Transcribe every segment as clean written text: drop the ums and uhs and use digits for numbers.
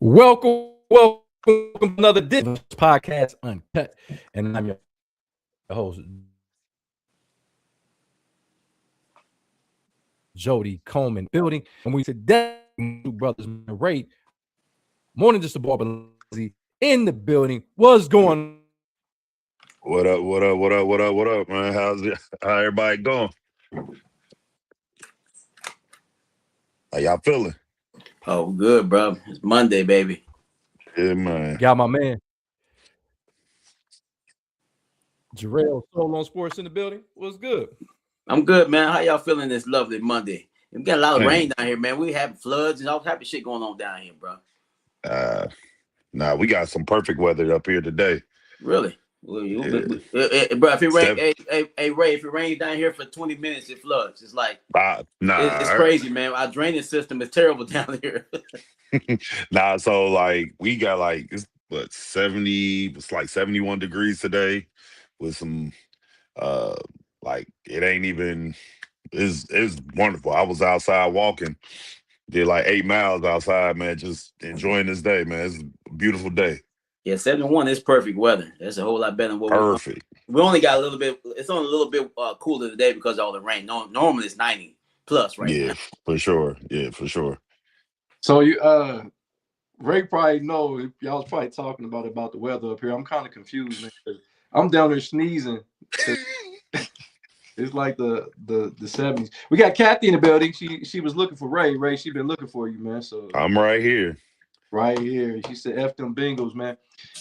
Welcome to another podcast, Uncut, and I'm your host, Jody Coleman, building, and we today two brothers, Ray, more than just a barber, in the building. What's going on? What up, man? How everybody going? How y'all feeling? Oh, good, bro. It's Monday, baby. Yeah, man. Got my man Jarrell Soul on Sports in the building. What's good? I'm good, man. How y'all feeling this lovely Monday? We got a lot of rain down here, man. We have floods and all type of shit going on down here, bro. Nah, we got some perfect weather up here today. Really? Well, bro, if it rains, Ray, if it rains down here for 20 minutes, it floods. It's like it's crazy, man. Our drainage system is terrible down here. Nah, so like we got like it's 70, it's like 71 degrees today with some like it ain't even it's wonderful. I was outside walking, did like 8 miles outside, man, just enjoying this day, man. It's a beautiful day. Yeah, 71 is perfect weather. That's a whole lot better than what we only got a little bit. It's only a little bit cooler today because of all the rain. Normally it's 90 plus right now. For sure. Yeah, for sure. So you Ray probably know y'all was probably talking about the weather up here. I'm kind of confused, man. I'm down there sneezing. It's like the 70s. We got Kathy in the building. She was looking for Ray. Ray, she been looking for you, man. So I'm right here. Right here. She said F them Bengals, man.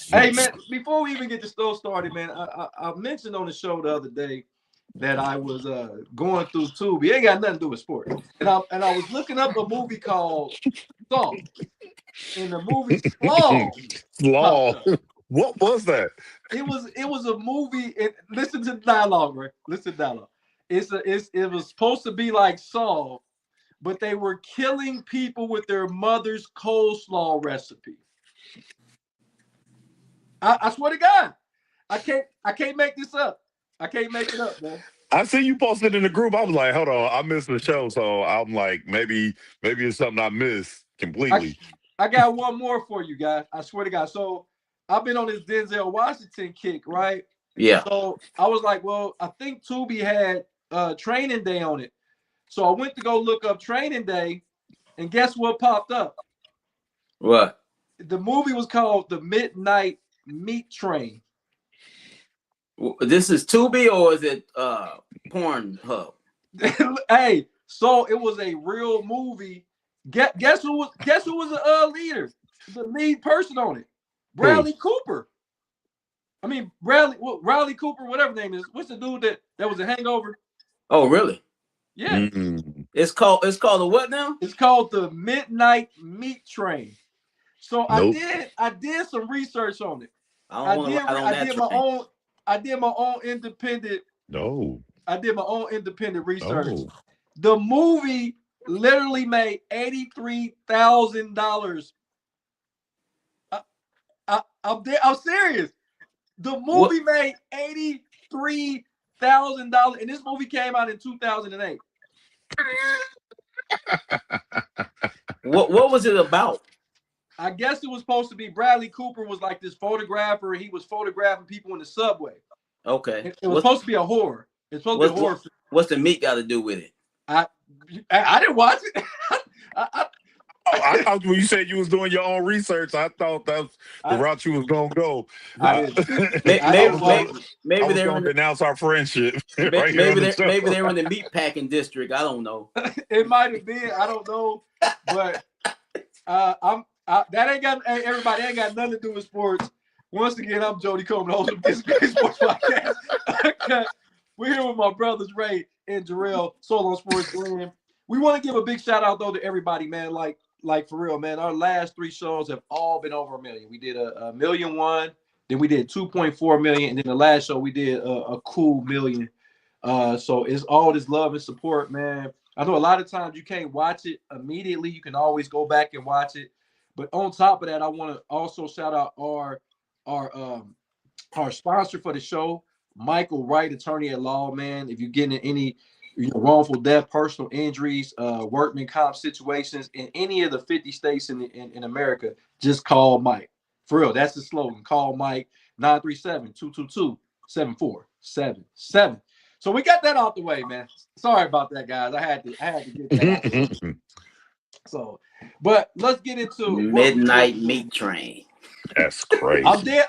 Hey, man, before we even get the show started, man, I mentioned on the show the other day that I was going through Tubi. It ain't got nothing to do with sports. And I was looking up a movie called Saw. And the movie Slaw. What was that? It was a movie. Listen to the dialogue, right? Listen to the dialogue. It was supposed to be like Saw, but they were killing people with their mother's coleslaw recipe. I swear to God, I can't make this up. I can't make it up, man. I see you posted in the group. I was like, hold on, I missed the show, so I'm like, maybe it's something I missed completely. I got one more for you guys. I swear to God. So I've been on this Denzel Washington kick, right? Yeah. So I was like, well, I think Tubi had Training Day on it. So I went to go look up Training Day, and guess what popped up? What? The movie was called The Midnight Meat Train. This is Tubi or is it Pornhub? Hey, so it was a real movie. Guess who was the leader? The lead person on it. Bradley Cooper. I mean Riley Cooper, whatever name is. What's the dude that was a Hangover? Oh, really? Yeah. Mm-hmm. It's called the what now? It's called The Midnight Meat Train. So I did some research on it. I did my own independent. No. I did my own independent research. Oh. The movie literally made $83,000. I'm serious. The movie made $83,000, and this movie came out in 2008. What was it about? I guess it was supposed to be Bradley Cooper was like this photographer. He was photographing people in the subway. Okay. It was supposed to be a horror. It's supposed to be horror. What's the meat got to do with it? I didn't watch it. I thought when you said you was doing your own research, I thought that was the route you was gonna go. Maybe they were gonna denounce our friendship. Maybe they were in the meat packing district. I don't know. It might have been. I don't know, but that ain't got everybody ain't got nothing to do with sports. Once again, I'm Jody Coleman, host of this great sports podcast. We're here with my brothers Ray and Jarrell, Solo Sports Glenn. We want to give a big shout out though to everybody, man. Like for real, man. Our last 3 shows have all been over $1 million. We did a $1.1 million, then we did 2.4 million, and then the last show we did a cool $1 million. So it's all this love and support, man. I know a lot of times you can't watch it immediately. You can always go back and watch it. But on top of that, I want to also shout out our sponsor for the show, Michael Wright, attorney at law, man. If you're getting any wrongful death, personal injuries, workman comp situations in any of the 50 states in America, just call Mike. For real, that's the slogan. Call Mike, 937-222-7477. So we got that out the way, man. Sorry about that, guys. I had to get that out the way. So, but let's get into Midnight Meat Train. That's crazy. I'm dead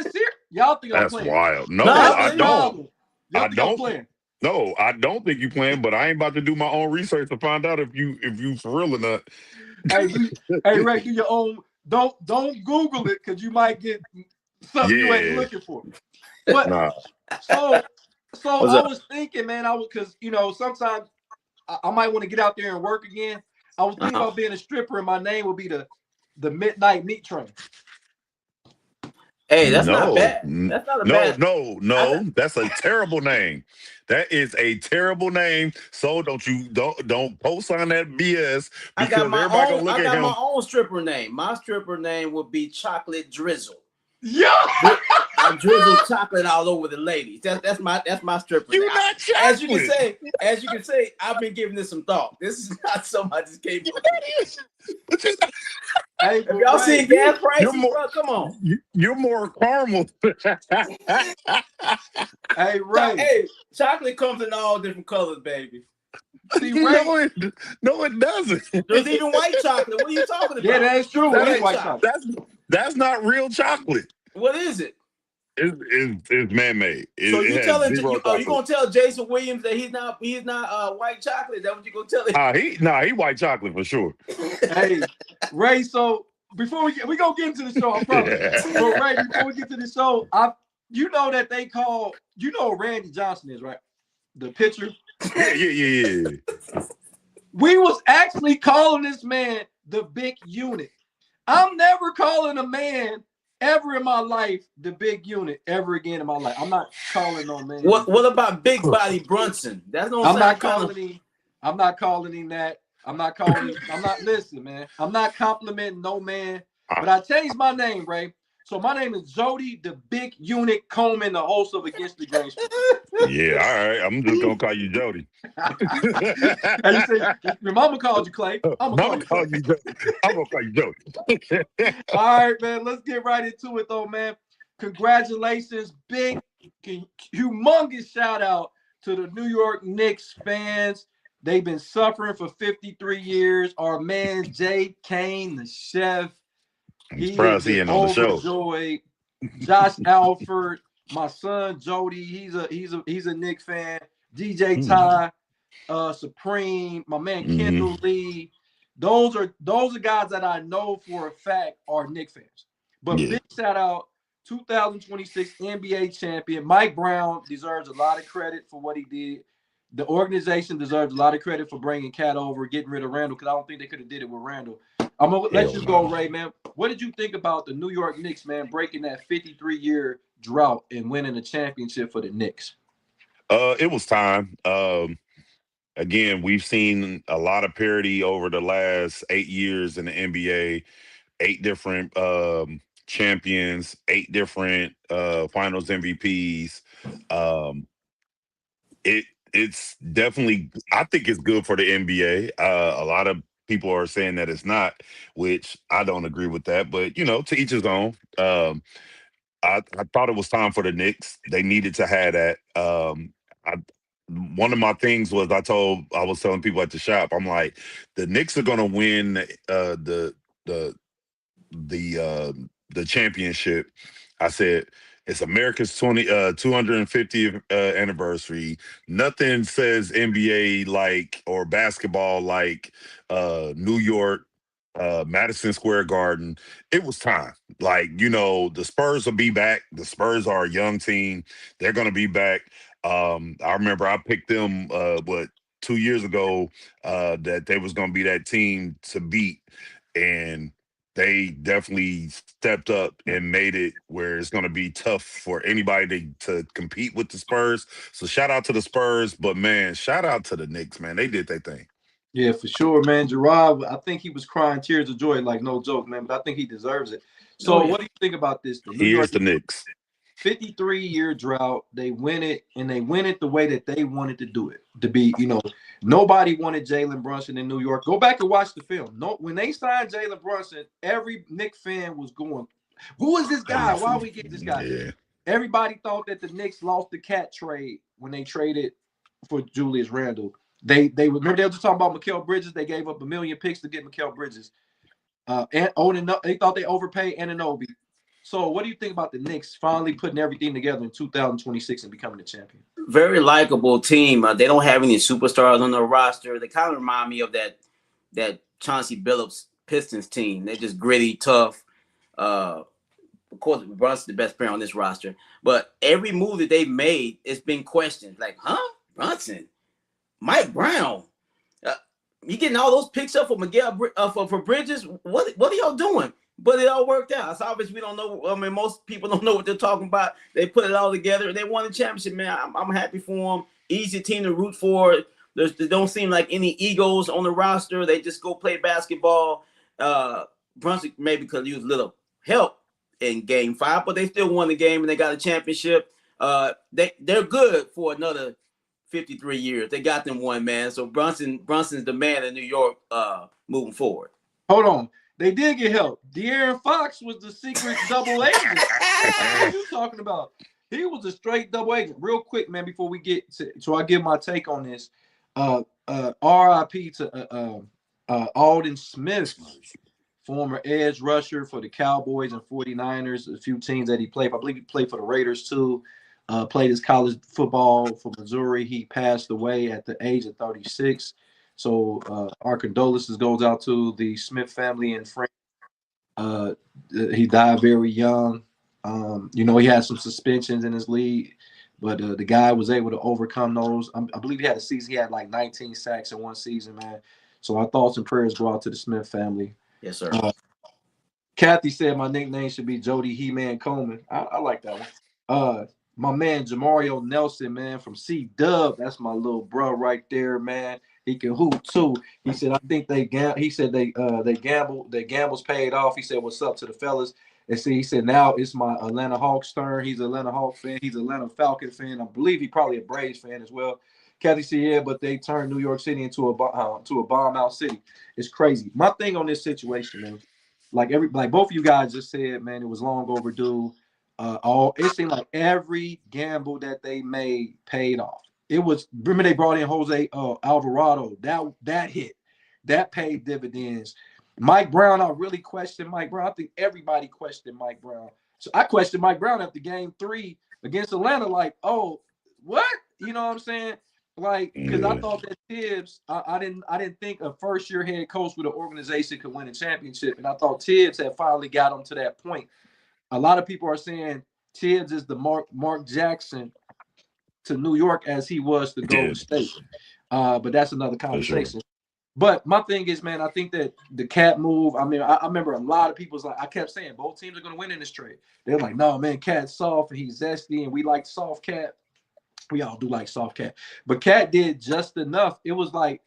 serious. Y'all think I'm playing? That's wild. No, I don't. Y'all think I'm playing? No, I don't think you playing, but I ain't about to do my own research to find out if you for real or not. Hey, Ray, do your own. Don't Google it because you might get something you ain't looking for. But so I was thinking, man, because sometimes I might want to get out there and work again. I was thinking about being a stripper, and my name would be the Midnight Meat Train. Hey, that's not bad. That's not a bad. No. That's a terrible name. That is a terrible name. So don't post on that BS. I got my own stripper name. My stripper name would be Chocolate Drizzle. Yeah, I drizzle chocolate all over the ladies. That's my stripper name. Not chocolate. As you can say, I've been giving this some thought. This is not something I just came up with. Hey, have y'all seen gas prices, bro? Come on. You're more caramel. Hey, Ray. Hey, chocolate comes in all different colors, baby. See, Ray, no, it doesn't. There's even white chocolate. What are you talking about? Yeah, that's true. White chocolate. That's not real chocolate. What is it? It's man-made. So you gonna tell Jason Williams that he's not white chocolate? Is that what you gonna tell him? He white chocolate for sure. Hey, Ray. So before we gonna get into the show, I promise. So Ray, before we get to the show, that they call Randy Johnson is right, the pitcher. Yeah. We was actually calling this man the big unit. I'm never calling a man ever in my life the big unit ever again in my life. I'm not calling no man. What about Big Body Brunson? That's no. I'm not calling him that. Listen, man. I'm not complimenting no man. But I changed my name, Ray. So my name is Jody, the big unit Coleman, the host of Against the Grain. Yeah, all right. I'm just gonna call you Jody. And you say your mama called you Clay. I'm gonna call you Jody. I'm gonna call you Jody. All right, man. Let's get right into it, though, man. Congratulations, big, humongous shout out to the New York Knicks fans. They've been suffering for 53 years. Our man Jay Kane, the chef. He's on the show. Josh Alford, my son Jody, he's a Knicks fan. DJ Ty, Supreme, my man Kendall Lee. Those are guys that I know for a fact are Knicks fans. But big shout out, 2026 NBA champion Mike Brown deserves a lot of credit for what he did. The organization deserves a lot of credit for bringing Cat over, getting rid of Randall, because I don't think they could have did it with Randall. I'm going to let you go, Ray, man. What did you think about the New York Knicks, man, breaking that 53-year drought and winning a championship for the Knicks? It was time. Again, we've seen a lot of parity over the last 8 years in the NBA. 8 different champions, 8 different finals MVPs. It's definitely, I think it's good for the NBA. A lot of people are saying that it's not, which I don't agree with that, but to each his own. I thought it was time for the Knicks. They needed to have that. one of my things was I was telling people at the shop, I'm like, the Knicks are gonna win the championship. I said it's America's 250th anniversary. Nothing says NBA like or basketball like New York, Madison Square Garden. It was time. Like, the Spurs will be back. The Spurs are a young team. They're gonna be back. I remember I picked them 2 years ago that they was gonna be that team to beat, and they definitely stepped up and made it where it's going to be tough for anybody to compete with the Spurs. So shout out to the Spurs, but man, shout out to the Knicks, man. They did their thing. Yeah, for sure, man. Gerard, I think he was crying tears of joy, like no joke, man. But I think he deserves it. So, what do you think about this? The New York the Knicks. 53-year drought. They win it, and they win it the way that they wanted to do it. To be, nobody wanted Jalen Brunson in New York. Go back and watch the film. No, when they signed Jalen Brunson, every Knicks fan was going, "Who is this guy? Why we get this guy?" Yeah. Everybody thought that the Knicks lost the cat trade when they traded for Julius Randle. They remember they were just talking about Mikal Bridges. They gave up $1 million picks to get Mikal Bridges. And they thought they overpaid Anunoby. So what do you think about the Knicks finally putting everything together in 2026 and becoming the champion? Very likable team. They don't have any superstars on their roster. They kind of remind me of that Chauncey Billups Pistons team. They're just gritty, tough. Of course, Brunson's the best player on this roster. But every move that they've made, it's been questioned. Like, Brunson, Mike Brown, you getting all those picks up for Miguel for Bridges? What are y'all doing? But it all worked out. It's obvious we don't know. I mean, most people don't know what they're talking about. They put it all together. They won the championship, man. I'm happy for them. Easy team to root for. There don't seem like any egos on the roster. They just go play basketball. Brunson, maybe because he was a little help in Game 5, but they still won the game and they got a championship. They're good for another 53 years. They got them one, man. So Brunson's the man in New York moving forward. Hold on. They did get help. De'Aaron Fox was the secret double agent. What are you talking about? He was a straight double agent. Real quick, man, before we get to, so I give my take on this. RIP to Alden Smith, former edge rusher for the Cowboys and 49ers, a few teams that he played. I believe he played for the Raiders too. Played his college football for Missouri. He passed away at the age of 36. So our condolences goes out to the Smith family and friends. He died very young. He had some suspensions in his league, but the guy was able to overcome those. I believe he had a season. He had like 19 sacks in one season, man. So our thoughts and prayers go out to the Smith family. Yes, sir. Kathy said my nickname should be Jody He-Man Coleman. I like that one. My man Jamario Nelson, man, from C-Dub. That's my little bro right there, man. He can hoop too. He said, I think they gambled. Their gambles paid off. He said, what's up to the fellas? And see, he said, now it's my Atlanta Hawks turn. He's an Atlanta Hawks fan. He's an Atlanta Falcon fan. I believe he probably a Braves fan as well. Kathy said, yeah, but they turned New York City into a bomb out city. It's crazy. My thing on this situation, man, like both of you guys just said, man, it was long overdue. It seemed like every gamble that they made paid off. It was, remember they brought in Jose Alvarado. That hit. That paid dividends. Mike Brown, I really questioned Mike Brown. I think everybody questioned Mike Brown. So I questioned Mike Brown after Game 3 against Atlanta. Like, oh, what? You know what I'm saying? Like, because I thought that Tibbs, I didn't think a first-year head coach with an organization could win a championship, and I thought Tibbs had finally got him to that point. A lot of people are saying Tibbs is the Mark Jackson to New York as he was to Golden State. But that's another conversation. Sure. But my thing is, man, I think that the Cat move, I mean, I remember a lot of people's like, I kept saying both teams are going to win in this trade. They're like, no, man, Cat's soft and he's zesty and we like soft Cat. We all do like soft Cat. But Cat did just enough. It was like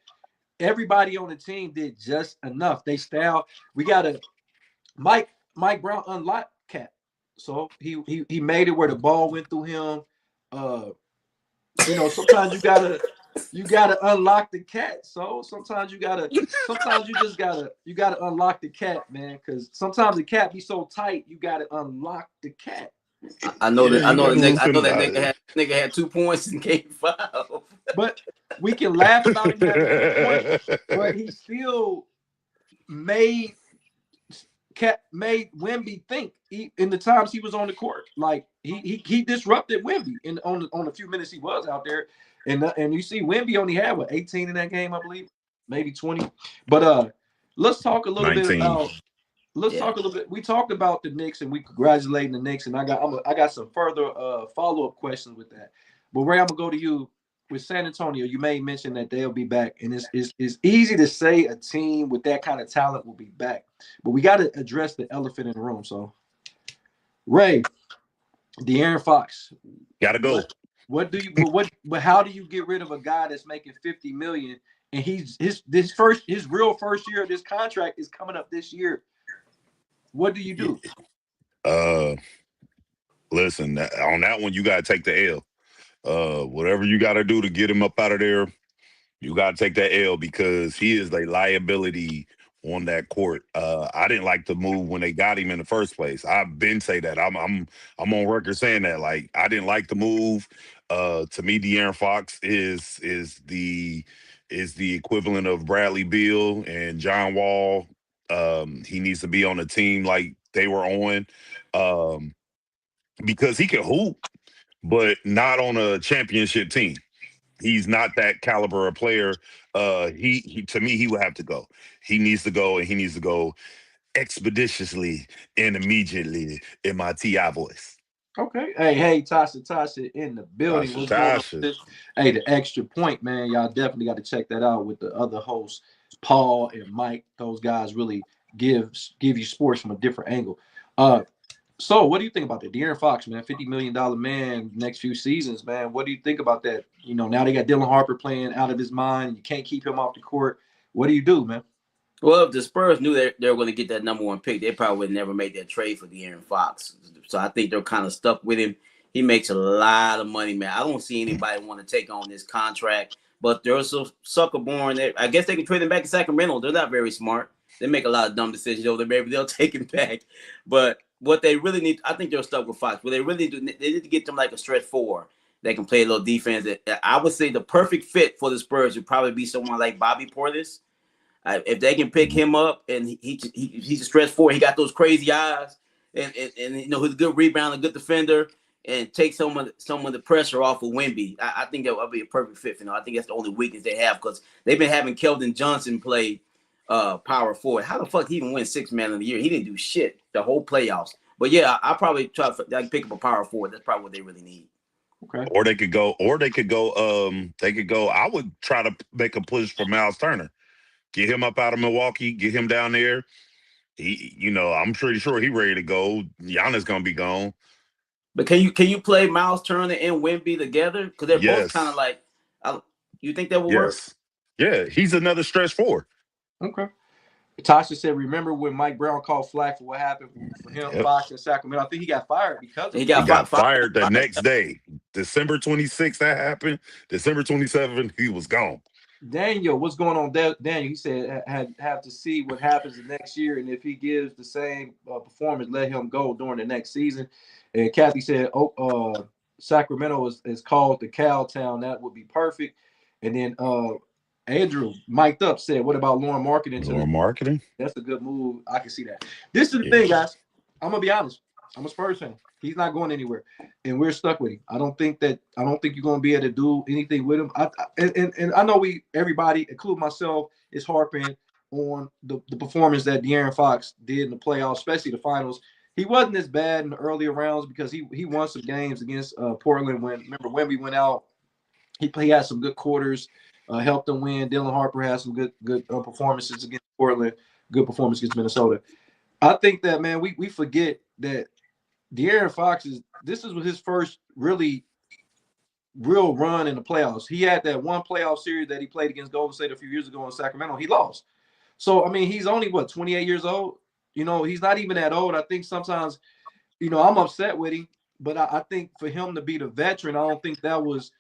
everybody on the team did just enough. They style. We got to Mike Brown unlocked Cat. So he made it where the ball went through him. Sometimes you gotta unlock the cat. So sometimes you just gotta unlock the cat, man. Because sometimes the cat be so tight, you gotta unlock the cat. I know that nigga had 2 points in Game 5. but we can laugh about him having 50 points, but he still made Wemby think in the times he was on the court. Like he disrupted Wemby on the few minutes he was out there. And you see Wemby only had 18 in that game, I believe, maybe 20. But let's talk a little 19. bit about talk a little bit. We talked about the Knicks and we congratulating the Knicks, and I got some further follow-up questions with that. But Ray, I'm gonna go to you with San Antonio. You may mention that they'll be back, and it's easy to say a team with that kind of talent will be back, but we got to address the elephant in the room. So, Ray, De'Aaron Fox, Gotta go. how do you get rid of a guy that's making $50 million and his real first year of this contract is coming up this year? What do you do? Listen, on that one, you gotta take the L. Whatever you gotta do to get him up out of there, you gotta take that L because he is a liability on that court. I didn't like the move when they got him in the first place. I've been say that. I'm on record saying that. Like, I didn't like the move. To me, De'Aaron Fox is the equivalent of Bradley Beal and John Wall. He needs to be on a team like they were on. Because he can hoop, but not on a championship team. He's not that caliber of player. He to me, he would have to go. He needs to go, and he needs to go expeditiously and immediately in my T.I. voice. Okay. Hey, Tasha in the building. What's going on? Hey, the extra point, man. Y'all definitely got to check that out with the other hosts, Paul and Mike. Those guys really give you sports from a different angle. So what do you think about that? De'Aaron Fox, man, $50 million man next few seasons, man. What do you think about that? You know, now they got Dylan Harper playing out of his mind. You can't keep him off the court. What do you do, man? Well, if the Spurs knew they were going to get that number one pick, they probably would never make that trade for De'Aaron Fox. So I think they're kind of stuck with him. He makes a lot of money, man. I don't see anybody want to take on this contract. But there's a sucker born there. I guess they can trade him back to Sacramento. They're not very smart. They make a lot of dumb decisions over there. Maybe they'll take him back. But what they really need, I think they're stuck with Fox. What they really do, they need to get them like a stretch four. They can play a little defense. I would say the perfect fit for the Spurs would probably be someone like Bobby Portis. If they can pick him up and he's a stretch four, he got those crazy eyes, and you know he's a good rebounder, a good defender, and take some of the pressure off of Wemby. I think that would be a perfect fit for them. I think that's the only weakness they have because they've been having Keldon Johnson play power forward. How the fuck he even win 6th man of the year? He didn't do shit the whole playoffs. But yeah, I probably try to pick up a power forward. That's probably what they really need. Okay. Or they could go. I would try to make a push for Miles Turner. Get him up out of Milwaukee. Get him down there. I'm pretty sure he's ready to go. Giannis gonna be gone. But can you play Miles Turner and Wemby together? Because they're both kind of like. You think that will work? Yeah, he's another stretch four. Okay. Tasha said, "Remember when Mike Brown called flack for what happened for him, Fox in Sacramento? I think he got fired because he got fired the next day, December 26th. That happened. December 27th, he was gone." Daniel, what's going on, Daniel? He said have to see what happens the next year, and if he gives the same performance, let him go during the next season. And Kathy said, Sacramento is called the Cow Town. That would be perfect. And then Andrew, mic'd up, said, what about Lauren Marketing? Marketing? That's a good move. I can see that. This is the thing, guys. I'm going to be honest. I'm a Spurs fan. He's not going anywhere, and we're stuck with him. I don't think you're going to be able to do anything with him. And I know everybody, including myself, is harping on the performance that De'Aaron Fox did in the playoffs, especially the finals. He wasn't as bad in the earlier rounds because he won some games against Portland. Remember when we went out, he had some good quarters, helped them win. Dylan Harper had some good performances against Portland, good performance against Minnesota. I think that, man, we forget that De'Aaron Fox this is his first real run in the playoffs. He had that one playoff series that he played against Golden State a few years ago in Sacramento. He lost. So, I mean, he's only, 28 years old? He's not even that old. I think sometimes, I'm upset with him, but I think for him to be the veteran, I don't think that was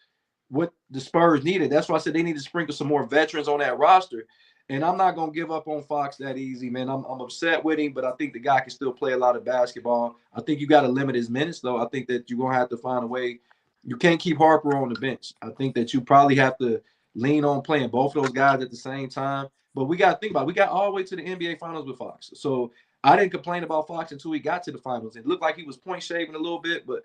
what the Spurs needed. That's why I said they need to sprinkle some more veterans on that roster. And I'm not going to give up on Fox that easy, man. I'm upset with him, but I think the guy can still play a lot of basketball. I think you got to limit his minutes, though. I think that you're going to have to find a way You can't keep Harper on the bench. I think that you probably have to lean on playing both of those guys at the same time. But we got to think about it. We got all the way to the NBA Finals with Fox. So I didn't complain about Fox until he got to the finals. It looked like he was point shaving a little bit, but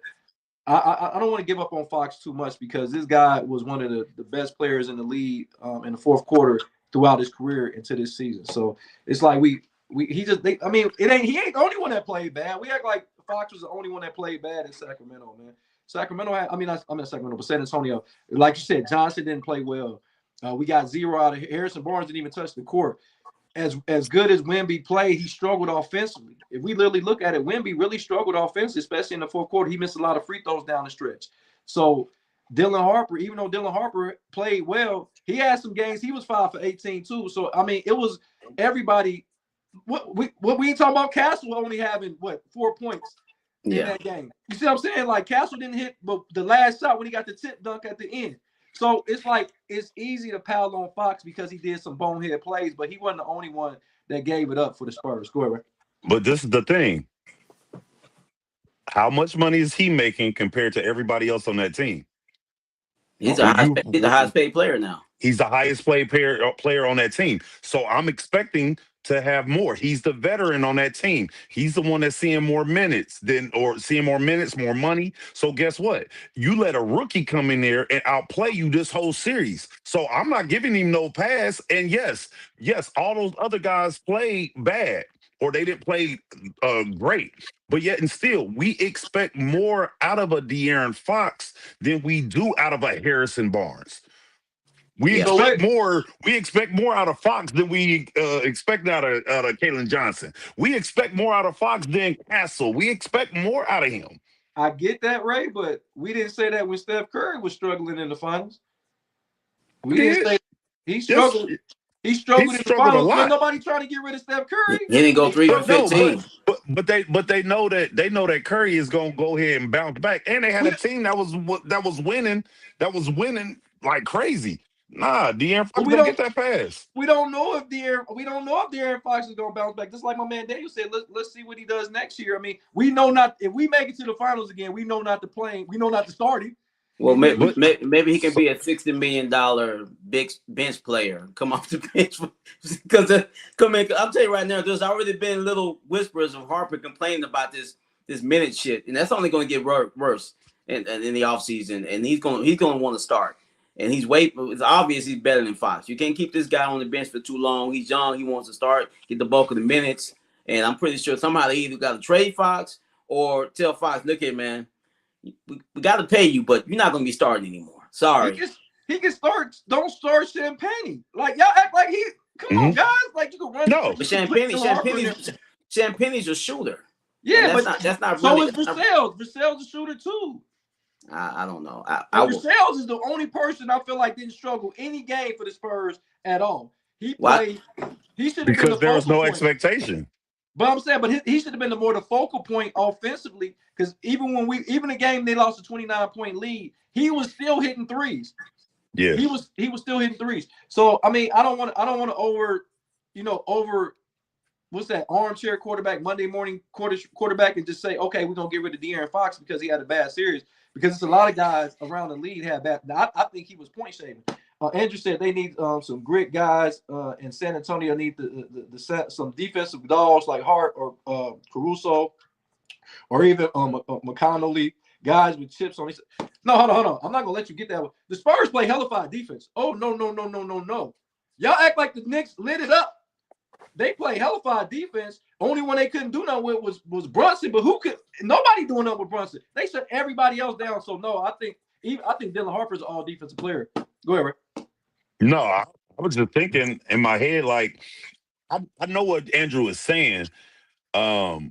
I don't want to give up on Fox too much because this guy was one of the best players in the league in the fourth quarter throughout his career into this season. So it's like he ain't the only one that played bad. We act like Fox was the only one that played bad in Sacramento, man. Sacramento had, I'm in Sacramento, but San Antonio, like you said, Johnson didn't play well. We got 0 out of Harrison Barnes didn't even touch the court. As good as Wemby played, he struggled offensively. If we literally look at it, Wemby really struggled offensively, especially in the fourth quarter. He missed a lot of free throws down the stretch. So Dylan Harper, even though Dylan Harper played well, he had some games. He was 5 for 18 too. So I mean, it was everybody. What we ain't talking about Castle only having 4 points in that game. You see what I'm saying? Like Castle didn't hit, but the last shot when he got the tip dunk at the end. So it's like it's easy to pile on Fox because he did some bonehead plays, but he wasn't the only one that gave it up for the Spurs. Go ahead. But this is the thing. How much money is he making compared to everybody else on that team? He's the highest paid player now. He's the highest paid player on that team. So I'm expecting to have more. He's the veteran on that team. He's the one that's seeing more minutes more money. So guess what? You let a rookie come in there and outplay you this whole series. So I'm not giving him no pass. And yes, all those other guys played bad or they didn't play great. But yet and still, we expect more out of a De'Aaron Fox than we do out of a Harrison Barnes. We expect more. We expect more out of Fox than we expect out of Kalen Johnson. We expect more out of Fox than Castle. We expect more out of him. I get that, Ray, but we didn't say that when Steph Curry was struggling in the finals. We didn't say he struggled. He struggled in the finals. A lot. Nobody trying to get rid of Steph Curry. He didn't go 3 for 15. But they know that Curry is gonna go ahead and bounce back, and they had a team that was winning like crazy. Nah, De'Aaron Fox don't get that pass. We don't know if De'Aaron Fox is gonna bounce back. Just like my man Daniel said, let's see what he does next year. I mean, we know not if we make it to the finals again, we know not to play. We know not to start him. Well, maybe he can be a $60 million big bench player. Come off the bench because I'll tell you right now, there's already been little whispers of Harper complaining about this minute shit, and that's only going to get worse in the offseason. And he's going to want to start. And it's obvious he's better than Fox. You can't keep this guy on the bench for too long. He's young. He wants to start, get the bulk of the minutes. And I'm pretty sure somehow they either got to trade Fox or tell Fox, look here, man, we got to pay you, but you're not going to be starting anymore. Sorry. He can start. Don't start Champagne. Like, y'all act like come on, guys. Like, you can run. No, but Champagne's a shooter. Yeah, but that's not so really. So is Vassell's. Vassell's a shooter, too. I don't know. Vassell's is the only person I feel like didn't struggle any game for the Spurs at all. He played. He should have been because there was no expectation. But I'm saying, he should have been the focal point offensively. Because even the game they lost a 29-point lead, he was still hitting threes. Yeah, he was still hitting threes. So I mean, I don't want to over what's that armchair quarterback, Monday morning quarterback, and just say, okay, we're gonna get rid of De'Aaron Fox because he had a bad series. Because it's a lot of guys around the league had bad. I think he was point shaving. Andrew said they need some grit guys, and San Antonio need some defensive dogs like Hart or Caruso, or even McConnelly, guys with chips on. No, hold on. I'm not gonna let you get that one. The Spurs play hellified defense. Oh no. Y'all act like the Knicks lit it up. They play hellified defense. Only one they couldn't do nothing with was Brunson, but nobody doing nothing with Brunson. They shut everybody else down. So no, I think Dylan Harper's an all defensive player. Go ahead, Rick. No, I was just thinking in my head, like I know what Andrew is saying, but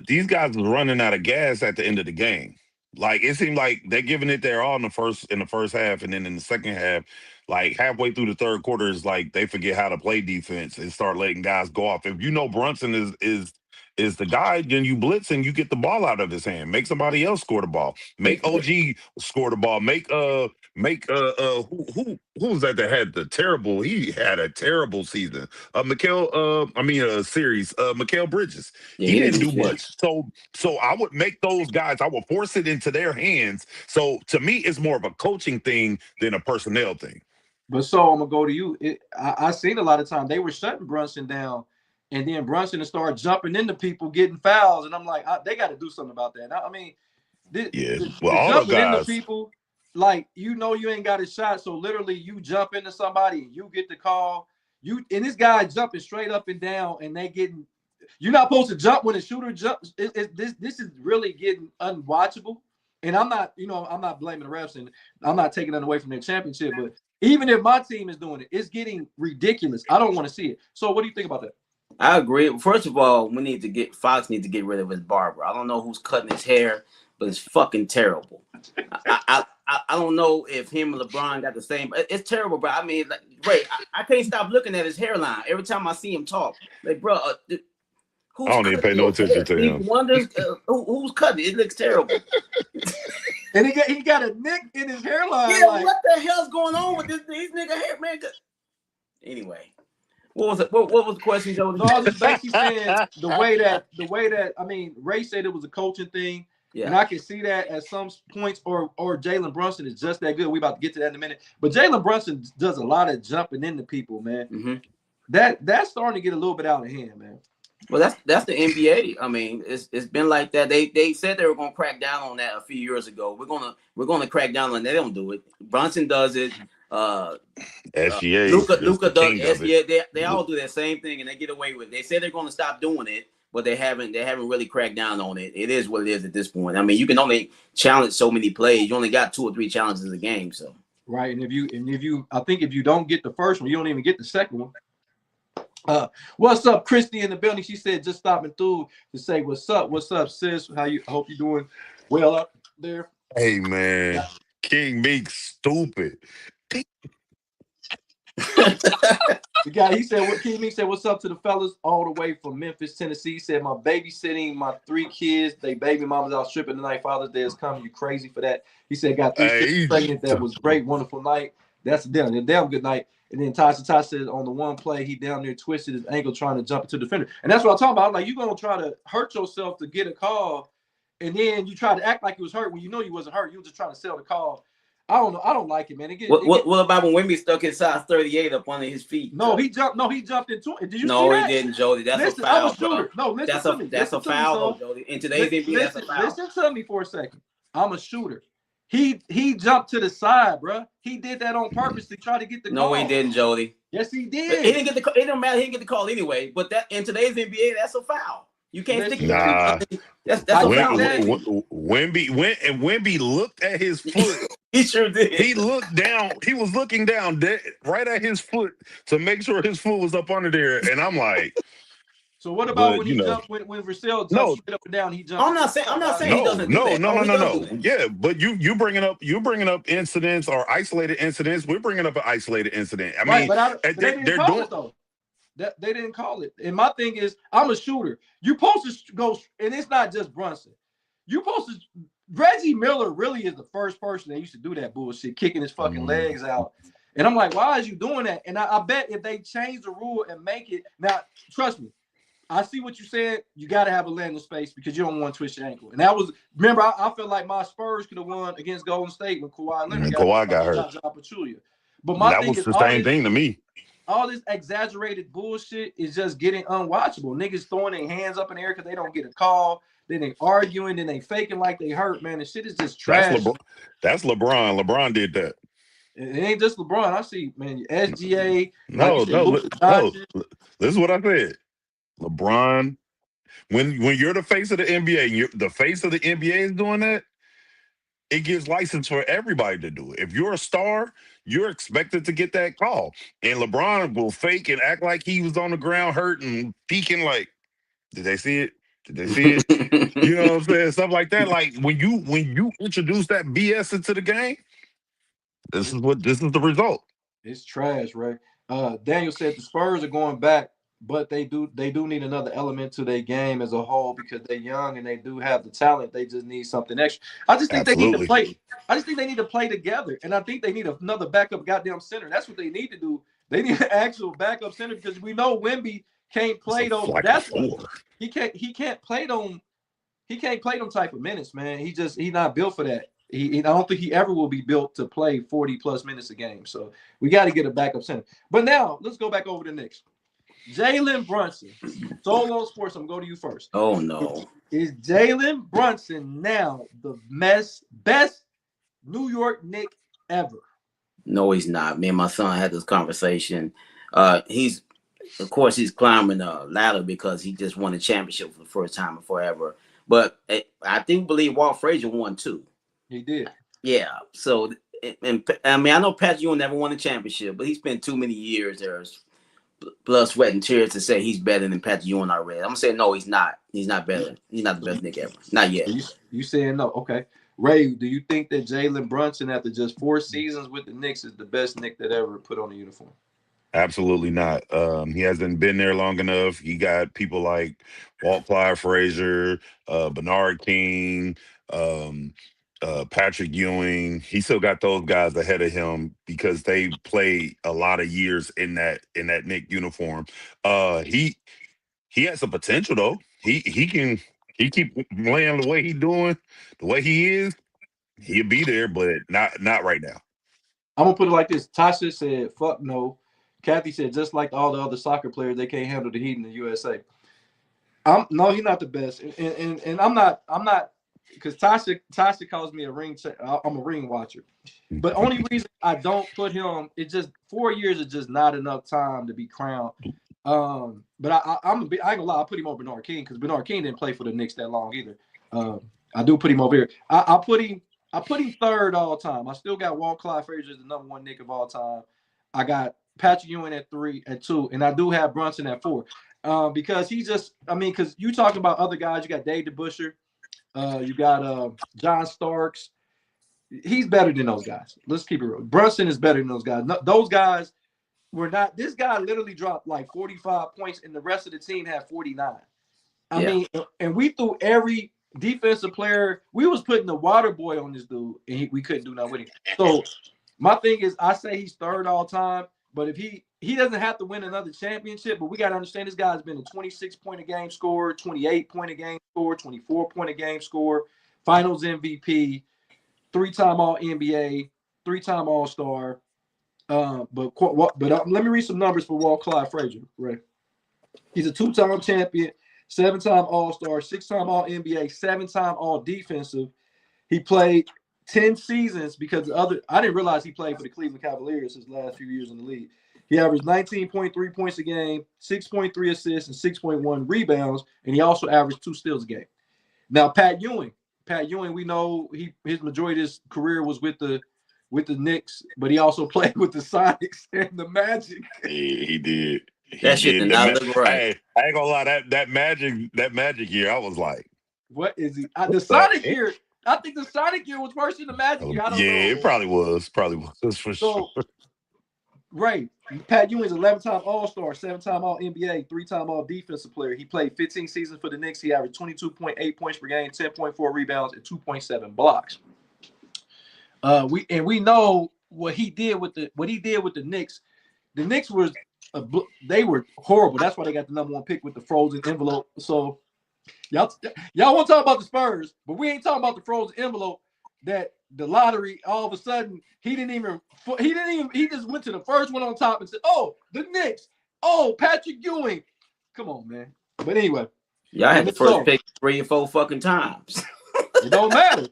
these guys are running out of gas at the end of the game. Like it seemed like they're giving it their all in the first half, and then in the second half, like halfway through the third quarter, is like they forget how to play defense and start letting guys go off. If you know Brunson is is the guy, then you blitz and you get the ball out of his hand. Make somebody else score the ball. Make OG score the ball. Who was that had the terrible? He had a terrible season. Series. Mikal Bridges. Yeah, He didn't do much. So I would make those guys. I would force it into their hands. So to me, it's more of a coaching thing than a personnel thing. But so I'm gonna go to you. I seen a lot of times they were shutting Brunson down. And then Brunson started jumping into people, getting fouls, and I'm like, they got to do something about that. I mean, the all jumping the into guys, people, like you ain't got a shot, so literally you jump into somebody and you get the call. And this guy jumping straight up and down, and they getting. You're not supposed to jump when a shooter jumps. This is really getting unwatchable. And I'm not blaming the refs, and I'm not taking it away from their championship. But even if my team is doing it, it's getting ridiculous. I don't want to see it. So what do you think about that? I agree. First of all, Fox needs to get rid of his barber. I don't know who's cutting his hair, but it's fucking terrible. I don't know if him and LeBron got the same. It's terrible, bro. I mean, like, Ray, I can't stop looking at his hairline every time I see him talk. Like, bro, I don't even pay no attention to him. Wonders who's cutting it. It looks terrible. And he got a nick in his hairline. Yeah, like, what the hell's going on with these nigga hair, man? Anyway. What was it? What was the question, Joe? No, I was just basically saying the way that I mean, Ray said it was a coaching thing, and I can see that at some points. Or Jalen Brunson is just that good. We about to get to that in a minute. But Jalen Brunson does a lot of jumping into people, man. Mm-hmm. That's starting to get a little bit out of hand, man. Well, that's the NBA. I mean, it's been like that. They said they were gonna crack down on that a few years ago. We're gonna crack down on that. They don't do it. Brunson does it. SGA, Luka does. SGA, they all do that same thing, and they get away with it. They say they're going to stop doing it, but they haven't really cracked down on it. It is what it is at this point. I mean, you can only challenge so many plays. You only got 2 or 3 challenges a game. So right, and if you, I think if you don't get the first one, you don't even get the second one. What's up, Christy in the building? She said just stopping through to say what's up, sis? I hope you're doing well up there. Hey man, King Meek stupid. The guy, he said, what King Meek said, what's up to the fellas all the way from Memphis, Tennessee. He said, my babysitting my 3 kids. They baby mamas out stripping tonight. Father's Day is coming. You crazy for that? He said, got 3 kids pregnant. That was great, wonderful night. That's a damn good night. And then Tasha said on the one play, he down there twisted his ankle trying to jump into the defender. And that's what I'm talking about. I'm like, you're going to try to hurt yourself to get a call, and then you try to act like you was hurt when you know you wasn't hurt. You were just trying to sell the call. I don't know. I don't like it, man. What about when Wemby stuck his size 38 up under his feet? No, he jumped into it. Did you see that? No, he didn't, Jody. That's a foul. I'm a shooter. No, listen to me. That's a foul, Jody. In today's NBA, that's a foul. Listen to me for a second. I'm a shooter. He jumped to the side, bro. He did that on purpose to try to get the call. No, he didn't, Jody. Yes, he did. But he didn't get the call. It don't matter. He didn't get the call anyway. But that in today's NBA, that's a foul. You can't stick it. Nah. That's a foul. Wemby looked at his foot. He sure did. He looked down. He was looking down right at his foot to make sure his foot was up under there. And I'm like, so what about when he jumped? When Vassell jumped straight up and down, he jumped. I'm not saying he doesn't do that. No. Yeah, but you bringing up incidents or isolated incidents. We're bringing up an isolated incident. I mean, but they didn't call it though. They didn't call it. And my thing is, I'm a shooter. You supposed to go, and it's not just Brunson. You supposed to. Reggie Miller really is the first person that used to do that bullshit, kicking his fucking legs out. And I'm like, why is you doing that? And I bet if they change the rule and make it now, trust me, I see what you said. You got to have a landing space because you don't want to twist your ankle. And that was, remember, I felt like my Spurs could have won against Golden State when Kawhi Leonard got hurt. But my that thing was is the same thing to me. All this exaggerated bullshit is just getting unwatchable. Niggas throwing their hands up in the air because they don't get a call. Then they arguing, then they faking like they hurt, man. The shit is just trash. That's LeBron. LeBron did that. It ain't just LeBron. I see, man, SGA. No. This is what I said. LeBron, when you're the face of the NBA, and the face of the NBA is doing that, it gives license for everybody to do it. If you're a star, you're expected to get that call. And LeBron will fake and act like he was on the ground hurt and peeking like, did they see it? Did they see it? You know what I'm saying? Stuff like that. Like when you introduce that BS into the game, this is the result. It's trash, right? Daniel said the Spurs are going back but they do need another element to their game as a whole because they're young and they do have the talent. They just need something extra. I just think they need to play. I just think they need to play together, and I think they need another backup goddamn center. That's what they need to do. They need an actual backup center because we know Wemby can't play those. That's what he can't play them. He can't play them type of minutes, man. He's not built for that. I don't think he ever will be built to play 40+ minutes a game. So we got to get a backup center. But now let's go back over the Knicks. Jalen Brunson, Solo Sports. I'm going to go to you first. Oh no, is Jalen Brunson now the best New York Knick ever? No, he's not. Me and my son had this conversation. He's climbing a ladder because he just won a championship for the first time in forever. But I believe Walt Frazier won too. He did. Yeah. So, and I mean, I know Pat Ewing never won a championship, but he spent too many years there, blood, sweat, and tears to say he's better than Pat Ewing already. I'm gonna say no, he's not. He's not better. He's not the best Knick ever. Not yet. You saying no? Okay. Ray, do you think that Jalen Brunson, after just 4 seasons with the Knicks, is the best Knick that ever put on a uniform? Absolutely not. He hasn't been there long enough. He got people like Walt Clyde Frazier, Bernard King, Patrick Ewing. He still got those guys ahead of him because they played a lot of years in that Knick uniform. He has some potential though. He keep playing the way he's doing, the way he is. He'll be there, but not right now. I'm gonna put it like this. Tasha said, "Fuck no." Kathy said, "Just like all the other soccer players, they can't handle the heat in the USA." No, he's not the best, and I'm not because Tasha calls me a ring. I'm a ring watcher, but only reason I don't put him, it's just 4 years is just not enough time to be crowned. But I ain't gonna lie, I put him over Bernard King because Bernard King didn't play for the Knicks that long either. I do put him over here. I put him third all time. I still got Walt Clyde Frazier as the number 1 Knick of all time. I got Patrick Ewing at 2, and I do have Brunson at 4. Because because you talking about other guys, you got Dave DeBusschere, you got John Starks. He's better than those guys. Let's keep it real. Brunson is better than those guys. No, those guys were not. This guy literally dropped like 45 points, and the rest of the team had 49. I mean, and we threw every defensive player. We was putting the water boy on this dude, and we couldn't do nothing with him. So my thing is, I say he's third all time, but if he doesn't have to win another championship, but we got to understand this guy's been a 26-point-a-game scorer, 28-point-a-game scorer, 24-point-a-game scorer, Finals MVP, 3-time All-NBA, 3-time All-Star. But let me read some numbers for Walt Clyde Frazier. Right, he's a 2-time champion, 7-time All-Star, 6-time All-NBA, 7-time All-Defensive. He played 10 seasons because I didn't realize he played for the Cleveland Cavaliers his last few years in the league. He averaged 19.3 points a game, 6.3 assists, and 6.1 rebounds, and he also averaged 2 steals a game. Now, Pat Ewing, we know his majority of his career was with the Knicks, but he also played with the Sonics and the Magic. He did. That shit did not look right. Hey, I ain't gonna lie, that Magic year, I was like, what is he? The Sonic year. I think the Sonic year was worse than the Magic year. I don't know. It probably was for sure. Right. Pat Ewing's 11-time All-Star, 7-time All-NBA, 3-time All-Defensive player. He played 15 seasons for the Knicks. He averaged 22.8 points per game, 10.4 rebounds, and 2.7 blocks. We know what he did with the Knicks. The Knicks they were horrible. That's why they got the number 1 pick with the frozen envelope. So y'all want to talk about the Spurs, but we ain't talking about the frozen envelope that the lottery all of a sudden he just went to the first one on top and said, "Oh, the Knicks. Oh, Patrick Ewing." Come on, man. But anyway, y'all had the first pick 3 or 4 fucking times. It don't matter.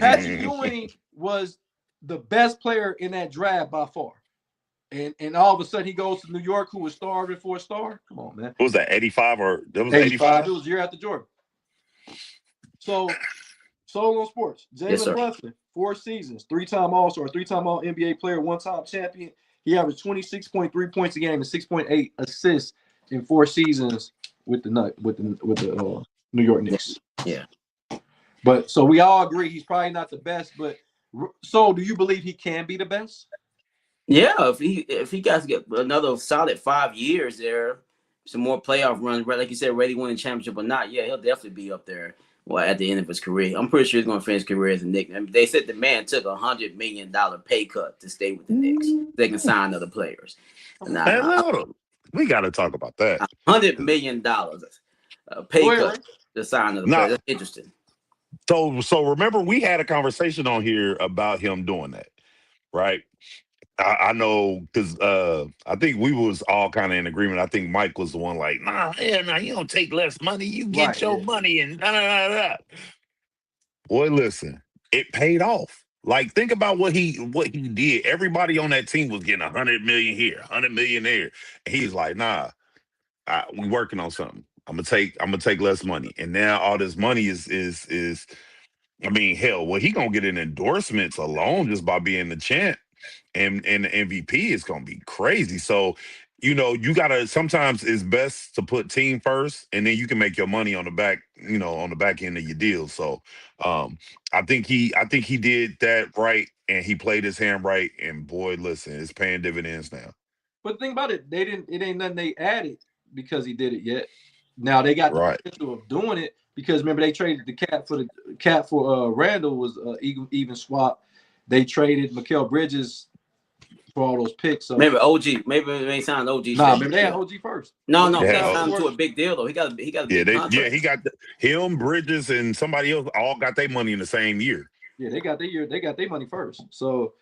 Patrick Ewing was the best player in that draft by far. And all of a sudden he goes to New York, who was starving for a star. Come on, man. What was that, 85 or that was 85? It was a year after Jordan. So Solo Sports, Jalen Brunson, 4 seasons, 3-time All-Star, 3-time All-NBA player, 1-time champion. He averaged 26.3 points a game and 6.8 assists in 4 seasons with the New York Knicks. Yeah. But so we all agree he's probably not the best. But so, do you believe he can be the best? Yeah, if he got to get another solid 5 years there, some more playoff runs, like you said, ready to win a championship or not, yeah, he'll definitely be up there. Well, at the end of his career, I'm pretty sure he's going to finish his career as a Knick. I mean, they said the man took $100 million pay cut to stay with the Knicks. They can sign other players. Man, we got to talk about that. $100 million pay cut to sign other players. That's interesting. So remember, we had a conversation on here about him doing that, right? I know because I think we was all kind of in agreement. I think Mike was the one like, nah, you don't take less money. You get your money and da. Boy, listen, it paid off. Like, think about what he did. Everybody on that team was getting $100 million here, $100 million there. And he's like, nah, we working on something. I'm gonna take less money. And now all this money is I mean, hell, well, he gonna get an endorsements alone just by being the champ. And the MVP is going to be crazy. So, you know, you got to, sometimes it's best to put team first, and then you can make your money on the back, you know, on the back end of your deal. So I think he did that right, and he played his hand right. And boy, listen, it's paying dividends now. But the thing about it, it ain't nothing they added because he did it yet. Now they got the potential of doing it because remember they traded the cat for Randall was even swap. They traded Mikal Bridges for all those picks. So maybe OG. Maybe they signed OG. Nah, maybe they had OG first. No, they signed him to a big deal though. He got a big contract. Yeah, he got him, Bridges, and somebody else all got their money in the same year. Yeah, they got their money first. So,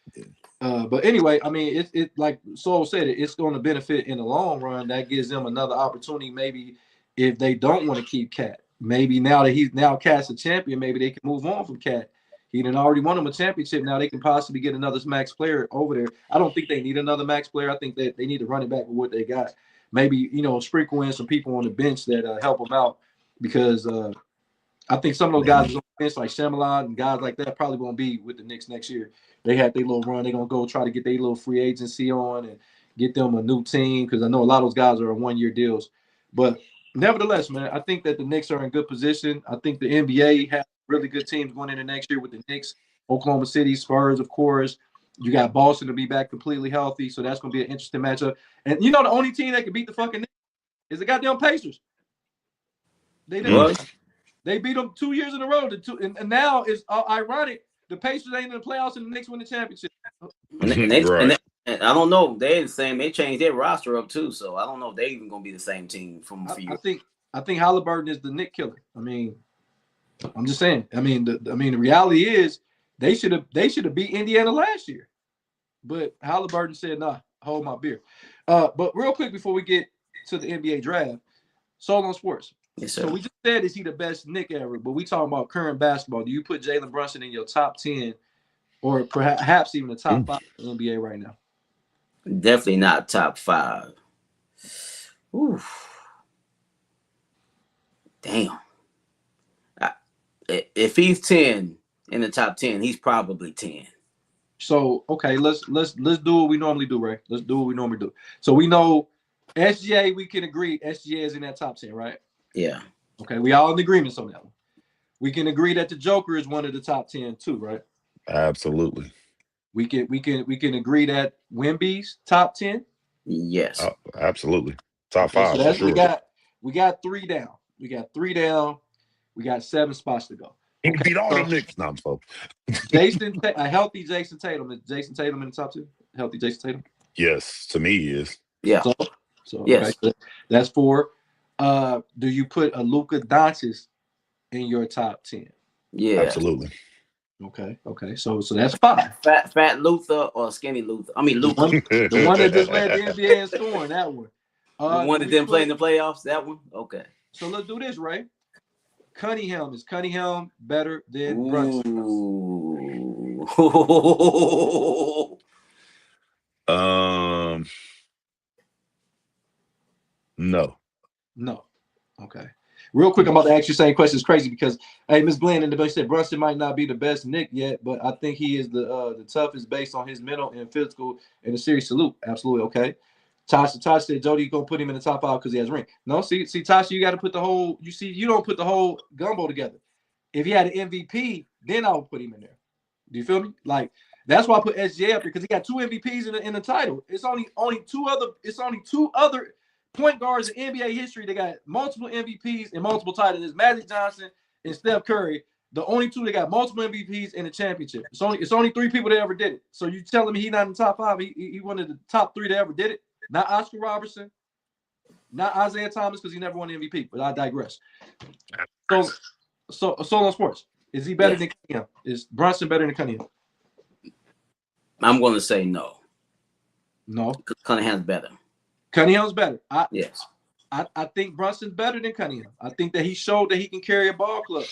but anyway, I mean, it like Soul said, it's going to benefit in the long run. That gives them another opportunity. Maybe if they don't want to keep Cat, maybe now that Cat's a champion, maybe they can move on from Cat. He done already won them a championship. Now they can possibly get another max player over there. I don't think they need another max player. I think that they need to run it back with what they got. Maybe, you know, sprinkle in some people on the bench that help them out because I think some of those guys on the bench like Shyamalan and guys like that probably won't be with the Knicks next year. They had their little run. They're going to go try to get their little free agency on and get them a new team because I know a lot of those guys are on one-year deals. But nevertheless, man, I think that the Knicks are in good position. I think the NBA has really good teams going into next year with the Knicks, Oklahoma City, Spurs, of course. You got Boston to be back completely healthy, so that's going to be an interesting matchup. And you know the only team that can beat the fucking Knicks is the goddamn Pacers. They beat them 2 years in a row. And now it's ironic. The Pacers ain't in the playoffs and the Knicks win the championship. And I don't know. They're the same. They changed their roster up too, so I don't know if they're even going to be the same team from a few years. I think Halliburton is the Knick killer. I mean, I'm just saying. I mean, the reality is they should have beat Indiana last year, but Halliburton said, "Nah, hold my beer." But real quick before we get to the NBA draft, Soul on Sports. Yes, sir. So we just said, is he the best Knick ever? But we talking about current basketball. Do you put Jalen Brunson in your top 10, or perhaps even the top 5 in the NBA right now? Definitely not top 5. Oof. Damn. If he's 10 in the top 10, he's probably 10. So okay, let's do what we normally do, Ray. Let's do what we normally do. So we know SGA, we can agree SGA is in that top 10, right? Yeah. Okay, we all in agreement on that one. We can agree that the Joker is one of the top 10 too, right? Absolutely. We can agree that Wemby's top 10. Yes. Absolutely. Top 5. So sure. we got 3 down. We got 3 down. We got 7 spots to go. He beat all the Knicks. No, I'm so. A healthy Jason Tatum. Is Jason Tatum in the top 2? Healthy Jason Tatum? Yes, to me he is. Yeah. So yes. Okay, that's 4. Do you put a Luka Doncic in your top 10? Yeah. Absolutely. Okay. So that's 5. Fat Luther or skinny Luther? I mean Luther. The one that just led the NBA in scoring, that one. The one that didn't play in the playoffs, that one? Okay. So let's do this, Ray. Is Cunningham better than Brunson? No. Okay. Real quick, I'm about to ask you the same question. It's crazy because, hey, Ms. Glenn in the bench said Brunson might not be the best Knick yet, but I think he is the toughest based on his mental and physical and a serious salute. Absolutely. Okay. Tasha said Jody gonna put him in the top 5 because he has a ring. No, see, Tasha, you got to put the whole. You don't put the whole gumbo together. If he had an MVP, then I would put him in there. Do you feel me? Like that's why I put SGA up there because he got 2 MVPs in the title. It's only 2 other point guards in NBA history that got multiple MVPs and multiple titles. It's Magic Johnson and Steph Curry. The only two that got multiple MVPs in the championship. It's only 3 people that ever did it. So you telling me he's not in the top 5? He one of the top 3 that ever did it. Not Oscar Robertson, not Isaiah Thomas because he never won the MVP. But I digress. So on sports. Is he better than Cunningham? Is Brunson better than Cunningham? I'm going to say no. No. Cunningham's better. Cunningham's better. Yes. I think Brunson's better than Cunningham. I think that he showed that he can carry a ball club.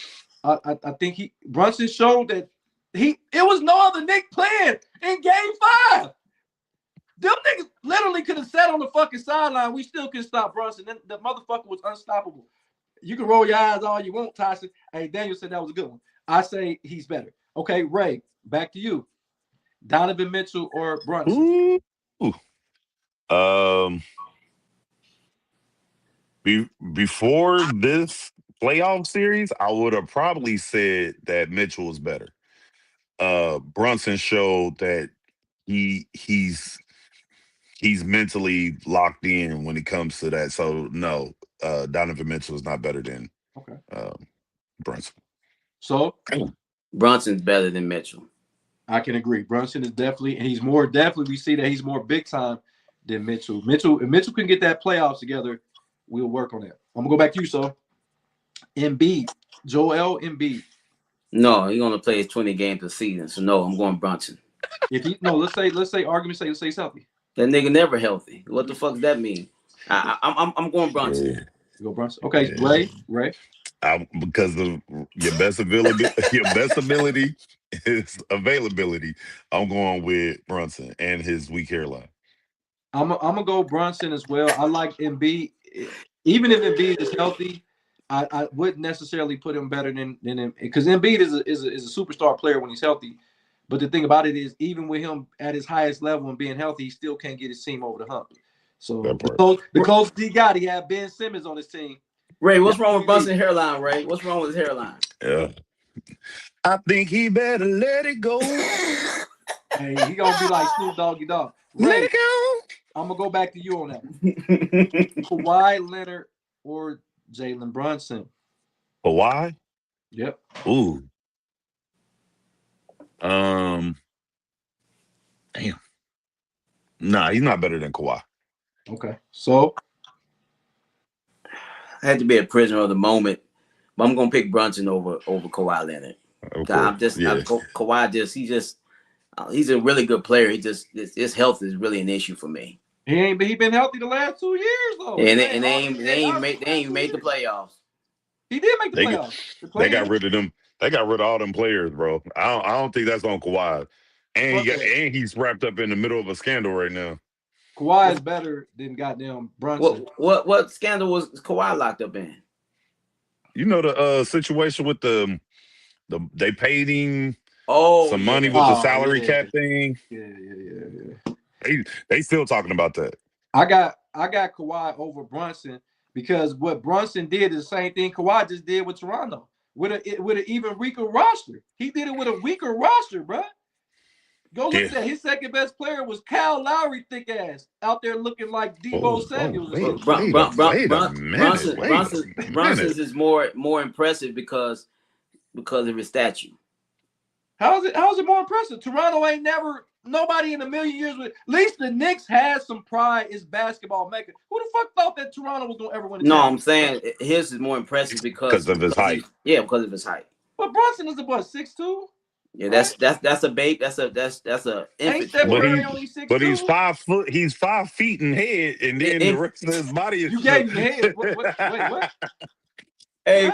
I think Brunson showed that it was no other Knick playing in Game 5. Them niggas literally could have sat on the fucking sideline. We still couldn't stop Brunson. The motherfucker was unstoppable. You can roll your eyes all you want, Tyson. Hey, Daniel said that was a good one. I say he's better. Okay, Ray, back to you. Donovan Mitchell or Brunson? Before this playoff series, I would have probably said that Mitchell was better. Brunson showed that he's mentally locked in when it comes to that. So no, Donovan Mitchell is not better than Brunson. So Brunson's better than Mitchell. I can agree. Brunson is definitely, and he's more definitely. We see that he's more big time than Mitchell. If Mitchell can get that playoffs together, we'll work on that. I'm gonna go back to you, so Embiid, Joel Embiid. No, he's gonna play his 20 games a season. So no, I'm going Brunson. If he let's say let's say he's healthy. That nigga never healthy. What the fuck does that mean? I'm going Brunson. Yeah. You go Brunson. Okay, Ray. Because of your best ability is availability. I'm going with Brunson and his weak hairline. I'm gonna go Brunson as well. I like Embiid. Even if Embiid is healthy, I wouldn't necessarily put him better than him because Embiid is a superstar player when he's healthy. But the thing about it is, even with him at his highest level and being healthy, he still can't get his team over the hump. So the closest he got, he had Ben Simmons on his team. Ray, what's wrong with Brunson's hairline, Ray? What's wrong with his hairline? Yeah. I think he better let it go. Hey, he gonna be like Snoop Doggy Dogg. Let it go. I'm gonna go back to you on that. Kawhi Leonard or Jalen Brunson? Kawhi? Yep. Ooh. Damn. Nah, he's not better than Kawhi. Okay. So I had to be a prisoner of the moment, but I'm gonna pick Brunson over Kawhi Leonard. Kawhi he's a really good player. His health is really an issue for me. He been healthy the last 2 years though. And they ain't made the playoffs. He did make the playoffs. They got rid of them. They got rid of all them players, bro. I don't think that's on Kawhi. And he's wrapped up in the middle of a scandal right now. Kawhi is better than goddamn Brunson. What scandal was Kawhi locked up in? You know the situation with they paid him some money with the salary cap thing. Yeah. They still talking about that. I got Kawhi over Brunson because what Brunson did is the same thing Kawhi just did with Toronto with an even weaker roster. He did it with a weaker roster, bro. Go look at that. His second best player was Kyle Lowry, thick ass, out there looking like Deebo Samuel. Brunson's is more impressive because of his statue. How is it more impressive? Toronto ain't never nobody in a million years with. At least the Knicks has some pride. Is basketball maker. Who the fuck thought that Toronto was gonna ever win? I'm saying his is more impressive because of his height. Because of his height. But Brunson is about 6'2". Yeah, that's a babe. That's a infant. But he's 5 foot. He's 5 feet in head, and then the rest of his body is. You gave me head. Wait, what? Hey,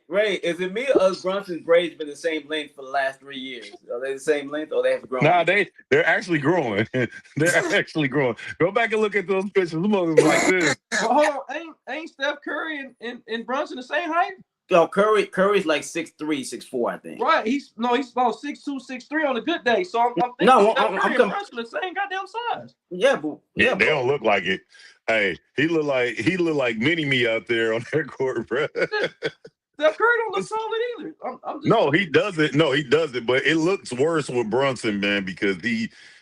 Ray, is it me or Brunson's braids been the same length for the last 3 years? Are they the same length or they have grown? Nah, they're actually growing. They're actually growing. Go back and look at those pictures. Look like this. Well, hold on, ain't Steph Curry and Brunson the same height? Yo, Curry's like 6'3", 6'4", I think. Right. He's about 6'2", 6'3" on a good day. So I'm thinking Steph Curry and Brunson the same goddamn size. Yeah, they don't look like it. Hey, he look like mini me out there on that court, bro. Steph Curry don't look solid either. No, he doesn't. But it looks worse with Brunson, man, because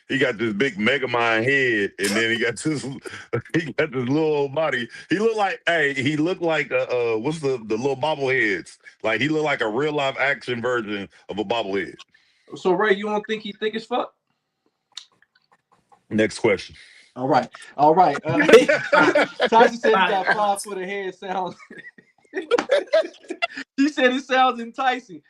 he got this big Megamind head, and then he got this little old body. He looked like what's the little bobbleheads? Like he looked like a real live action version of a bobblehead. So Ray, you don't think he thick as fuck? Next question. All right. Tyson said he got 5 foot of hair. Sounds. He said it sounds enticing.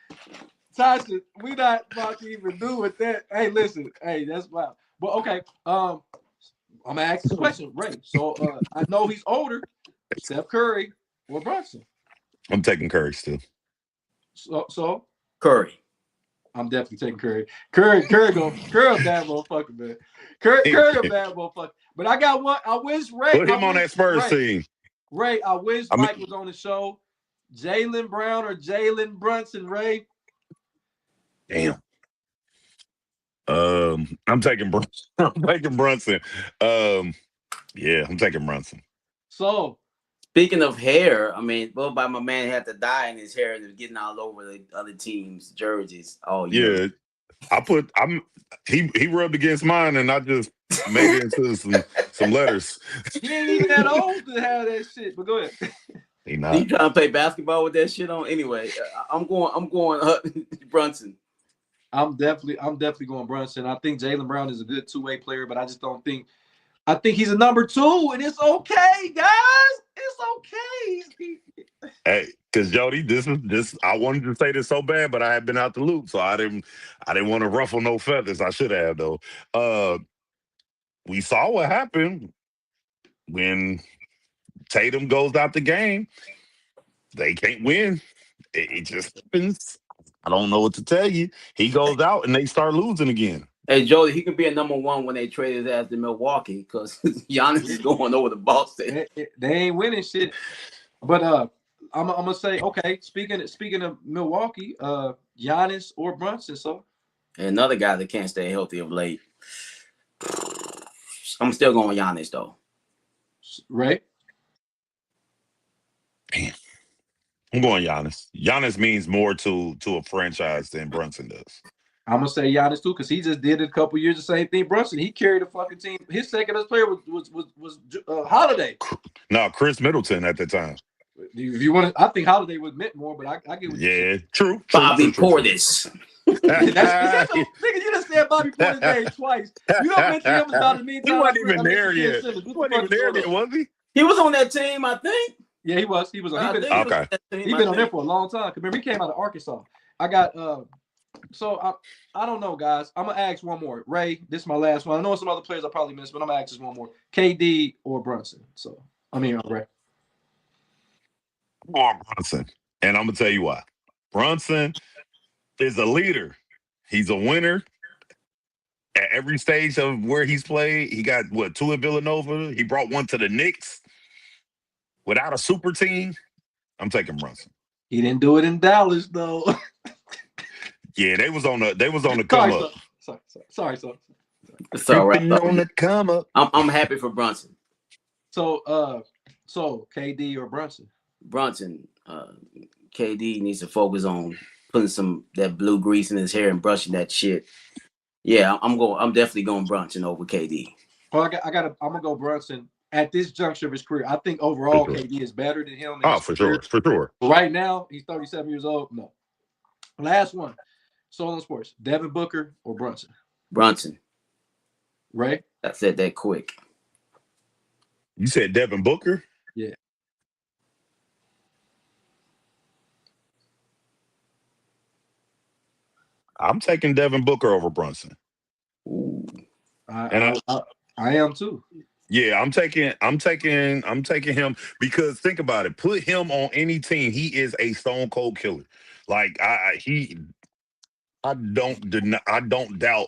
Tyson, we not about to even do with that. Hey, listen. Hey, that's wild. But okay. I'm gonna ask this question, Ray. So I know he's older. Steph Curry or Brunson? I'm taking Curry still. So Curry. I'm definitely taking Curry. Curry a bad motherfucker, man. Curry a bad motherfucker. But I got one. I wish Ray put him on that Spurs team. Ray, I wish Mike was on the show. Jaylen Brown or Jalen Brunson, Ray? Damn. I'm taking Brunson. I'm taking Brunson. Yeah, I'm taking Brunson. So, speaking of hair, I mean, well, by my man had to dye in his hair and it was getting all over the other teams' jerseys. Oh yeah. He rubbed against mine and I just made it into some letters. He ain't even that old to have that shit. But go ahead. He not. You trying to play basketball with that shit on? Anyway, I'm going Brunson. I'm definitely going Brunson. I think Jaylen Brown is a good two-way player, but I just don't think. I think he's a number 2, and it's okay, guys. It's okay. Hey, because Jody, this I wanted to say this so bad, but I had been out the loop, so I didn't want to ruffle no feathers. I should have though. We saw what happened when Tatum goes out the game. They can't win. It just happens. I don't know what to tell you. He goes out and they start losing again. Hey, Jody, he could be a number 1 when they trade his ass to Milwaukee because Giannis is going over the Boston. They ain't winning shit. But I'm gonna say, okay, speaking of Milwaukee, Giannis or Brunson, so. And another guy that can't stay healthy of late. I'm still going Giannis though. Right? Damn. I'm going Giannis. Giannis means more to a franchise than Brunson does. I'm gonna say Giannis too, because he just did it a couple years the same thing. Brunson, he carried the fucking team. His second best player was Holiday. No, Chris Middleton at the time. If you want to, I think Holiday was meant more, but I get what you're saying. True. Bobby Portis. Nigga, you just said Bobby Portis' name twice. You don't mention him about as many times. He wasn't even there yet. He wasn't even there yet, was he? He was on that team, I think. Yeah, he was. He was on. Okay. He's been on there for a long time. Remember, he came out of Arkansas. I got so I don't know, guys. I'm gonna ask one more. Ray, this is my last one. I know some other players I probably missed, but I'm gonna ask just one more. KD or Brunson? So Ray. Brunson. And I'm gonna tell you why. Brunson is a leader. He's a winner. At every stage of where he's played, he got 2 at Villanova. He brought 1 to the Knicks. Without a super team, I'm taking Brunson. He didn't do it in Dallas though. Yeah, they was on the come up. Sorry. It's all right. On the come up. I'm happy for Brunson. So KD or Brunson? Brunson. KD needs to focus on putting that blue grease in his hair and brushing that shit. Yeah, I'm definitely going Brunson over KD. Well, I'm gonna go Brunson at this juncture of his career. I think overall KD is better than him. For sure. But right now, he's 37 years old. No. Last one. Soul Sports. Devin Booker or Brunson? Brunson. Ray? I said that quick. You said Devin Booker? Yeah. I'm taking Devin Booker over Brunson. Ooh. I am too. Yeah, I'm taking him because think about it. Put him on any team, he is a stone cold killer. Like I don't doubt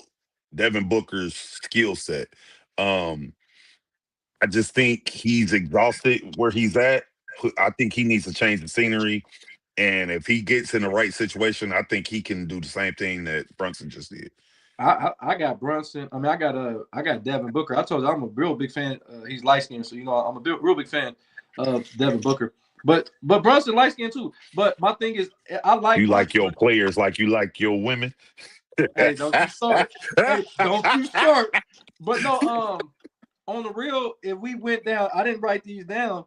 Devin Booker's skill set. I just think he's exhausted where he's at. I think he needs to change the scenery. And if he gets in the right situation, I think he can do the same thing that Brunson just did. I got Brunson. I mean, I got Devin Booker. I told you I'm a real big fan. He's light skinned, so I'm a real big fan of Devin Booker. But Brunson light skinned too. But my thing is, I like you like your players like you like your women. Hey, don't you start. Hey, don't you start. But no, on the real, if we went down, I didn't write these down.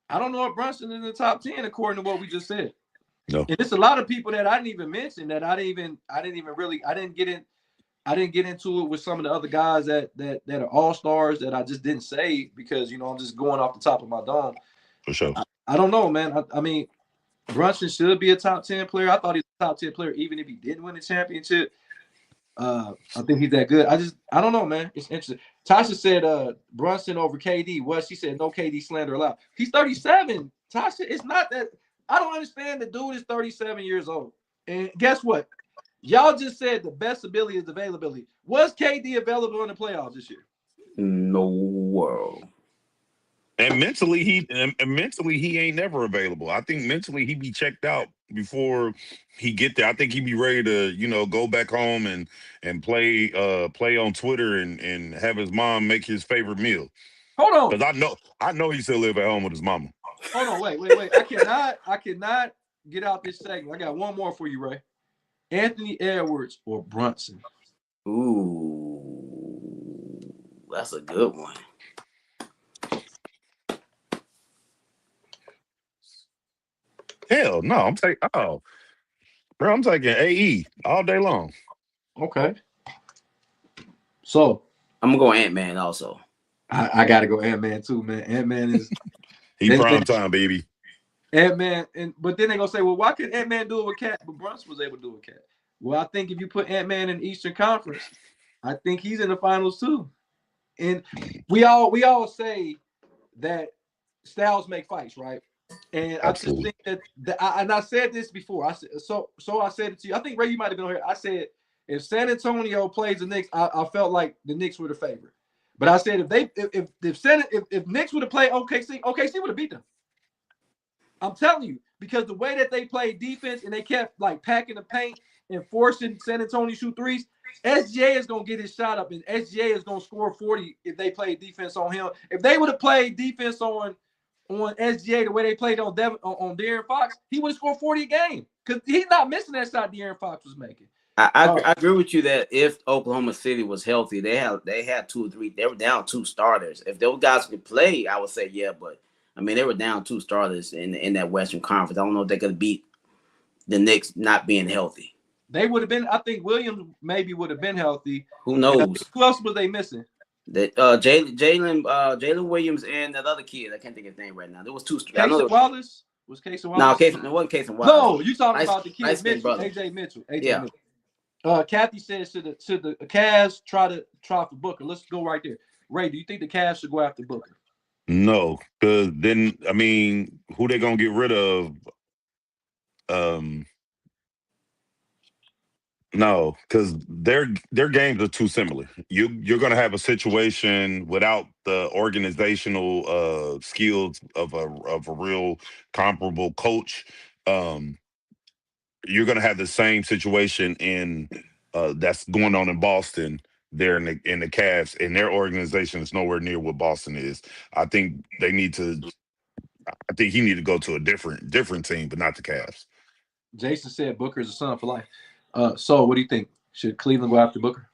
I don't know if Brunson is in the top 10 according to what we just said. No. And it's a lot of people that I didn't even mention that I didn't get into it with some of the other guys that are all-stars that I just didn't say because I'm just going off the top of my dome. For sure. I don't know, man. I mean, Brunson should be a top 10 player. I thought he was a top 10 player even if he didn't win the championship. I think he's that good. I don't know, man. It's interesting. Tasha said Brunson over KD. What she said, no KD slander allowed. He's 37. Tasha, it's not that. I don't understand. The dude is 37 years old. And guess what? Y'all just said the best ability is availability. Was KD available in the playoffs this year? No. And mentally, he ain't never available. I think mentally he be checked out before he get there. I think he be ready to, go back home and play on Twitter and have his mom make his favorite meal. Hold on. Because I know he still live at home with his mama. Hold on, wait. I cannot get out this segment. I got one more for you, Ray. Anthony Edwards or Brunson? Ooh, that's a good one. Hell no, I'm taking AE all day long. Okay. So I'm gonna go Ant-Man also. I gotta go Ant-Man too, man. Ant-Man is he prime time, baby. Ant-Man, but then they're gonna say, well, why could Ant-Man do it with Cat, but Brunson was able to do it with Cat? Well, I think if you put Ant-Man in the Eastern Conference, I think he's in the finals too. And we all say that styles make fights, right? And Absolutely. I just think that I said this before. I said I said it to you. I think Ray, you might have been here. I said if San Antonio plays the Knicks, I felt like the Knicks were the favorite. But I said if Knicks would have played OKC would have beat them. I'm telling you, because the way that they played defense and they kept like packing the paint and forcing San Antonio to shoot threes, SGA is gonna get his shot up, and SGA is gonna score 40 if they play defense on him. If they would have played defense on SGA the way they played on De'Aaron Fox, he would have scored 40 a game because he's not missing that shot De'Aaron Fox was making. I agree with you that if Oklahoma City was healthy, they had 2 or 3. They were down 2 starters. If those guys could play, I would say yeah, but I mean they were down 2 starters in that Western Conference. I don't know if they could beat the Knicks not being healthy. They would have been. I think Williams maybe would have been healthy. Who knows? Who else was they missing? That Jalen Williams and that other kid. I can't think of his name right now. There was 2. Casey Wallace was Casey Wallace. No, it wasn't Casey Wallace. No, you talking about the kid Mitchell, AJ Mitchell. Yeah. Mitchell. Kathy says should the Cavs try for Booker? Let's go right there. Ray, do you think the Cavs should go after Booker? No, because then I mean, who they gonna get rid of? No, because their games are too similar. You're gonna have a situation without the organizational skills of a real comparable coach. You're gonna have the same situation in that's going on in Boston. There in the Cavs, and their organization is nowhere near what Boston is. I think he need to go to a different team, but not the Cavs. Jason said Booker is a son for life. So what do you think? Should Cleveland go after Booker?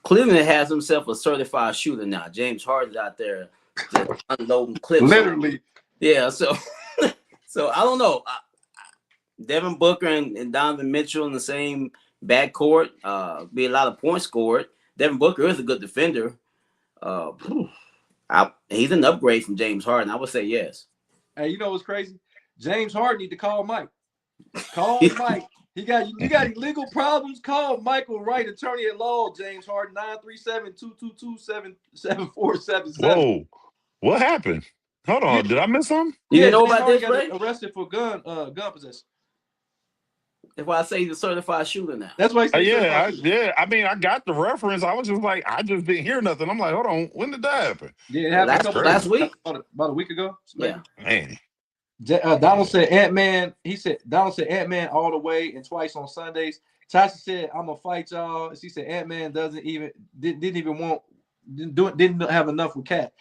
Cleveland has himself a certified shooter now. James Harden's out there just unloading clips. Literally. Yeah, so I don't know. Devin Booker and Donovan Mitchell in the same backcourt. Be a lot of points scored. Devin Booker is a good defender. He's an upgrade from James Harden. I would say yes. Hey, you know what's crazy? James Harden need to call Mike. Call Mike. You got illegal problems? Call Michael Wright, attorney at law, James Harden, 937-222-7477. Whoa, what happened? Hold on, did I miss something? You know James about Harden this, got Ray? arrested for gun possession. That's why I say he's a certified shooter now. That's why he said I mean, I got the reference. I was just like, I just didn't hear nothing. I'm like, hold on, when did that happen? Yeah, it happened last week. About a week ago. Yeah. Man. Donald said Ant-Man. Donald said Ant-Man all the way and twice on Sundays. Tasha said I'm gonna fight y'all. She said Ant-Man didn't have enough with Cat.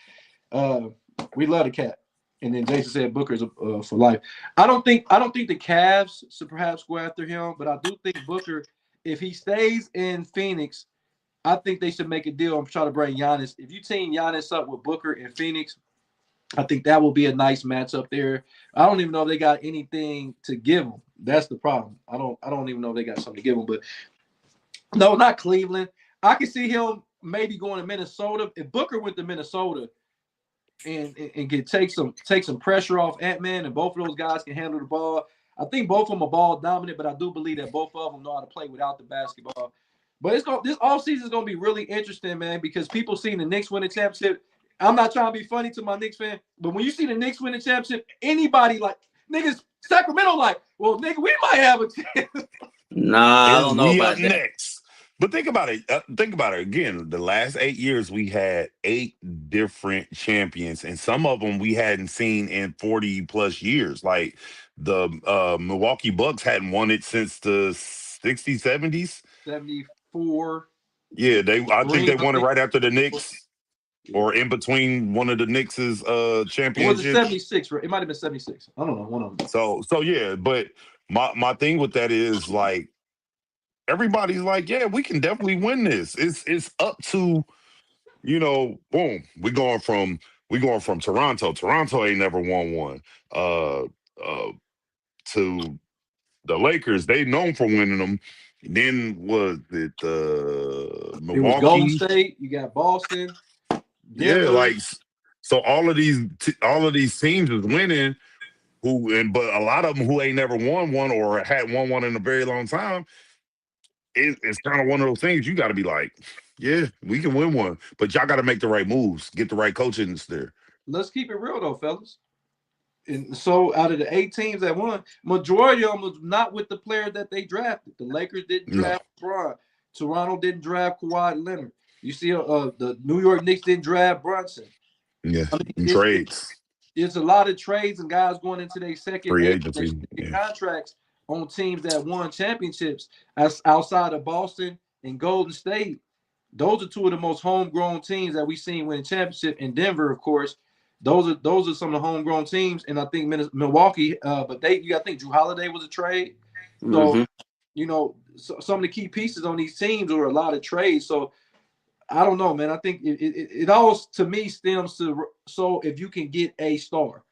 We love the Cat. And then Jason said Booker's for life. I don't think the Cavs should perhaps go after him, but I do think Booker if he stays in Phoenix, I think they should make a deal and try to bring Giannis. If you team Giannis up with Booker in Phoenix, I think that will be a nice matchup there. I don't even know if they got anything to give him. That's the problem. I don't even know if they got something to give him. But no, not Cleveland. I can see him maybe going to Minnesota. If Booker went to Minnesota and take some pressure off Ant-Man, and both of those guys can handle the ball. I think both of them are ball dominant, but I do believe that both of them know how to play without the basketball. But this offseason is going to be really interesting, man, because people seeing the Knicks win the championship. I'm not trying to be funny to my Knicks fan, but when you see the Knicks win the championship, anybody like niggas Sacramento like, well, nigga, we might have a chance. Nah, I don't know We about up that. next. But think about it. Think about it again. The last 8 years, we had 8 different champions, and some of them we hadn't seen in 40 plus years. Like the Milwaukee Bucks hadn't won it since the 60s, 70s. 74. Yeah, I think they won it right after the Knicks, Yeah. or in between one of the Knicks' championships. Was it 76? Right? It might have been 76. I don't know. One of them. So yeah, but my thing with that is like everybody's like, yeah, we can definitely win this. It's up to, boom. We're going from Toronto. Toronto ain't never won one. To the Lakers, they known for winning them. Then was it It was Golden Milwaukee? State. You got Boston. Yeah, Denver. like so all of these teams is winning. But a lot of them who ain't never won one or had won one in a very long time. It's kind of one of those things you got to be like, yeah, we can win one, but y'all got to make the right moves, get the right coaching there. Let's keep it real though, fellas. And so out of the 8 teams that won, majority of them was not with the player that they drafted. The Lakers didn't draft LeBron. Toronto didn't draft Kawhi Leonard. You see, the New York Knicks didn't draft Brunson. Yeah, trades. It's a lot of trades and guys going into their second free agency contracts on teams that won championships as outside of Boston and Golden State. Those are 2 of the most homegrown teams that we've seen win a championship. In Denver, of course, those are some of the homegrown teams. And I think Milwaukee, but you got to think Drew Holiday was a trade. So, some of the key pieces on these teams were a lot of trades. So I don't know, man. I think it all to me stems to, so if you can get a star.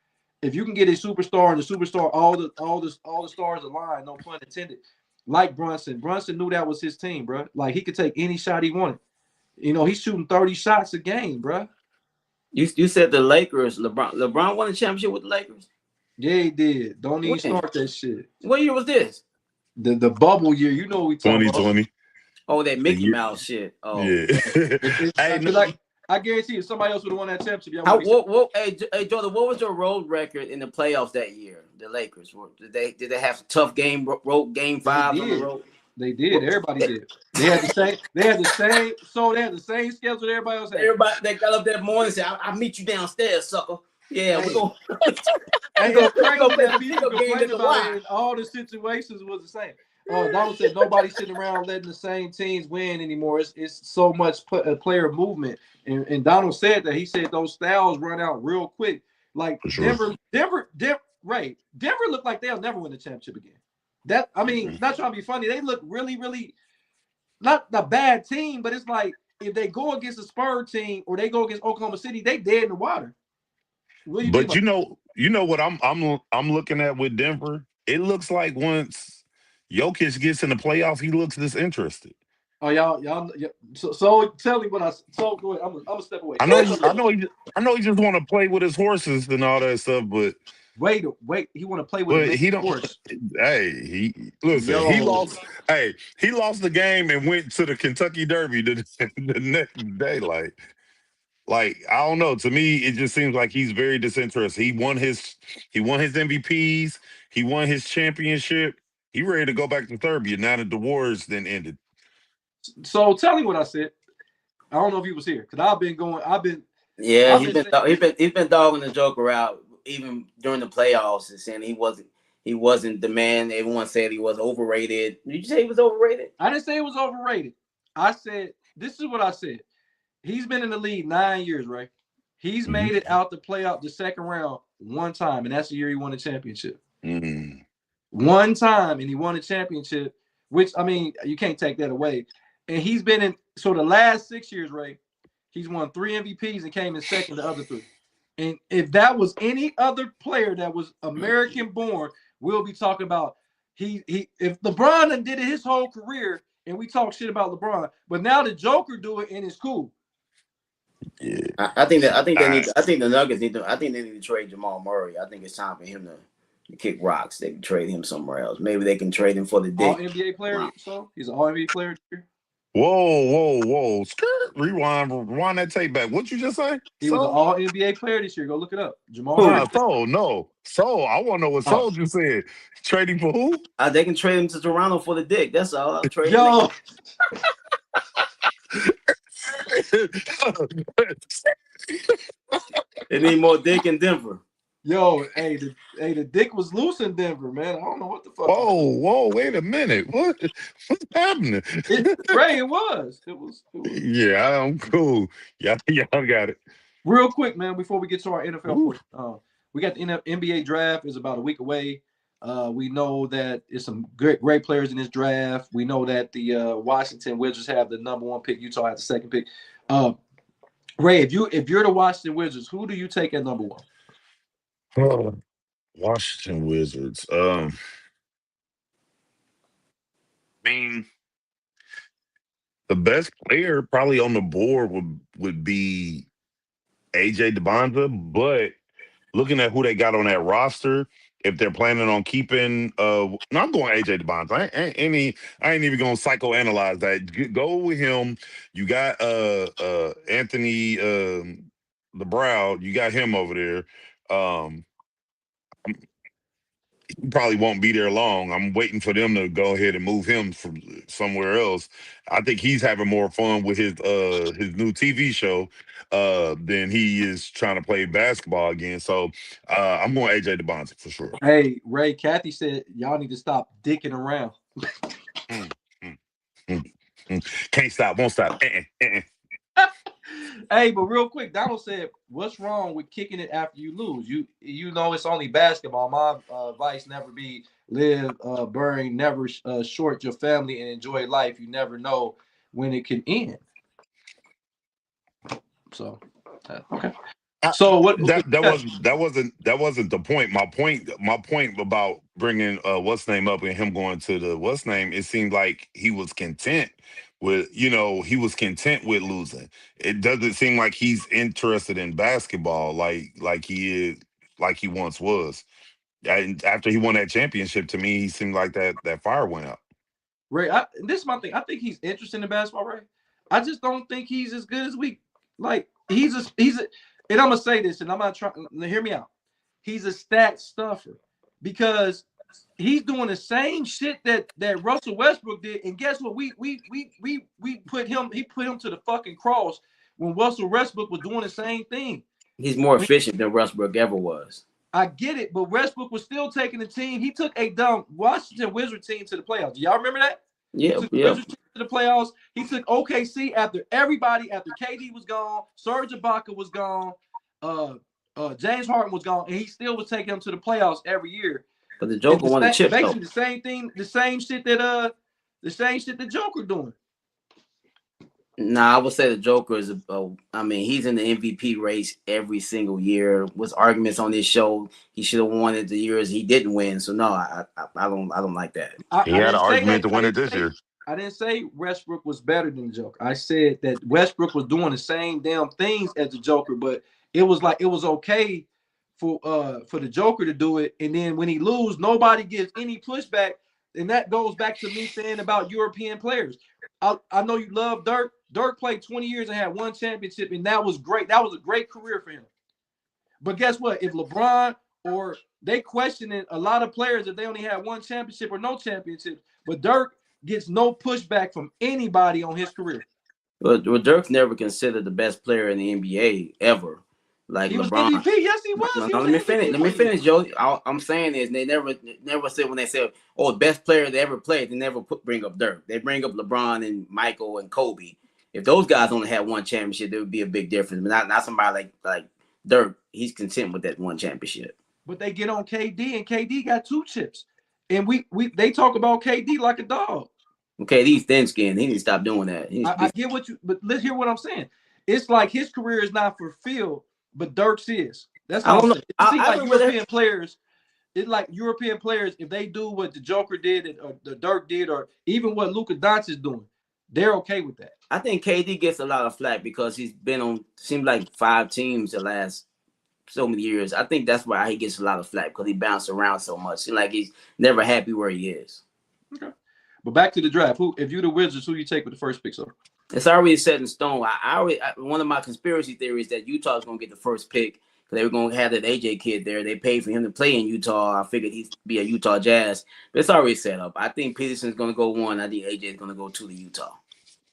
If you can get a superstar and the superstar, all the stars align, no pun intended. Like Brunson knew that was his team, bro. Like he could take any shot he wanted. He's shooting 30 shots a game, bro. You said the Lakers. LeBron won a championship with the Lakers. Yeah, he did. Don't even start that shit. What year was this? The bubble year. You know what we talking 2020. about. Oh, that Mickey Mouse shit. Oh, yeah. I guarantee you, somebody else would have won that championship. Hey, Jordan, what was your road record in the playoffs that year? The Lakers. Did they have some tough game 5 on the road? They did. Everybody did. They had the same schedule that everybody else had. Everybody, they got up that morning and said, "I'll meet you downstairs, sucker." Yeah, we're going. People complained about it, and all the situations was the same. Donald said nobody's sitting around letting the same teams win anymore. It's so much player movement, and Donald said that. He said those styles run out real quick. Like Denver, Denver looked like they'll never win the championship again. Not trying to be funny. They look really, really not the bad team, but it's like if they go against a Spurs team or they go against Oklahoma City, they dead in the water. But you know what I'm looking at with Denver? It looks like once Jokic gets in the playoffs, he looks disinterested. Oh, y'all. So tell me what go ahead. I'm gonna step away. I know he just want to play with his horses and all that stuff, but wait. He want to play with his horse. Hey, he lost. Hey, he lost the game and went to the Kentucky Derby the next day. Like I don't know. To me, it just seems like he's very disinterested. He won his MVPs. He won his championship. He ready to go back to Serbia now that the wars then ended. So tell me what I said. I don't know if he was here because he's been dogging the Joker out even during the playoffs and saying he wasn't the man. Everyone said he was overrated. Did you say he was overrated? I didn't say he was overrated. I said this is what I said. He's been in the league 9 years, right? He's made it out the playoff, the second round one time, and that's the year he won a championship. Mm-hmm. One time, and he won a championship which I mean, you can't take that away. And he's been in the last 6 years, Ray. He's won 3 MVPs and came in second the other 3. And if that was any other player that was American born, we'll be talking about if LeBron did it his whole career and we talk shit about LeBron, but now the Joker do it and it's cool. Yeah. I think the Nuggets need to trade Jamal Murray. I think it's time for him to kick rocks. They can trade him somewhere else. Maybe they can trade him for the dick. All NBA player, wow. So he's an all NBA player. Whoa. Rewind that tape back. What'd you just say? He was an all NBA player this year. Go look it up. Jamal Murray. No. So I want to know what Soldier said. Trading for who? They can trade him to Toronto for the dick. That's all. I'll trade him. They need more dick in Denver. Yo, the dick was loose in Denver, man. I don't know what the fuck. Whoa, wait a minute. What's happening? Ray, it was. Yeah, I'm cool. Y'all got it. Real quick, man, before we get to our NFL, we got the NBA draft is about a week away. We know that it's some great players in this draft. We know that the Washington Wizards have the number 1 pick. Utah has the 2nd pick. Ray, if you're the Washington Wizards, who do you take at number 1? Washington Wizards. I mean, the best player probably on the board would be AJ DeBonza, but looking at who they got on that roster, if they're planning on keeping, no, I'm going AJ DeBonza. I ain't even gonna psychoanalyze that. Go with him. You got Anthony LeBrow. You got him over there. He probably won't be there long. I'm waiting for them to go ahead and move him from somewhere else. I think he's having more fun with his new TV show than he is trying to play basketball again. So I'm going AJ DeBonza for sure. Hey, Ray, Kathy said y'all need to stop dicking around. Can't stop, won't stop. Hey, but real quick, Donald said, "What's wrong with kicking it after you lose? You know it's only basketball. My advice: never be live, burn, never short your family and enjoy life. You never know when it can end." So, okay. So what? That wasn't the point. My point about bringing what's name up and him going to the what's name. It seemed like he was content with losing. It doesn't seem like he's interested in basketball like he once was. And after he won that championship, to me, he seemed like that fire went out. Ray, this is my thing. I think he's interested in basketball, Ray. I just don't think he's as good as we like. He's a. And I'm gonna say this, and I'm not trying to hear me out. He's a stat stuffer because he's doing the same shit that Russell Westbrook did. And guess what? We put him. He put him to the fucking cross when Russell Westbrook was doing the same thing. He's more efficient than Westbrook ever was. I get it, but Westbrook was still taking the team. He took a dumb Washington Wizard team to the playoffs. Do y'all remember that? Yeah, he took the Wizard team to the playoffs. He took OKC after KD was gone, Serge Ibaka was gone, James Harden was gone, and he still was taking them to the playoffs every year. But the Joker won the chip. Basically, the same thing, the same shit that the Joker doing. Nah, I would say the Joker is he's in the MVP race every single year. With arguments on this show, he should have won it the years he didn't win. So no, I don't like that. He had an argument to win it this year. I didn't say Westbrook was better than the Joker. I said that Westbrook was doing the same damn things as the Joker, but it was okay for the Joker to do it. And then when he lose, nobody gives any pushback. And that goes back to me saying about European players. I know you love Dirk. Dirk played 20 years and had 1 championship, and that was great. That was a great career for him. But guess what? If LeBron or they questioning a lot of players if they only had 1 championship or no championship, but Dirk gets no pushback from anybody on his career. Well, Dirk's never considered the best player in the NBA ever. Like he LeBron. was MVP. Yes, he was. No, let me finish, Joe. I'm saying is they never said when they said, "Oh, the best player they ever played," they never bring up Dirk. They bring up LeBron and Michael and Kobe. If those guys only had 1 championship, there would be a big difference. But not somebody like Dirk. He's content with that 1 championship. But they get on KD, and KD got 2 chips. And they talk about KD like a dog. KD's thin-skinned. He need to stop doing that. I get what you, but let's hear what I'm saying. It's like his career is not fulfilled, but Dirk's is. That's all I'm saying. It seems like European players. It's like European players, if they do what the Joker did or the Dirk did, or even what Luka Doncic is doing, they're okay with that. I think KD gets a lot of flack because he's been on, seems like 5 teams the last so many years. I think that's why he gets a lot of flack, because he bounced around so much. Seems like he's never happy where he is. Okay. But back to the draft. If you're the Wizards, who you take with the first pick, sir? It's already set in stone. One of my conspiracy theories that Utah's going to get the first pick, because they were going to have that AJ kid there. They paid for him to play in Utah. I figured he'd be a Utah Jazz. But it's already set up. I think Peterson's going to go 1. I think AJ is going to go 2 to Utah.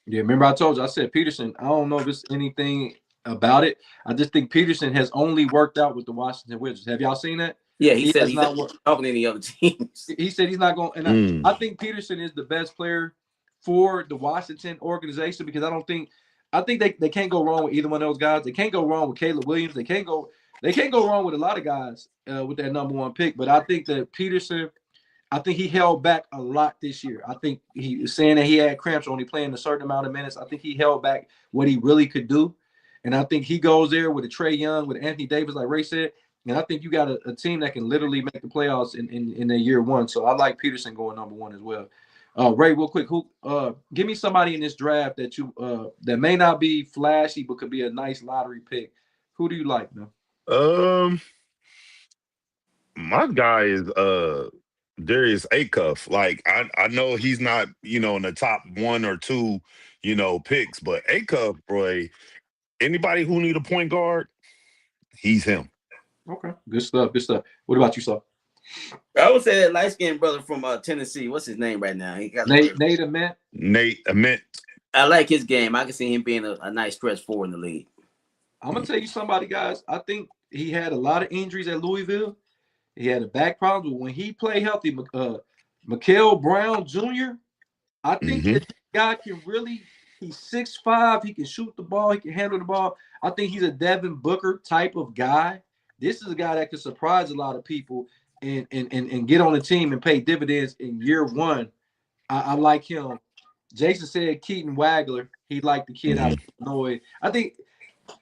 Yeah, remember I told you, I said Peterson, I don't know if it's anything about it. I just think Peterson has only worked out with the Washington Wizards. Have y'all seen that? Yeah, he said he's not talking to any other teams. He said he's not going. And I think Peterson is the best player for the Washington organization, because I think they can't go wrong with either one of those guys. They can't go wrong with Caleb Williams. They can't go wrong with a lot of guys with that number 1 pick. But I think that Peterson, I think he held back a lot this year. I think he was saying that he had cramps, only playing a certain amount of minutes. I think he held back what he really could do. And I think he goes there with a Trae Young, with Anthony Davis, like Ray said. And I think you got a team that can literally make the playoffs in their year 1. So I like Peterson going number 1 as well. Ray, real quick, give me somebody in this draft that you that may not be flashy but could be a nice lottery pick. Who do you like, man? My guy is Darius Acuff. Like I know he's not, in the top 1 or 2, picks, but Acuff, boy, anybody who need a point guard, he's him. Okay, good stuff. What about you, sir? I would say that light-skinned brother from Tennessee. What's his name right now? He got Nate Ament. Nate Ament. I like his game. I can see him being a nice stretch forward in the league. I'm gonna tell you somebody, guys. I think he had a lot of injuries at Louisville. He had a back problem, but when he played healthy, Mikael Brown Jr., I think that guy can really. He's 6'5". He can shoot the ball. He can handle the ball. I think he's a Devin Booker type of guy. This is a guy that could surprise a lot of people and get on the team and pay dividends in year 1. I like him. Jason said Keaton Wagler. He liked the kid out of Illinois. I think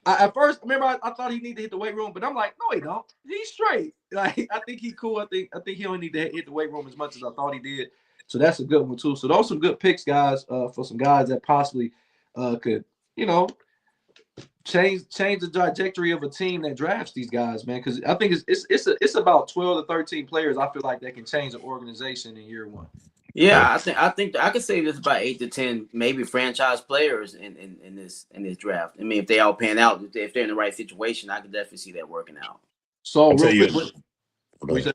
at first, remember, I thought he needed to hit the weight room, but I'm like, no, he don't. He's straight. Like, I think he's cool. I think he only need to hit the weight room as much as I thought he did. So that's a good one too. So those are some good picks, guys, for some guys that possibly could, change the trajectory of a team that drafts these guys, man. Because I think it's about 12 to 13 players. I feel like they can change the organization in year 1. Yeah, I think I could say there's about 8 to 10 maybe franchise players in this draft. I mean, if they all pan out, if they're in the right situation, I could definitely see that working out. So Go ahead. Go ahead.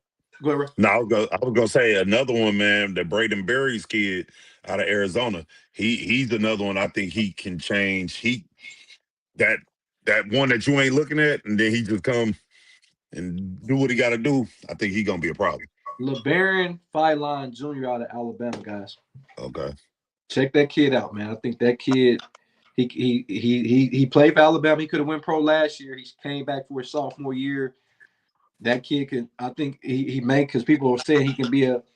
No, I was gonna say another one, man. The Braden Berry's kid out of Arizona. He's another one. I think he can change. That one that you ain't looking at, and then he just come and do what he got to do. I think he's gonna be a problem. LeBaron Philon Jr. out of Alabama, guys. Okay, check that kid out, man. I think that kid, he played for Alabama. He could have went pro last year. He came back for his sophomore year. That kid could, I think he may, because people are saying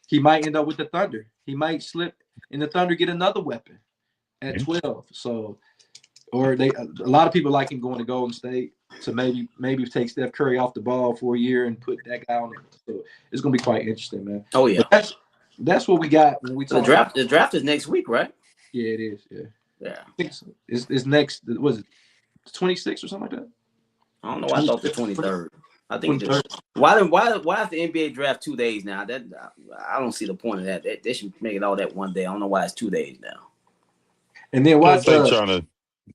he might end up with the Thunder. He might slip in the Thunder, get another weapon at 12. So, or a lot of people like him going to Golden State to maybe take Steph Curry off the ball for a year and put that guy on it. So it's gonna be quite interesting, man. Oh yeah, that's what we got when we talk. The draft is next week, right? Yeah, it is. Yeah. I think so. It's next. Was it 26 or something like that? I don't know. I thought the 23rd. I think why is the NBA draft 2 days now? That I don't see the point of that. They should make it all that one day. I don't know why it's 2 days now. And then why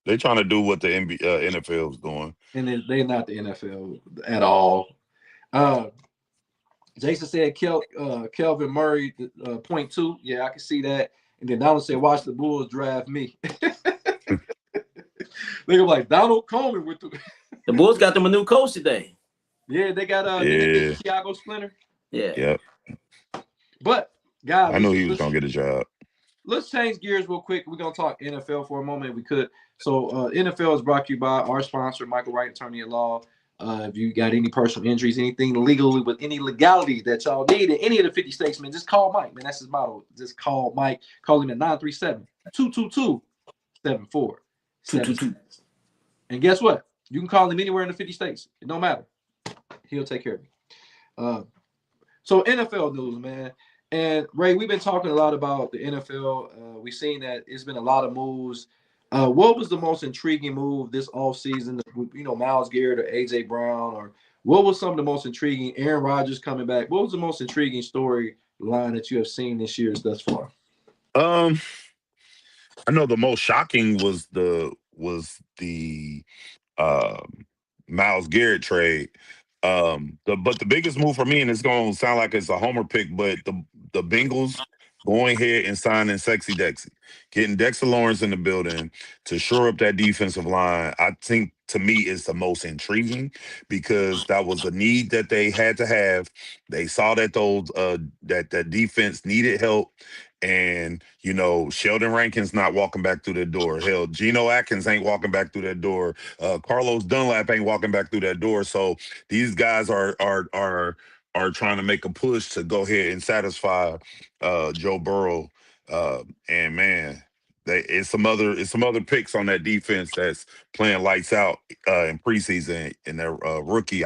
they trying to do what the NFL is doing. And then they're not the NFL at all. Jason said Kelvin Murray, 0.2. Yeah, I can see that. And then Donald said, watch the Bulls draft me. They're like, Donald Coleman with the Bulls got them a new coach today. Yeah, they got Thiago Splinter. Yeah. Yep. But guys, I knew he was gonna get a job. Let's change gears real quick. We're gonna talk NFL for a moment if we could. So NFL is brought to you by our sponsor, Michael Wright, attorney at law. If you got any personal injuries, anything legally with any legality that y'all need in any of the 50 states, man, just call Mike, man. That's his motto. Just call Mike. Call him at 937-222-7477. 222. And guess what? You can call him anywhere in the 50 states. It don't matter. He'll take care of you. So NFL news, man. And Ray, we've been talking a lot about the NFL. We've seen that it's been a lot of moves. What was the most intriguing move this offseason? You know, Myles Garrett or AJ Brown, or what was some of the most intriguing? Aaron Rodgers coming back. What was the most intriguing storyline that you have seen this year thus far? I know the most shocking was the Myles Garrett trade. But the biggest move for me, and it's going to sound like it's a homer pick, but the Bengals going ahead and signing Sexy Dexy, getting Dexter Lawrence in the building to shore up that defensive line, I think to me is the most intriguing because that was a need that they had to have. They saw that that defense needed help. And, you know, Sheldon Rankins not walking back through that door. Hell, Geno Atkins ain't walking back through that door. Carlos Dunlap ain't walking back through that door. So these guys are trying to make a push to go ahead and satisfy Joe Burrow. And man, it's some other picks on that defense that's playing lights out in preseason. And their rookie,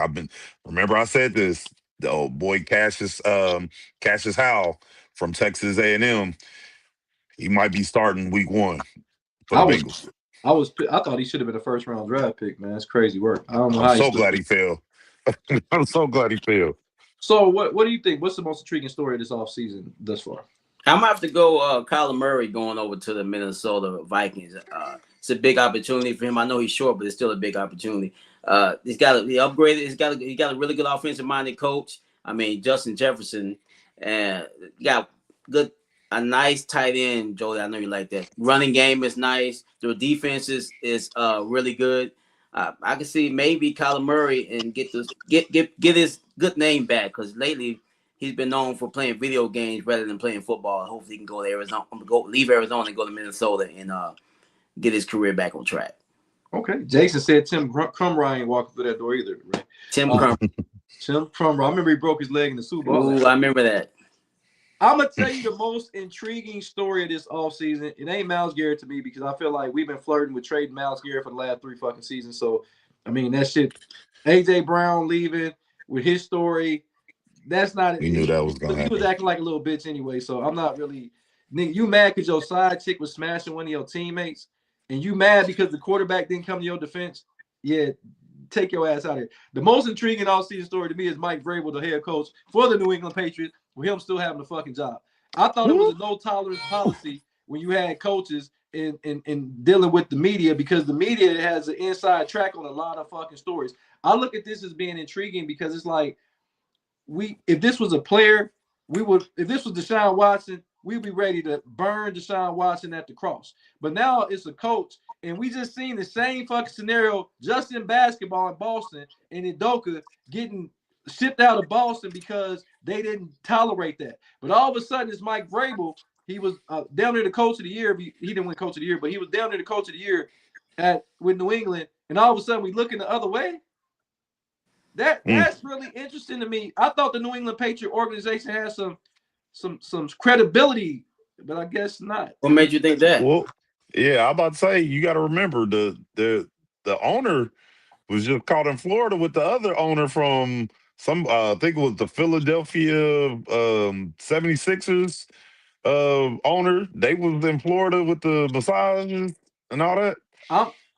remember I said this, the old boy Cassius Howell from Texas A&M, he might be starting week 1 for the Bengals. I thought he should have been a first-round draft pick, man. That's crazy work. I don't know how I'm so glad he fell. I'm so glad he fell. So what do you think? What's the most intriguing story of this offseason thus far? I'm gonna have to go Kyler Murray going over to the Minnesota Vikings. It's a big opportunity for him. I know he's short, but it's still a big opportunity. He upgraded. He got a really good offensive-minded coach. I mean, Justin Jefferson, and got a nice tight end, Joey. I know you like that. Running game is nice. The defense is really good. I can see maybe Kyler Murray and get his good name back because lately he's been known for playing video games rather than playing football. Hopefully, he can go to Arizona, leave Arizona and go to Minnesota and get his career back on track. Okay, Jason said Tim Crumry ain't walking through that door either, right? Tim Crumry. I remember he broke his leg in the Super Bowl. Ooh, I remember that. I'm gonna tell you the most intriguing story of this offseason. It ain't Myles Garrett to me because I feel like we've been flirting with trading Myles Garrett for the last 3 fucking seasons. So, I mean, that shit. AJ Brown leaving with his story. That's not. We knew that was gonna happen. He was acting like a little bitch anyway. So I'm not really. Nigga, you mad because your side chick was smashing one of your teammates, and you mad because the quarterback didn't come to your defense? Yeah, take your ass out of here. The most intriguing offseason story to me is Mike Vrabel, the head coach for the New England Patriots, with him still having a fucking job. I thought it was a no tolerance policy when you had coaches in dealing with the media because the media has an inside track on a lot of fucking stories. I look at this as being intriguing because it's like if this was a player, if this was Deshaun Watson, we'd be ready to burn Deshaun Watson at the cross. But now it's a coach, and we just seen the same fucking scenario just in basketball in Boston and Udoka getting shipped out of Boston because they didn't tolerate that. But all of a sudden, it's Mike Vrabel. He was down there the coach of the year. He didn't win coach of the year, but he was down there the coach of the year with New England. And all of a sudden, we looking the other way. That's really interesting to me. I thought the New England Patriot organization had some credibility, but I guess not. What made you think that? Well, yeah, I'm about to say you got to remember the owner was just caught in Florida with the other owner from I think it was the Philadelphia 76ers owner. They was in Florida with the massages and all that.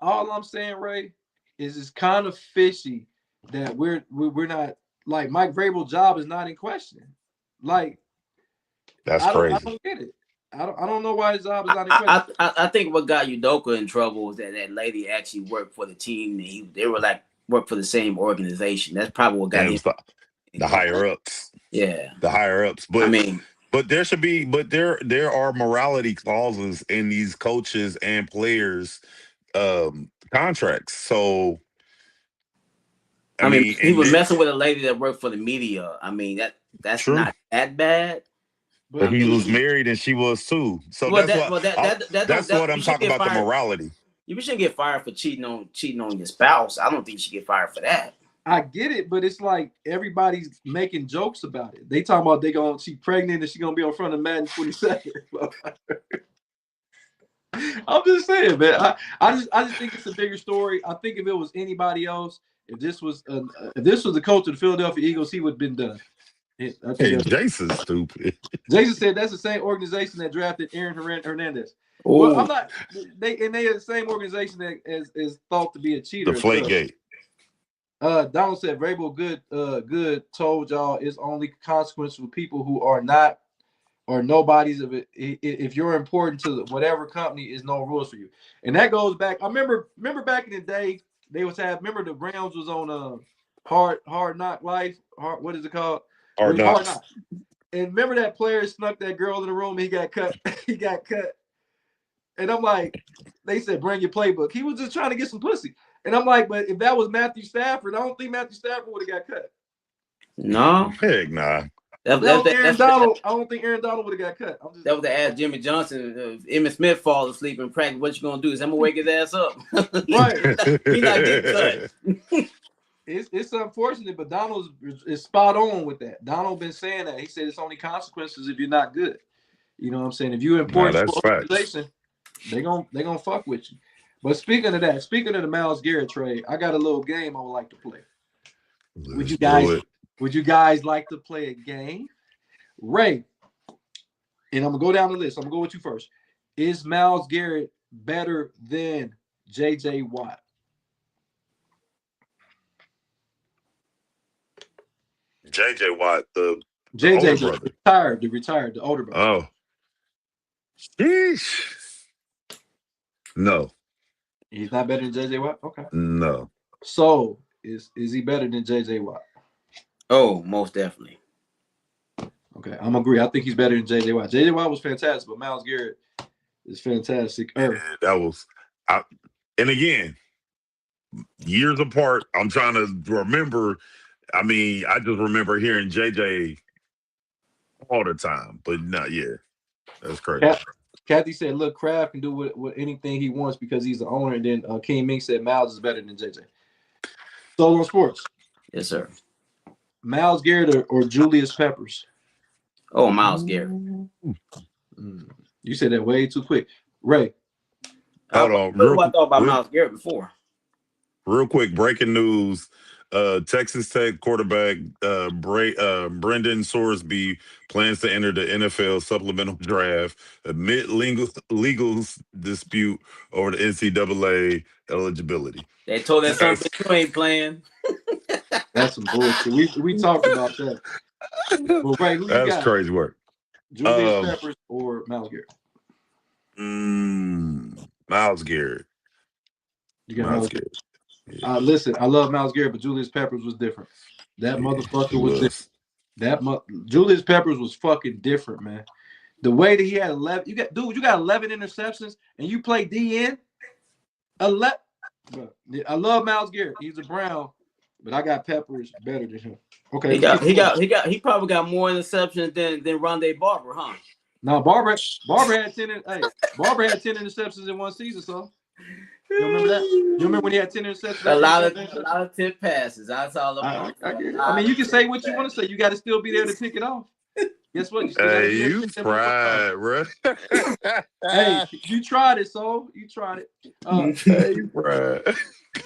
All I'm saying, Ray, is it's kind of fishy that we're not like Mike Vrabel's job is not in question. Like that's crazy. I don't get it. I don't know why his job is not in question. I think what got Udoka in trouble was that lady actually worked for the team. And they were like worked for the same organization. That's probably what got him. The higher ups. Yeah. The higher ups. But I mean, but there should be, there are morality clauses in these coaches and players contracts. So I mean he was messing with a lady that worked for the media. I mean, that's true. Not that bad. But he was married and she was too. So that's what I'm talking about, the morality. You shouldn't get fired for cheating on your spouse. I don't think you should get fired for that. I get it, but it's like everybody's making jokes about it. They talking about she pregnant and she gonna be on front of Madden 22nd. I'm just saying, man. I just think it's a bigger story. I think if it was anybody else, if this was the coach of the Philadelphia Eagles, he would have been done. Hey, Jason's stupid. Jason said that's the same organization that drafted Aaron Hernandez. Ooh. Well, I'm not. They are the same organization that is thought to be a cheater. The Flakegate. Donald said Vrabel good told y'all it's only consequence for people who are not or nobodies of it. If you're important to whatever company, is no rules for you. And that goes back. I remember back in the day, remember the Browns was on Hard Knock Life. What is it called? Hard Knocks. And remember that player snuck that girl in the room and he got cut. He got cut. And I'm like, they said, bring your playbook. He was just trying to get some pussy. And I'm like, but if that was Matthew Stafford, I don't think Matthew Stafford would have got cut. No. Heck nah. Aaron Donald. I don't think Aaron Donald would have got cut. That was the ask Jimmy Johnson. If Emmitt Smith falls asleep in practice, what you gonna do? Is I'm gonna wake his ass up. Right. He's not getting cut. It's unfortunate, but Donald is spot on with that. Donald been saying that. He said it's only consequences if you're not good. You know what I'm saying? If you're important to the organization, they're gonna fuck with you. But speaking of the Myles Garrett trade, I got a little game I would like to play. Would you guys like to play a game? Ray, and I'm gonna go down the list. I'm gonna go with you first. Is Myles Garrett better than JJ Watt? JJ Watt, the retired, the older brother. Oh. Sheesh. No. He's not better than JJ Watt? Okay. No. So is he better than JJ Watt? Oh, most definitely. Okay, I'm agree. I think he's better than JJ Watt. JJ Watt was fantastic, but Myles Garrett is fantastic. Yeah, that was and again, years apart. I'm trying to remember. I mean, I just remember hearing JJ all the time, but not yet. That's crazy. Kathy said, look, Kraft can do what anything he wants because he's the owner. And then King Mink said Myles is better than JJ. Solo Sports. Yes, sir. Myles Garrett or Julius Peppers? Oh, Myles Garrett. You said that way too quick. Ray. Hold on. I thought about Myles Garrett before. Real quick, breaking news. Texas Tech quarterback Brendan Sorsby plans to enter the NFL supplemental draft amid legal dispute over the NCAA eligibility. They told that son, you ain't playing. That's some bullshit. We talked about that. Well, Ray, who That's you got? Crazy work. Julius Peppers or Myles Garrett? Myles Garrett. You got Myles Garrett. Listen, I love Myles Garrett, but Julius Peppers was different. That motherfucker was different. Julius Peppers was fucking different, man. The way that he had 11, you got 11 interceptions, and you play DN. 11. I love Myles Garrett. He's a Brown, but I got Peppers better than him. Okay, he probably got more interceptions than Rondé Barber, huh? No, Barber had 10. Barber had 10 interceptions in one season, so. You remember that? You remember when he had 10 interceptions? A lot of tip passes. That's all about. I mean, you can say what you want to say. You got to still be there to pick it off. Guess what? You tried, bro. Hey, you tried it, so you tried it. Hey, you tried.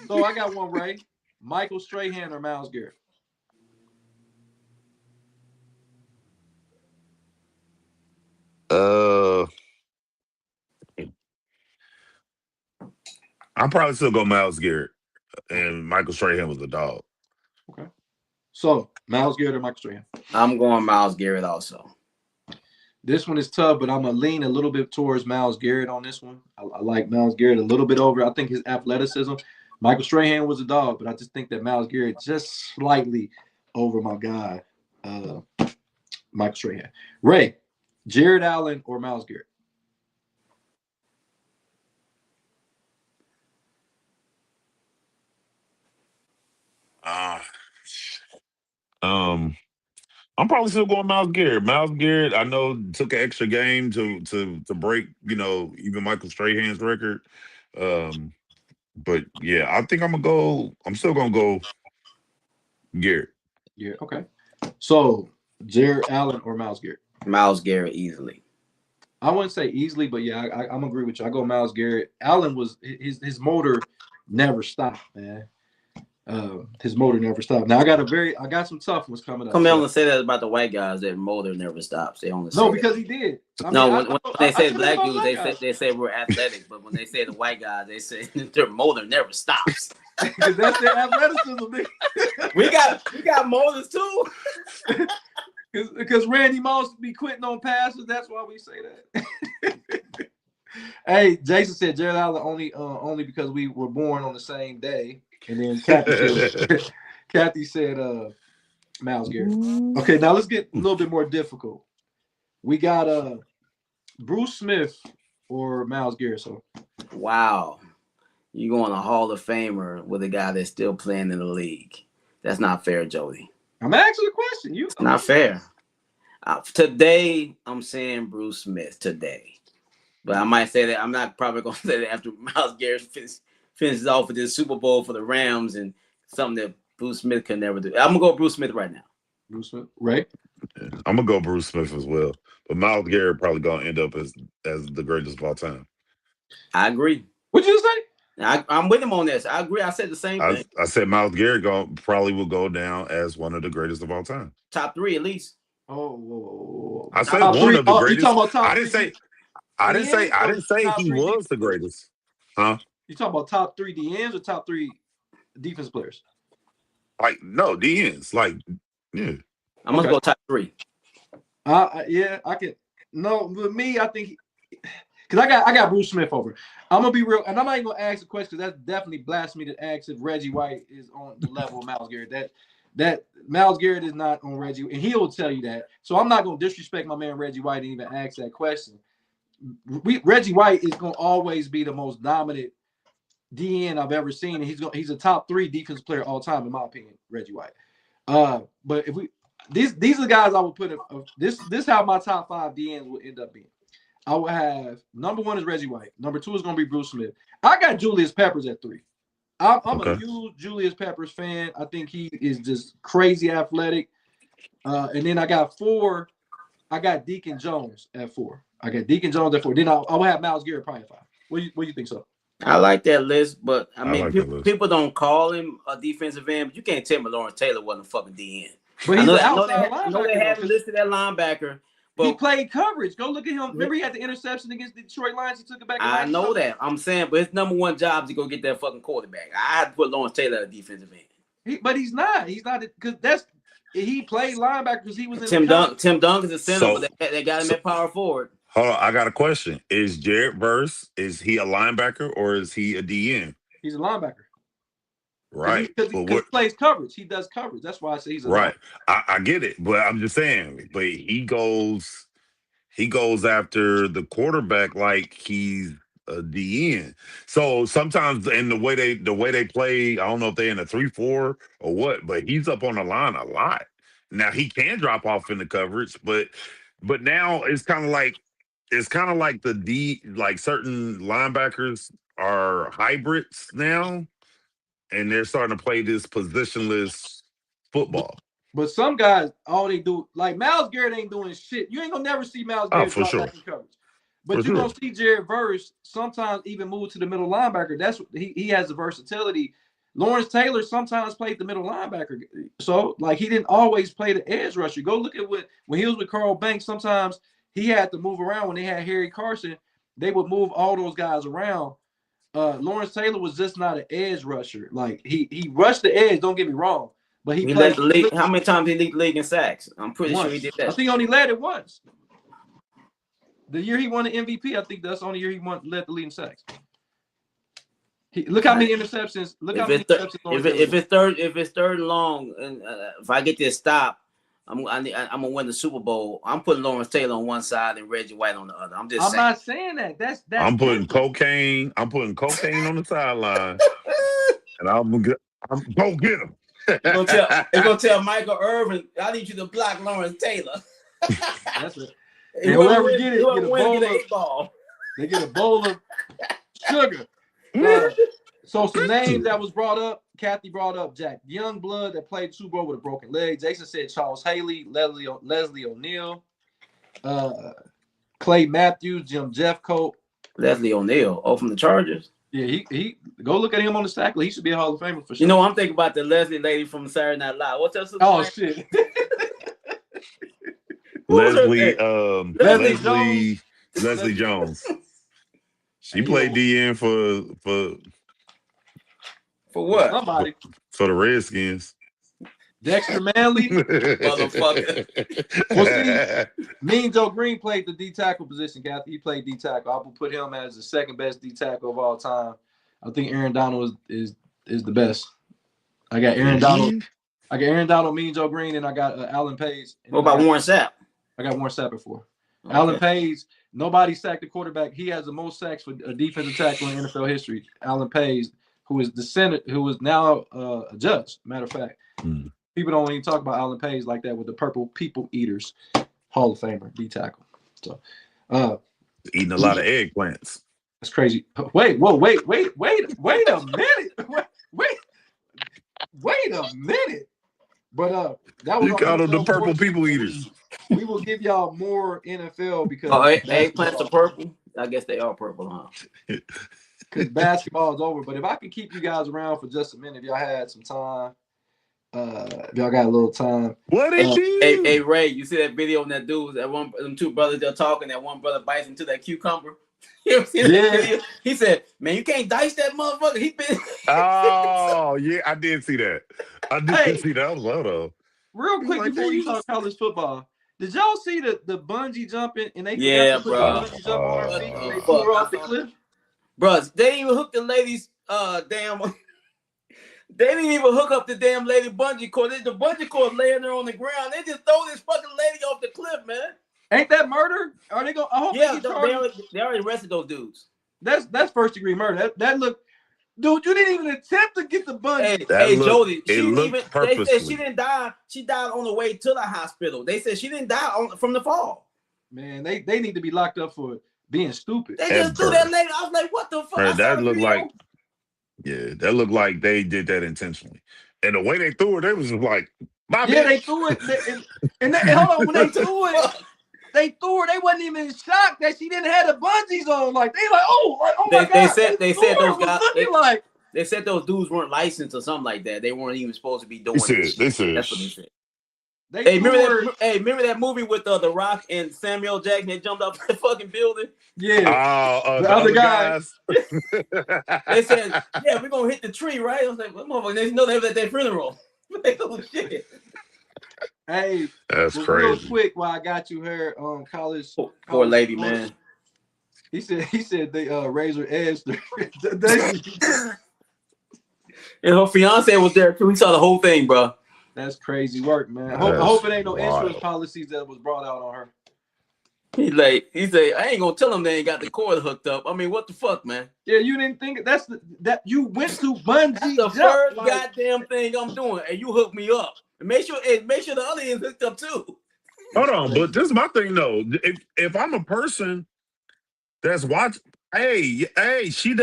So I got one, Ray. Michael Strahan or Myles Garrett? I'm probably still go Myles Garrett, and Michael Strahan was a dog. Okay. So Myles Garrett or Michael Strahan? I'm going Myles Garrett also. This one is tough, but I'm gonna lean a little bit towards Myles Garrett on this one. I like Myles Garrett a little bit over. I think his athleticism. Michael Strahan was a dog, but I just think that Myles Garrett just slightly over my guy, Michael Strahan. Ray, Jared Allen or Myles Garrett? I'm probably still going Myles Garrett. Myles Garrett, I know, took an extra game to break, even Michael Strahan's record. But yeah, I think I'm still gonna go Garrett. Yeah. Okay. So Jared Allen or Myles Garrett? Myles Garrett easily. I wouldn't say easily, but yeah, I'm agree with you. I go Myles Garrett. Allen was his motor never stopped, man. His motor never stopped. Now I got some tough ones coming up. Come on and say that about the white guys. That motor never stops. They only say because that. he did. I No, mean, when they say black dudes, they say we're athletic, but when they say the white guys, they say their motor never stops. Because that's their athleticism. we got motors too. Because Randy Moss be quitting on passes. That's why we say that. Hey, Jason said Jared Allen only because we were born on the same day. And then Kathy said Myles Garrett. Okay, now let's get a little bit more difficult. We got Bruce Smith or Myles Garrett. So wow. You going a Hall of Famer with a guy that's still playing in the league. That's not fair, Jody. I'm asking a question. It's not fair. Today, I'm saying Bruce Smith today. But I might say that I'm not probably going to say that after Myles Garrett finishes off with this Super Bowl for the Rams and something that Bruce Smith can never do. I'm going to go Bruce Smith right now. Bruce Smith, right? Yeah, I'm going to go Bruce Smith as well. But Myles Garrett probably going to end up as the greatest of all time. I agree. What'd you say? I'm with him on this. I agree. I said the same thing. I said Myles Garrett probably will go down as one of the greatest of all time. Top 3 at least. Oh, I said one of the greatest. You talking about top I didn't say he was the greatest. Huh? You talking about top 3 DNs or top 3 defense players? Like no DNs. Like yeah. I'm gonna go top 3. Yeah, I can. No, with me, I think because I got Bruce Smith over. I'm gonna be real, and I'm not even gonna ask the question because that's definitely blasphemy to ask if Reggie White is on the level of Myles Garrett. That Myles Garrett is not on Reggie, and he will tell you that. So I'm not gonna disrespect my man Reggie White and even ask that question. Reggie White is gonna always be the most dominant DN I've ever seen, and he's a top 3 defensive player all time in my opinion. Reggie White. But if these are the guys I would put in. This is how my top 5 DNs would end up being. I would have number 1 is Reggie White. Number 2 is going to be Bruce Smith. I got Julius Peppers at 3. I'm a huge Julius Peppers fan. I think he is just crazy athletic. And then I got 4. I got Deacon Jones at 4. Then I would have Myles Garrett probably at 5. What do you think so? I like that list, but I mean, like people don't call him a defensive end, but you can't tell me Lawrence Taylor wasn't a fucking DN. But he's I know they have him listed at linebacker. But he played coverage. Go look at him. Remember he had the interception against the Detroit Lions. He took it back. I know that. I'm saying, but his number 1 job is to go get that fucking quarterback. I had to put Lawrence Taylor at defensive end. But he's not. He's not because he played linebacker because he was in Tim Duncan's a center, but they got him at power forward. Hold on, I got a question. Is Jared Verse, is he a linebacker or is he a DN? He's a linebacker. Right. Because he plays coverage. He does coverage. That's why I say he's a right. I get it, but I'm just saying, but he goes after the quarterback like he's a DN. So sometimes in the way they play, I don't know if they're in a 3-4 or what, but he's up on the line a lot. Now he can drop off in the coverage, but now it's kind of like like certain linebackers are hybrids now, and they're starting to play this positionless football. But some guys, all they do, like Myles Garrett ain't doing shit. You ain't gonna never see Myles Garrett drop back in coverage. But you're gonna see Jared Verse sometimes even move to the middle linebacker. That's what he has the versatility. Lawrence Taylor sometimes played the middle linebacker. So like he didn't always play the edge rusher. Go look at when he was with Carl Banks, sometimes he had to move around. When they had Harry Carson, they would move all those guys around. Lawrence Taylor was just not an edge rusher. Like he rushed the edge, don't get me wrong. But he led the league. How many times did he lead the league in sacks? I'm pretty sure he did that. I think he only led it once. The year he won the MVP, I think that's the only year he led the league in sacks. Look how many interceptions. If it's third and long, and if I get this stop, I'm gonna win the Super Bowl. I'm putting Lawrence Taylor on one side and Reggie White on the other. I'm not saying that. That's I'm putting cocaine. I'm putting cocaine on the sideline, and I'm go get him. They're gonna tell Michael Irvin, I need you to block Lawrence Taylor. That's it. And whoever get it, get a bowl. They get a bowl of sugar. So some names that was brought up. Kathy brought up Jack Youngblood that played Super Bowl with a broken leg. Jason said Charles Haley, Leslie O'Neal, Clay Matthews, Jim Jeffcoat. Leslie O'Neal, from the Chargers. Yeah, he go look at him on the stack. He should be a Hall of Famer for sure. You know, I'm thinking about the Leslie lady from Saturday Night Live. What's her sister's Oh name? shit. Leslie Jones. She played DN for what? Somebody. For the Redskins. Dexter Manley. Motherfucker. Well, see, Mean Joe Green played the D tackle position, Kathy. He played D tackle. I will put him as the second best D tackle of all time. I think Aaron Donald is the best. I got Aaron Donald. Mean Joe Green, and I got Alan Page. What about Warren Sapp? I got Warren Sapp before. Okay. Alan Page. Nobody sacked the quarterback. He has the most sacks for a defensive tackle in NFL history. Alan Page, who is the Senate, who is now a judge. Matter of fact. People don't even talk about Alan Page like that with the Purple People Eaters, Hall of Famer, D tackle. So, eating a lot of eggplants. That's crazy. Wait a minute. Wait a minute. But that was you called them the Purple People Eaters. We will give y'all more NFL because eggplants are purple. I guess they are purple, huh? Because basketball is over. But if I can keep you guys around for just a minute, if y'all had some time. If y'all got a little time. What is you? Hey Ray, you see that video on that dude? That one, them two brothers they're talking. That one brother bites into that cucumber. You ever see that video? He said, "Man, you can't dice that motherfucker." He been. Oh yeah, I did see that. I did see that. I was low. Real quick before you talk college football, did y'all see the bungee jumping and they forgot to put the bungee jump on her feet and they threw her off the cliff? Bro, they didn't even hook the ladies damn. They didn't even hook up the damn lady bungee cord. The bungee cord laying there on the ground. They just throw this fucking lady off the cliff, man. Ain't that murder? Are they going? I hope they already arrested those dudes. That's first degree murder. That look, dude. You didn't even attempt to get the bungee. Hey, Jody. They said she didn't die. She died on the way to the hospital. They said she didn't die from the fall. Man, they need to be locked up for being stupid. They just threw that lady. I was like, what the fuck? Man, that looked like. Yeah, that looked like they did that intentionally. And the way they threw her, they was just like, they threw it. And hold on, when they threw it, they wasn't even shocked that she didn't have the bungees on. Like they like, oh my god. They said those dudes weren't licensed or something like that. They weren't even supposed to be doing this. That's what they said. Remember that movie with The Rock and Samuel Jackson that jumped off that fucking building? Yeah. The other guys. They said, "Yeah, we're gonna hit the tree, right?" I was like, "What motherfucker? They know they was at their funeral." Oh shit. Hey, that's crazy. Real quick, while I got you here on college. Poor lady, man. He said they razor edged her. And her fiance was there too. He saw the whole thing, bro. That's crazy work, man. I hope it ain't no insurance policies that was brought out on her. He said, I ain't gonna tell them they ain't got the cord hooked up. I mean, what the fuck, man? Yeah, you didn't think that you went to bungee. That's the first goddamn thing I'm doing, and you hook me up. And make sure the other end hooked up too. Hold on, but this is my thing though. If I'm a person that's watching, she's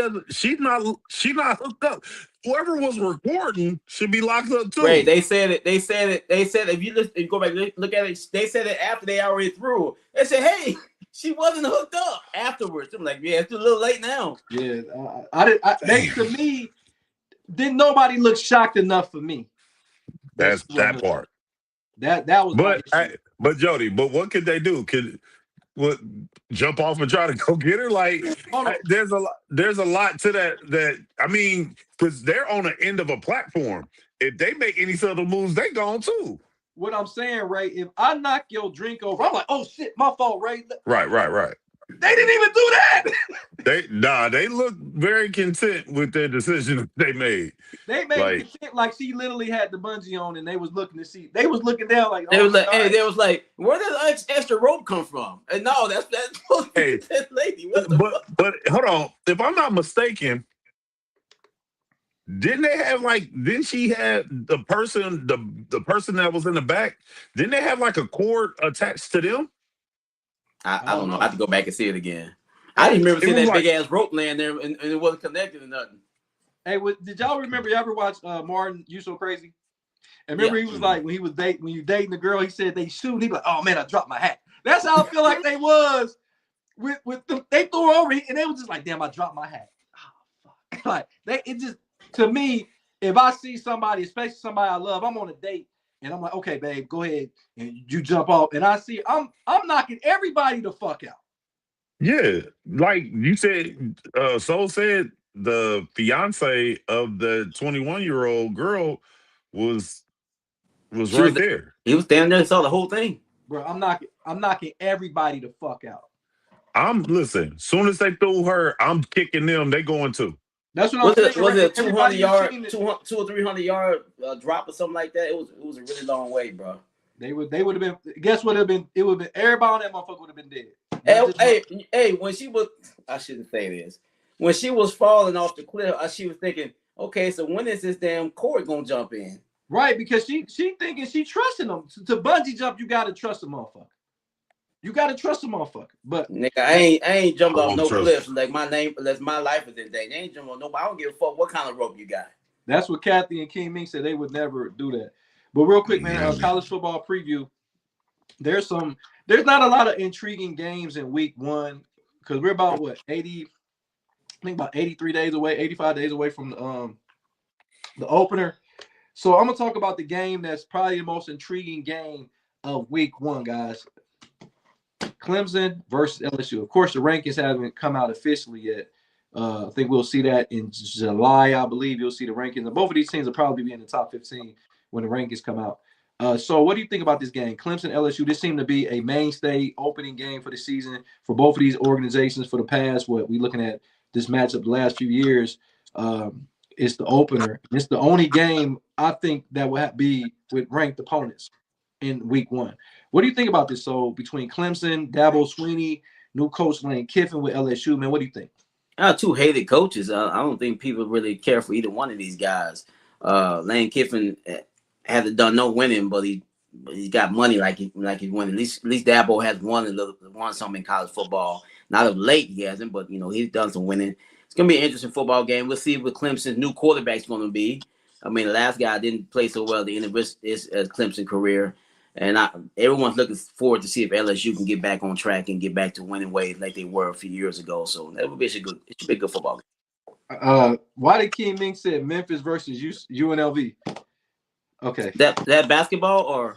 not hooked up. Whoever was recording should be locked up too. Right, they said it. If you go back look at it, they said it after they already threw. They said, "Hey, she wasn't hooked up." Afterwards, I'm like, "Yeah, it's a little late now." Yeah, to me, didn't nobody look shocked enough for me. That's that part. That was. But Jody, what could they do? What jump off and try to go get her? Like there's a lot to that I mean, because they're on the end of a platform. If they make any sort of moves, they gone too. What I'm saying, Ray, if I knock your drink over, I'm like, oh shit, my fault, Ray. Right. They didn't even do that. They look very content with their decision they made. They made content like she literally had the bungee on and they was looking to see. They was looking down like, they was like, where did the extra rope come from? And no, that's that lady. But hold on. If I'm not mistaken, didn't she have the person that was in the back? Didn't they have like a cord attached to them? I don't know. I have to go back and see it again. I didn't remember seeing that big ass rope laying there and it wasn't connected to nothing. Hey, did y'all remember? You ever watch Martin? You So Crazy? And remember, he was like, when you dating the girl, he said they shoot. He be like, oh man, I dropped my hat. That's how I feel like they was with them. They threw over and they was just like, damn, I dropped my hat. Oh, fuck. Like it just, to me, if I see somebody, especially somebody I love, I'm on a date and I'm like, okay, babe, go ahead and you jump off, and I see I'm knocking everybody the fuck out. Yeah, like you said, Soul said the fiance of the 21-year-old girl was right there. He was standing there and saw the whole thing. Bro, I'm knocking everybody the fuck out. Listen, soon as they threw her, I'm kicking them. They going too. That's what I'm saying. Was it a 200-yard, 200 or 300-yard drop or something like that? It was a really long way, bro. They would have been. Guess what? It would have been everybody on that motherfucker would have been dead. Hey, when she was, I shouldn't say this. When she was falling off the cliff, she was thinking, okay, so when is this damn cord gonna jump in? Right, because she thinking she trusting them. To bungee jump, you gotta trust a motherfucker. You gotta trust a motherfucker. But nigga, I ain't jumped off no cliffs. Like my life is in danger. I ain't jumping on nobody. I don't give a fuck what kind of rope you got. That's what Kathy and King Ming said. They would never do that. But real quick, man, college football preview. There's not a lot of intriguing games in week 1 because we're about 83 days away, 85 days away from the opener. So I'm gonna talk about the game that's probably the most intriguing game of week 1, guys. Clemson versus LSU. Of course, the rankings haven't come out officially yet. I think we'll see that in July. I believe you'll see the rankings. And both of these teams will probably be in the top 15 when the rankings come out. So what do you think about this game? Clemson, LSU, this seemed to be a mainstay opening game for the season for both of these organizations for the past, we're looking at this matchup the last few years. It's the opener. It's the only game I think that will be with ranked opponents in week 1. What do you think about this? So between Clemson, Dabo Swinney, new coach Lane Kiffin with LSU, man, what do you think? Two hated coaches. I don't think people really care for either one of these guys. Lane Kiffin hasn't done no winning, but he got money like he won. At least Dabo has won something in college football. Not of late he hasn't, but he's done some winning. It's gonna be an interesting football game. We'll see what Clemson's new quarterback's gonna be. I mean, the last guy didn't play so well at the end of his Clemson career, and everyone's looking forward to see if LSU can get back on track and get back to winning ways like they were a few years ago. So that would be it should be a good football game. Why did King Ming said Memphis versus UNLV? Okay. That basketball or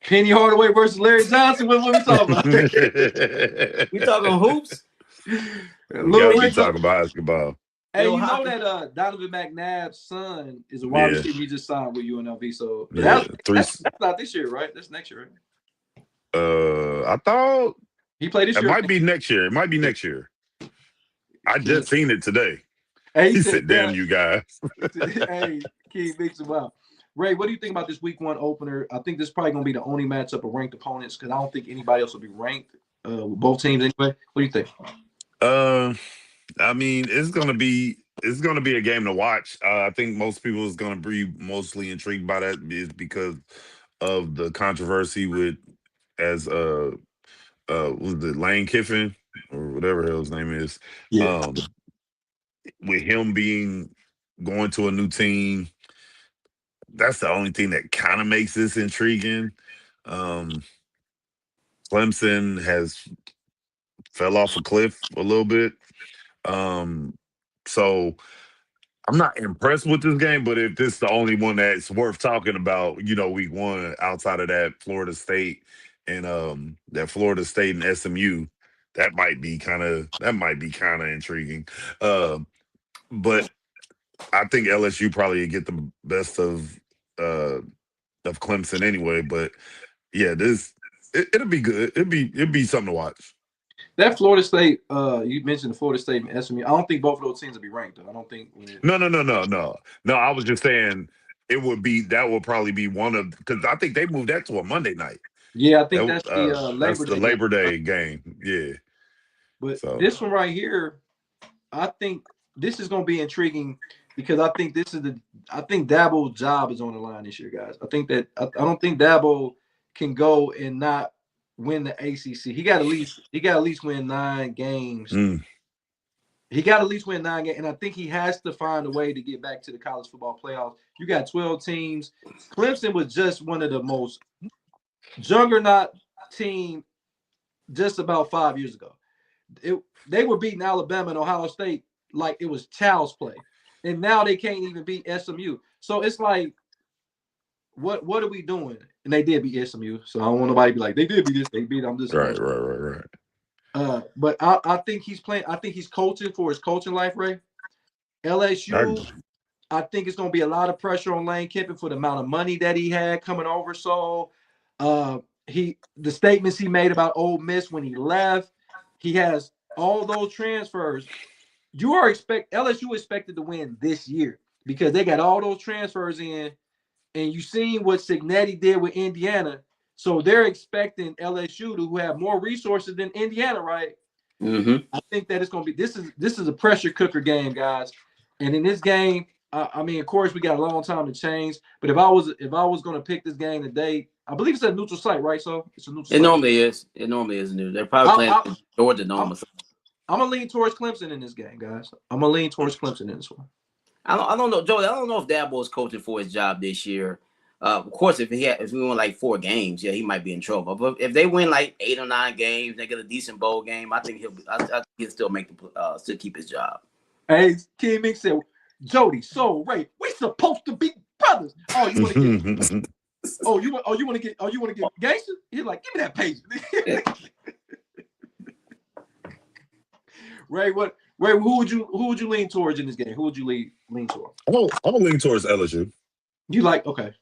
Penny Hardaway versus Larry Johnson? What we talking about? We talking hoops? We talking basketball. Hey, you know that Donovan McNabb's son is a wide receiver. He just signed with UNLV. So that's not this year, right? That's next year, right? I thought he played this year. It might be next year. It might be next year. I just seen it today. Hey, he said, damn you guys. Hey, King mix him out. Ray, what do you think about this week 1 opener? I think this is probably going to be the only matchup of ranked opponents because I don't think anybody else will be ranked with both teams anyway. What do you think? I mean, it's gonna be a game to watch. I think most people is gonna be mostly intrigued by that is because of the controversy with was it Lane Kiffin or whatever the hell his name is. Yeah. With him going to a new team. That's the only thing that kind of makes this intriguing. Clemson has fell off a cliff a little bit. So I'm not impressed with this game, but if this is the only one that's worth talking about, week 1 outside of that Florida State and SMU, that might be kind of intriguing. But I think LSU probably get the best of Clemson anyway. But yeah, it'll be good. It'll be something to watch. That Florida State, you mentioned the Florida State and SMU. I don't think both of those teams will be ranked, though. I don't think. No. I was just saying that will probably be one of, because I think they moved that to a Monday night. Yeah, I think that's the Labor Day game. Yeah. But this one right here, I think this is going to be intriguing because I think Dabo's job is on the line this year, guys. I think that I don't think Dabo can go and not win the ACC. He got at least win 9 games He got to at least win 9 games, and I think he has to find a way to get back to the college football playoffs. You got 12 teams. Clemson was just one of the most juggernaut team just about 5 years ago. They were beating Alabama and Ohio State like it was child's play, and now they can't even beat SMU. So it's like, what are we doing? And they did beat SMU, so I don't want nobody to be like they did beat this, they beat. I'm just right. But I think he's playing. I think he's coaching for his coaching life, Ray. LSU, I think it's going to be a lot of pressure on Lane Kiffin for the amount of money that he had coming over. So, the statements he made about Ole Miss when he left, he has all those transfers. LSU expected to win this year because they got all those transfers in, and you seen what Cignetti did with Indiana. So they're expecting LSU to have more resources than Indiana, right? Mm-hmm. I think that it's going to be this is a pressure cooker game, guys. And in this game, I mean, of course, we got a long time to change. But if I was going to pick this game today, I believe it's a neutral site, right? So it's a neutral site. Normally is. It normally is new. They're probably playing Georgia Dome. I'm gonna lean towards Clemson in this game, guys. I'm gonna lean towards Clemson in this one. I don't know, Joe. I don't know if Dabo is coaching for his job this year. Of course, if we win like 4 games, yeah, he might be in trouble. But if they win like 8 or 9 games, they get a decent bowl game, I think he'll still still keep his job. Hey, King Mink said, Jody, so Ray, we supposed to be brothers. Oh, you want to get? you want to get gangster? He's like, give me that page. Ray, who would you lean towards in this game? Who would you lean towards? I'm gonna lean towards LSU. You like okay.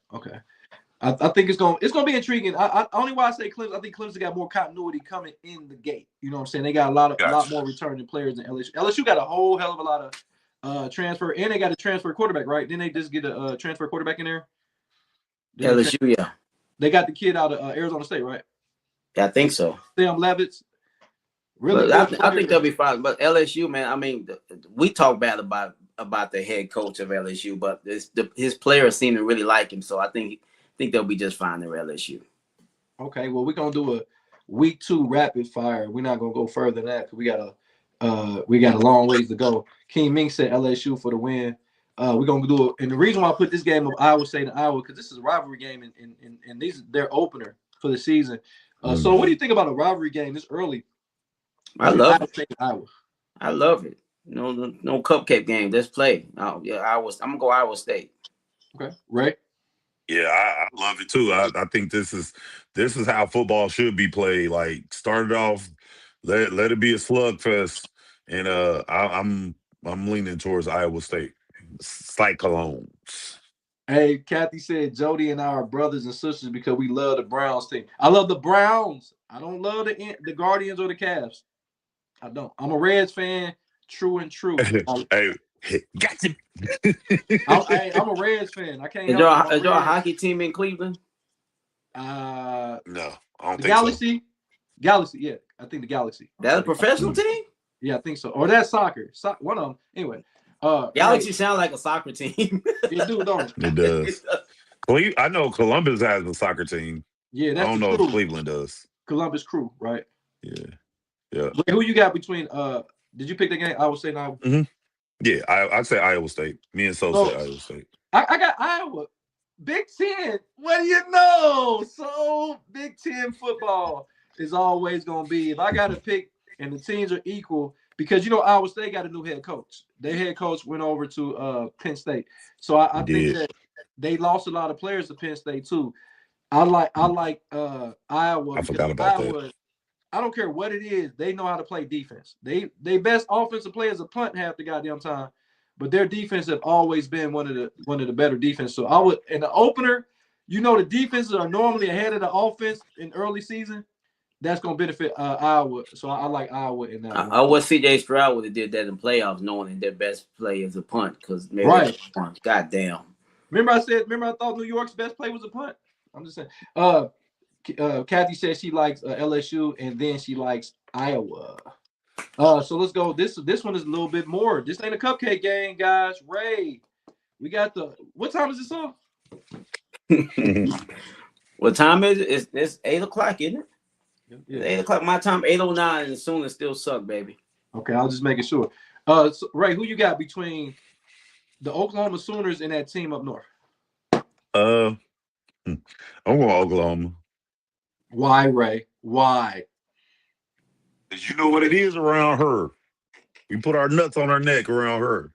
I think it's gonna be intriguing. Only why I say Clemson, I think Clemson got more continuity coming in the gate. You know what I'm saying? They got a lot more returning players than LSU. LSU got a whole hell of a lot of transfer, and they got a transfer quarterback, right? Didn't they just get a transfer quarterback in there? LSU, yeah. They got the kid out of Arizona State, right? Yeah, I think so. Sam Levitz. Really, I think they'll be fine. But LSU, man, I mean, we talk bad about the head coach of LSU, but his players seem to really like him. So I think they'll be just fine in LSU. Okay, well, we're gonna do a week 2 rapid fire. We're not gonna go further than that because we got a long ways to go. King Mink said LSU for the win. We're gonna do it, and the reason why I put this game of Iowa State and Iowa because this is a rivalry game, and these their opener for the season. So what do you think about a rivalry game this early? I love it. Iowa. I love it. No cupcake game. Let's play. I'm gonna go Iowa State. Okay, Ray. Yeah, I love it too. I think this is how football should be played. Like start it off, let it be a slugfest, and I'm leaning towards Iowa State. Cyclones. Hey, Kathy said Jody and I are brothers and sisters because we love the Browns team. I love the Browns. I don't love the Guardians or the Cavs. I don't. I'm a Reds fan, true and true. Hey, gotcha. I'm a Reds fan. I can't. Is there a hockey team in Cleveland? No, I don't think Galaxy. So. Galaxy, yeah, I think the Galaxy. That's a professional team. Yeah, I think so. Or that's soccer. One of them. Anyway. Galaxy sound like a soccer team. It do, don't it? It does. Well, I know Columbus has a soccer team. Yeah, I don't know if Cleveland does. Columbus Crew, right? Yeah. Wait, who you got between? Did you pick the game? Iowa State and Iowa. Yeah, I'd say Iowa State. Me and Sol say Iowa State. I got Iowa. Big Ten. What do you know? So Big Ten football is always gonna be. If I got to pick, and the teams are equal. Because Iowa State got a new head coach. Their head coach went over to Penn State, so I think that they lost a lot of players to Penn State too. I like Iowa. I forgot about that. I don't care what it is; they know how to play defense. They best offensive players a punt half the goddamn time, but their defense have always been one of the better defense. So I would in the opener, the defenses are normally ahead of the offense in early season. That's going to benefit Iowa. So I like Iowa in that. I wish C.J. Stroud would have did that in playoffs, knowing that their best play is a punt. Because punt. God damn. Remember I thought New York's best play was a punt. I'm just saying. Kathy says she likes LSU and then she likes Iowa. So let's go. This one is a little bit more. This ain't a cupcake game, guys. Ray, we got what time is this on? What time is it? It's 8:00, isn't it? Yeah. 8:00 my time, 8:09, and soon it still suck, baby. Okay, I'll just make it sure. So, Ray, who you got between the Oklahoma Sooners and that team up north? I'm going Oklahoma. Why, Ray? Why? Cause you know what it is around her. We put our nuts on our neck around her.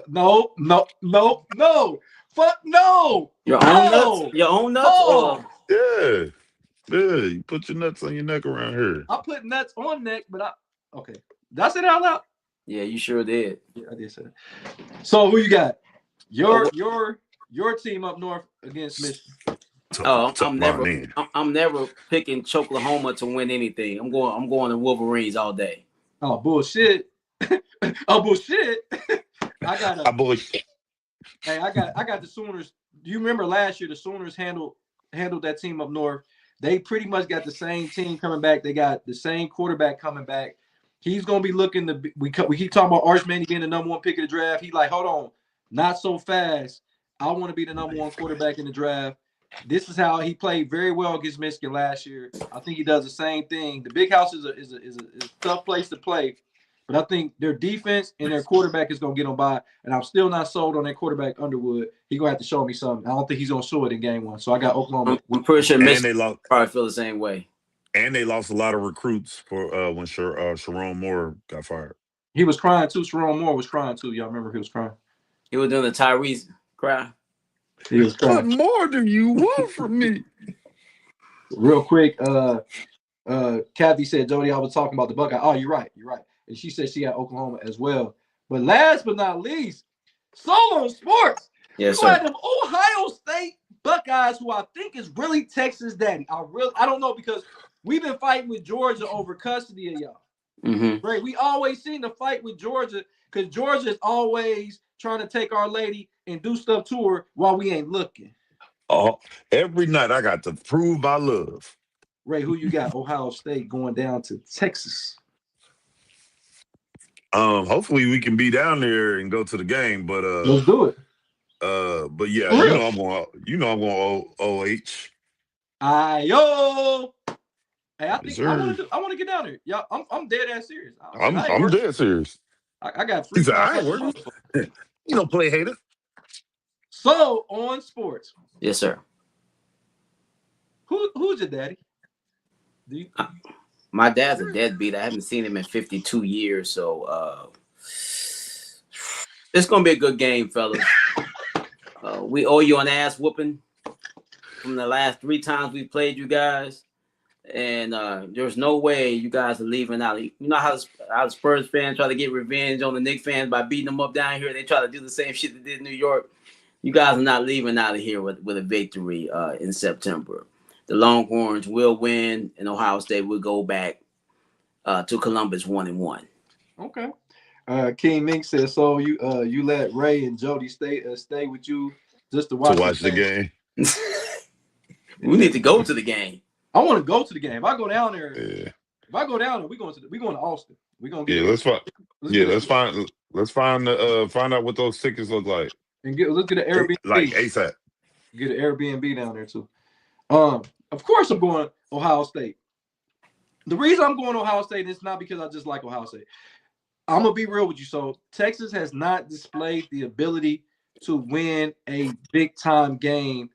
No. Fuck no. Your own nuts. No. Your own nuts. Oh. Or Yeah. Yeah. You put your nuts on your neck around here. I put nuts on neck, but okay. Did I say that out loud? yeah, you sure did. Yeah, I did say that. So who you got? Your team up north against Michigan. I'm never picking Choklahoma to win anything. I'm going to Wolverines all day. Oh bullshit. Oh bullshit. I got the Sooners. Do you remember last year the Sooners handled that team up north? They pretty much got the same team coming back. They got the same quarterback coming back. He's gonna be looking to. We keep talking about Arch Manning being the number one pick of the draft. He's like, hold on, not so fast. I want to be the number one quarterback in the draft. This is how he played very well against Michigan last year. I think he does the same thing. The Big House is a tough place to play, but I think their defense and their quarterback is going to get them by. And I'm still not sold on that quarterback Underwood. He's going to have to show me something. I don't think he's going to show it in game one. So I got Oklahoma. I'm pretty sure Michigan probably feel the same way. And they lost a lot of recruits for when Sharon Moore got fired. He was crying too. Sharon Moore was crying too. Y'all remember he was crying. He was doing the Tyrese cry. He was crying. What more do you want from me? Real quick, Kathy said, Jody, I was talking about the Buckeye. Oh, you're right. And she said she got Oklahoma as well. But last but not least, Solo Sports. Yes, you sir. had them Ohio State Buckeyes, who I think is really Texas daddy. I don't know, because we've been fighting with Georgia over custody of y'all. Mm-hmm. Right? We always seem to fight with Georgia because Georgia is always trying to take our lady and do stuff to her while we ain't looking. Oh, every night I got to prove my love. Ray, who you got? Ohio State going down to Texas. Hopefully we can be down there and go to the game, but let's do it. But yeah, I'm going OH. Ayo. Hey, I think I want to get down there. Yeah, I'm dead ass serious. I'm dead serious. I got free. I ain't working. You don't play hater. So on sports. Yes, sir. Who's your daddy? My dad's a deadbeat. I haven't seen him in 52 years, so it's gonna be a good game, fellas. We owe you an ass whooping from the last 3 times we played you guys, and there's no way you guys are leaving out. You know how the Spurs fans try to get revenge on the Knicks fans by beating them up down here. They try to do the same shit they did in New York. You guys are not leaving out of here with a victory in September. The Longhorns will win, and Ohio State will go back to Columbus 1-1. Okay. King Mink says, so you let Ray and Jody stay with you just to watch the game. We need to go to the game. I want to go to the game. If I go down there, we're going to Austin. We're gonna get let's find out what those tickets look like. And let's get an Airbnb. Like ASAP. Get an Airbnb down there too. Of course I'm going Ohio State. The reason I'm going Ohio State is not because I just like Ohio State. I'm gonna be real with you. So Texas has not displayed the ability to win a big time game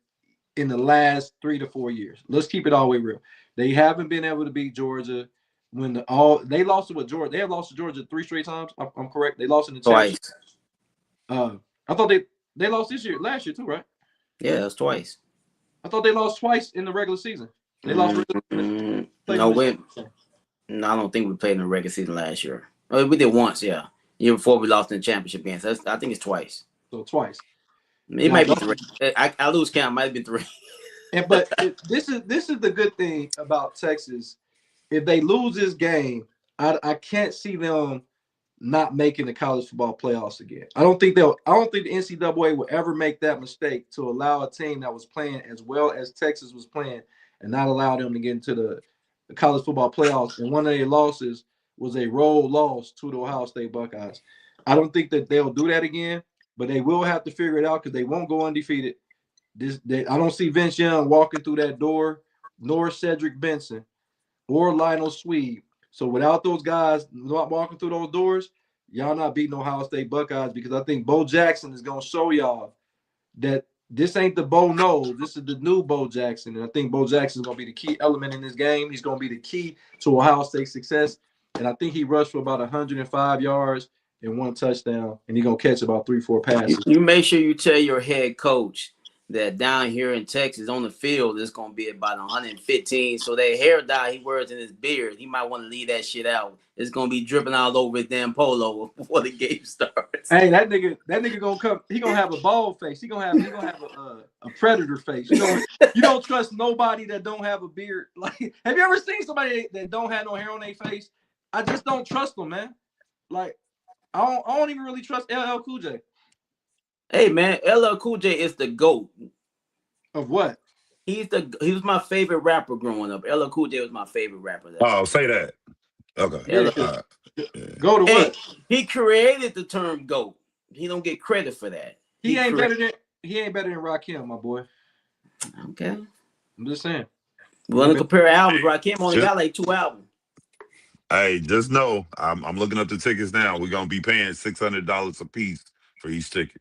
in the last 3 to 4 years. Let's keep it all the way real. They haven't been able to beat Georgia when they lost to Georgia. They have lost to Georgia 3 straight times. I'm correct. They lost in the twice. I thought they lost last year too, right? Yeah, that's twice. I thought they lost twice in the regular season. They lost. No, I don't think we played in the regular season last year. Oh, we did once, yeah. Year before we lost in the championship game. So I think it's twice. So twice. It might be 3. I lose count. It might have been 3. But this is the good thing about Texas. If they lose this game, I can't see them not making the college football playoffs again. I don't think the NCAA will ever make that mistake to allow a team that was playing as well as Texas was playing and not allow them to get into the college football playoffs. And one of their losses was a road loss to the Ohio State Buckeyes. I don't think that they'll do that again, but they will have to figure it out because they won't go undefeated. I don't see Vince Young walking through that door, nor Cedric Benson or Lionel Sweed. So without those guys not walking through those doors, y'all not beating Ohio State Buckeyes, because I think Bo Jackson is gonna show y'all that this ain't the Bo Knowles. This is the new Bo Jackson. And I think Bo Jackson is going to be the key element in this game. He's going to be the key to Ohio State's success. And I think he rushed for about 105 yards and 1 touchdown. And he's going to catch about 3-4 passes. You make sure you tell your head coach that down here in Texas on the field, it's going to be about 115. So that hair dye he wears in his beard, he might want to leave that shit out. It's going to be dripping all over his damn polo before the game starts. Hey, that nigga gonna come. He gonna have a bald face. He gonna have a predator face. You don't trust nobody that don't have a beard. Like, have you ever seen somebody that don't have no hair on their face? I just don't trust them, man. Like, I don't even really trust LL Cool J. Hey man, LL Cool J is the GOAT. Of what? He was my favorite rapper growing up. LL Cool J was my favorite rapper. Say that. Okay. Yeah. Go to what? He created the term GOAT. He don't get credit for that. He ain't better than Rakim, my boy. Okay. I'm just saying. We want to compare albums. Rakim only got like 2 albums. Hey, just know I'm looking up the tickets now. We're gonna be paying $600 a piece for each ticket.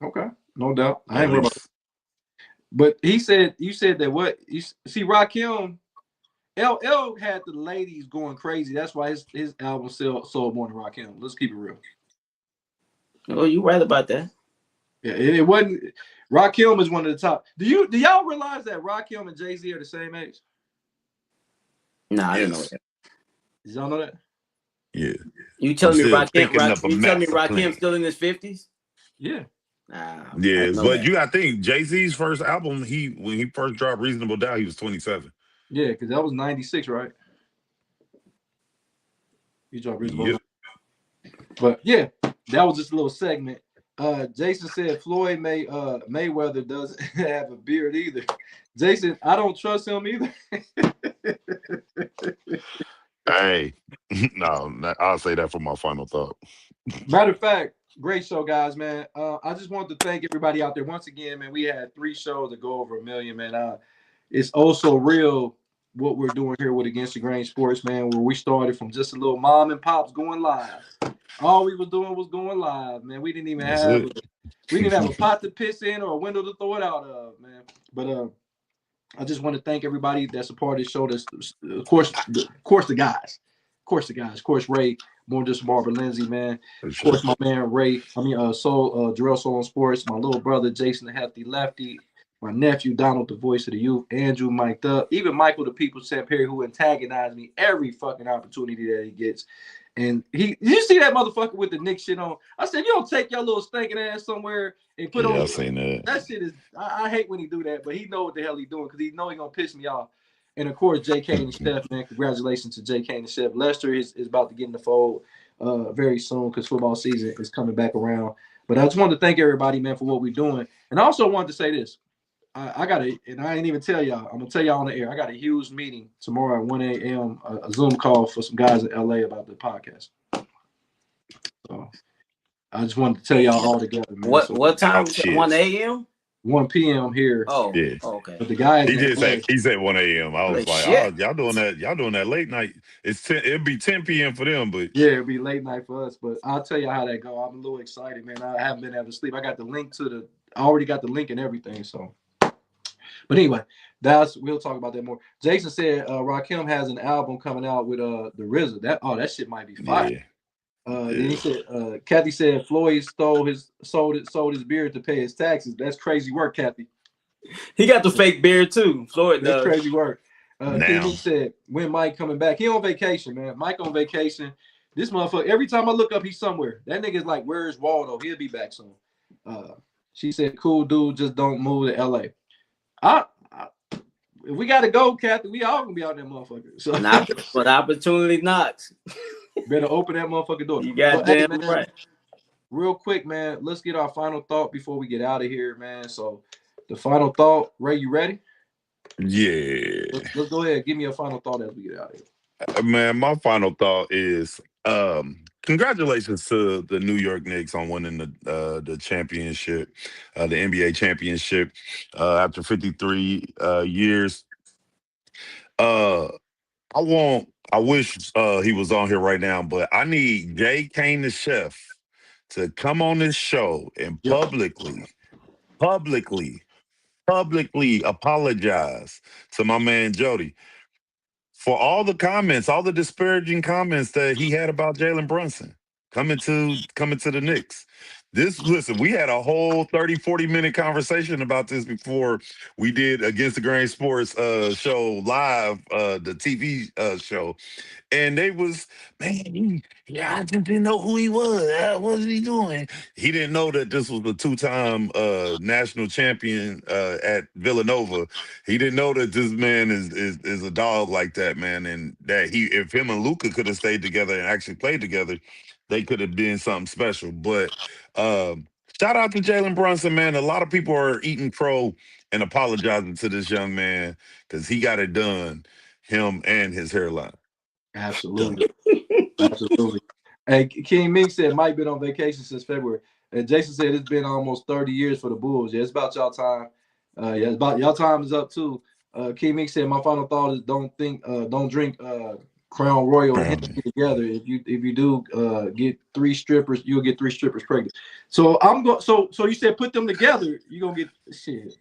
Okay, no doubt. I ain't worried about it. But you said that what? You see, Rakim, LL had the ladies going crazy. That's why his album sold more than Rakim. Let's keep it real. Oh, you right about that. Yeah, it wasn't. Rakim is one of the top. Do y'all realize that Rakim and Jay-Z are the same age? Nah, I didn't know that. Did y'all know that? Yeah. You telling me Rakim still in his 50s? Yeah. Yeah, but you gotta think Jay-Z's first album, when he first dropped Reasonable Doubt, he was 27. Yeah, because that was 96, right? He dropped Reasonable Doubt. But yeah, that was just a little segment. Jason said Floyd Mayweather doesn't have a beard either. Jason, I don't trust him either. Hey, no, I'll say that for my final thought. Matter of fact, great show, guys, man. I just want to thank everybody out there once again, man. We had 3 shows that go over 1 million, man. It's also real what we're doing here with Against the Grain Sports, man, where we started from just a little mom and pops going live. All we was doing was going live, man. We didn't even have a pot to piss in or a window to throw it out of, man. But I just want to thank everybody that's a part of the show. That's of course the guys. Of course, Ray, more just Barbara Lindsay, man. Of course, my man Ray. Jarrell Soul on Sports. My little brother Jason the Hefty Lefty. My nephew Donald, the voice of the youth. Andrew mic'd up. Even Michael, the People Sam Perry, who antagonized me every fucking opportunity that he gets. And you see that motherfucker with the Knicks shit on? I said, you don't take your little stinking ass somewhere and put on. I've seen that. That shit is. I hate when he do that, but he know what the hell he doing because he know he gonna piss me off. And of course, J.K. and Steph, man. Congratulations to J.K. and Steph. Lester is about to get in the fold very soon because football season is coming back around. But I just wanted to thank everybody, man, for what we're doing. And I also wanted to say this. I got to, and I ain't even tell y'all. I'm gonna tell y'all on the air. I got a huge meeting tomorrow at 1 a.m. A Zoom call for some guys in LA about the podcast. So I just wanted to tell y'all all together, man. What time? 1 a.m. 1 p.m. here. Oh, yeah. Okay. But the guys, he said 1 a.m. I was like, oh, y'all doing that late night. It'd be 10 p.m. for them, but yeah, it'd be late night for us. But I'll tell you how that go. I'm a little excited, man. I haven't been able to sleep. I already got the link and everything. So, but anyway, we'll talk about that more. Jason said Rakim has an album coming out with the RZA. That shit might be fire. Yeah. Then he said, Kathy said Floyd sold his beard to pay his taxes. That's crazy work, Kathy. He got the fake beard too. Floyd does. That's crazy work. He said, when Mike coming back? He on vacation, man. Mike on vacation. This motherfucker, every time I look up, he's somewhere. That nigga's like, where's Waldo? He'll be back soon. She said, cool dude, just don't move to LA. If we gotta go, Kathy, we all gonna be out there, motherfucker. So but opportunity knocks. Better open that motherfucking door. You got damn right. Real quick, man. Let's get our final thought before we get out of here, man. So, the final thought, Ray, you ready? Yeah. Let's go ahead. Give me a final thought as we get out of here. Man, my final thought is congratulations to the New York Knicks on winning the championship, the NBA championship after 53 years. I want I wish he was on here right now, but I need Jay Kane the chef to come on this show and Yep. publicly apologize to my man Jody for all the comments, all the disparaging comments that he had about Jalen Brunson coming to the Knicks. Listen, we had a whole 30-40 minute conversation about this before we did Against the Grain Sports show live, the TV show. And they was, man, I just didn't know who he was. What was he doing? He didn't know that this was the two-time national champion at Villanova. He didn't know that this man is a dog like that, man. And that if him and Luka could have stayed together and actually played together, they could have been something special. But shout out to Jalen Brunson, man. A lot of people are eating crow and apologizing to this young man because he got it done, him and his hairline. Absolutely. Absolutely. Hey, King Mink said Mike been on vacation since February. And Jason said it's been almost 30 years for the Bulls. Yeah, it's about y'all time. Yeah, it's about y'all time is up too. King Mink said my final thought is don't drink Crown Royal and Hennessy together. If you do get 3 strippers, you'll get 3 strippers pregnant. So I'm going. So you said put them together, you're gonna get shit.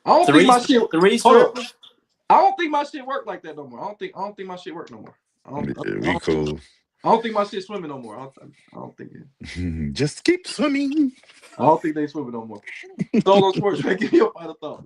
I don't think my shit. 3 strippers. I don't think my shit work like that no more. I don't think my shit work no more. Cool. I don't think my shit swimming no more. I don't think it. Just keep swimming. I don't think they swimming no more. Solo Sports, man, give me a final thought.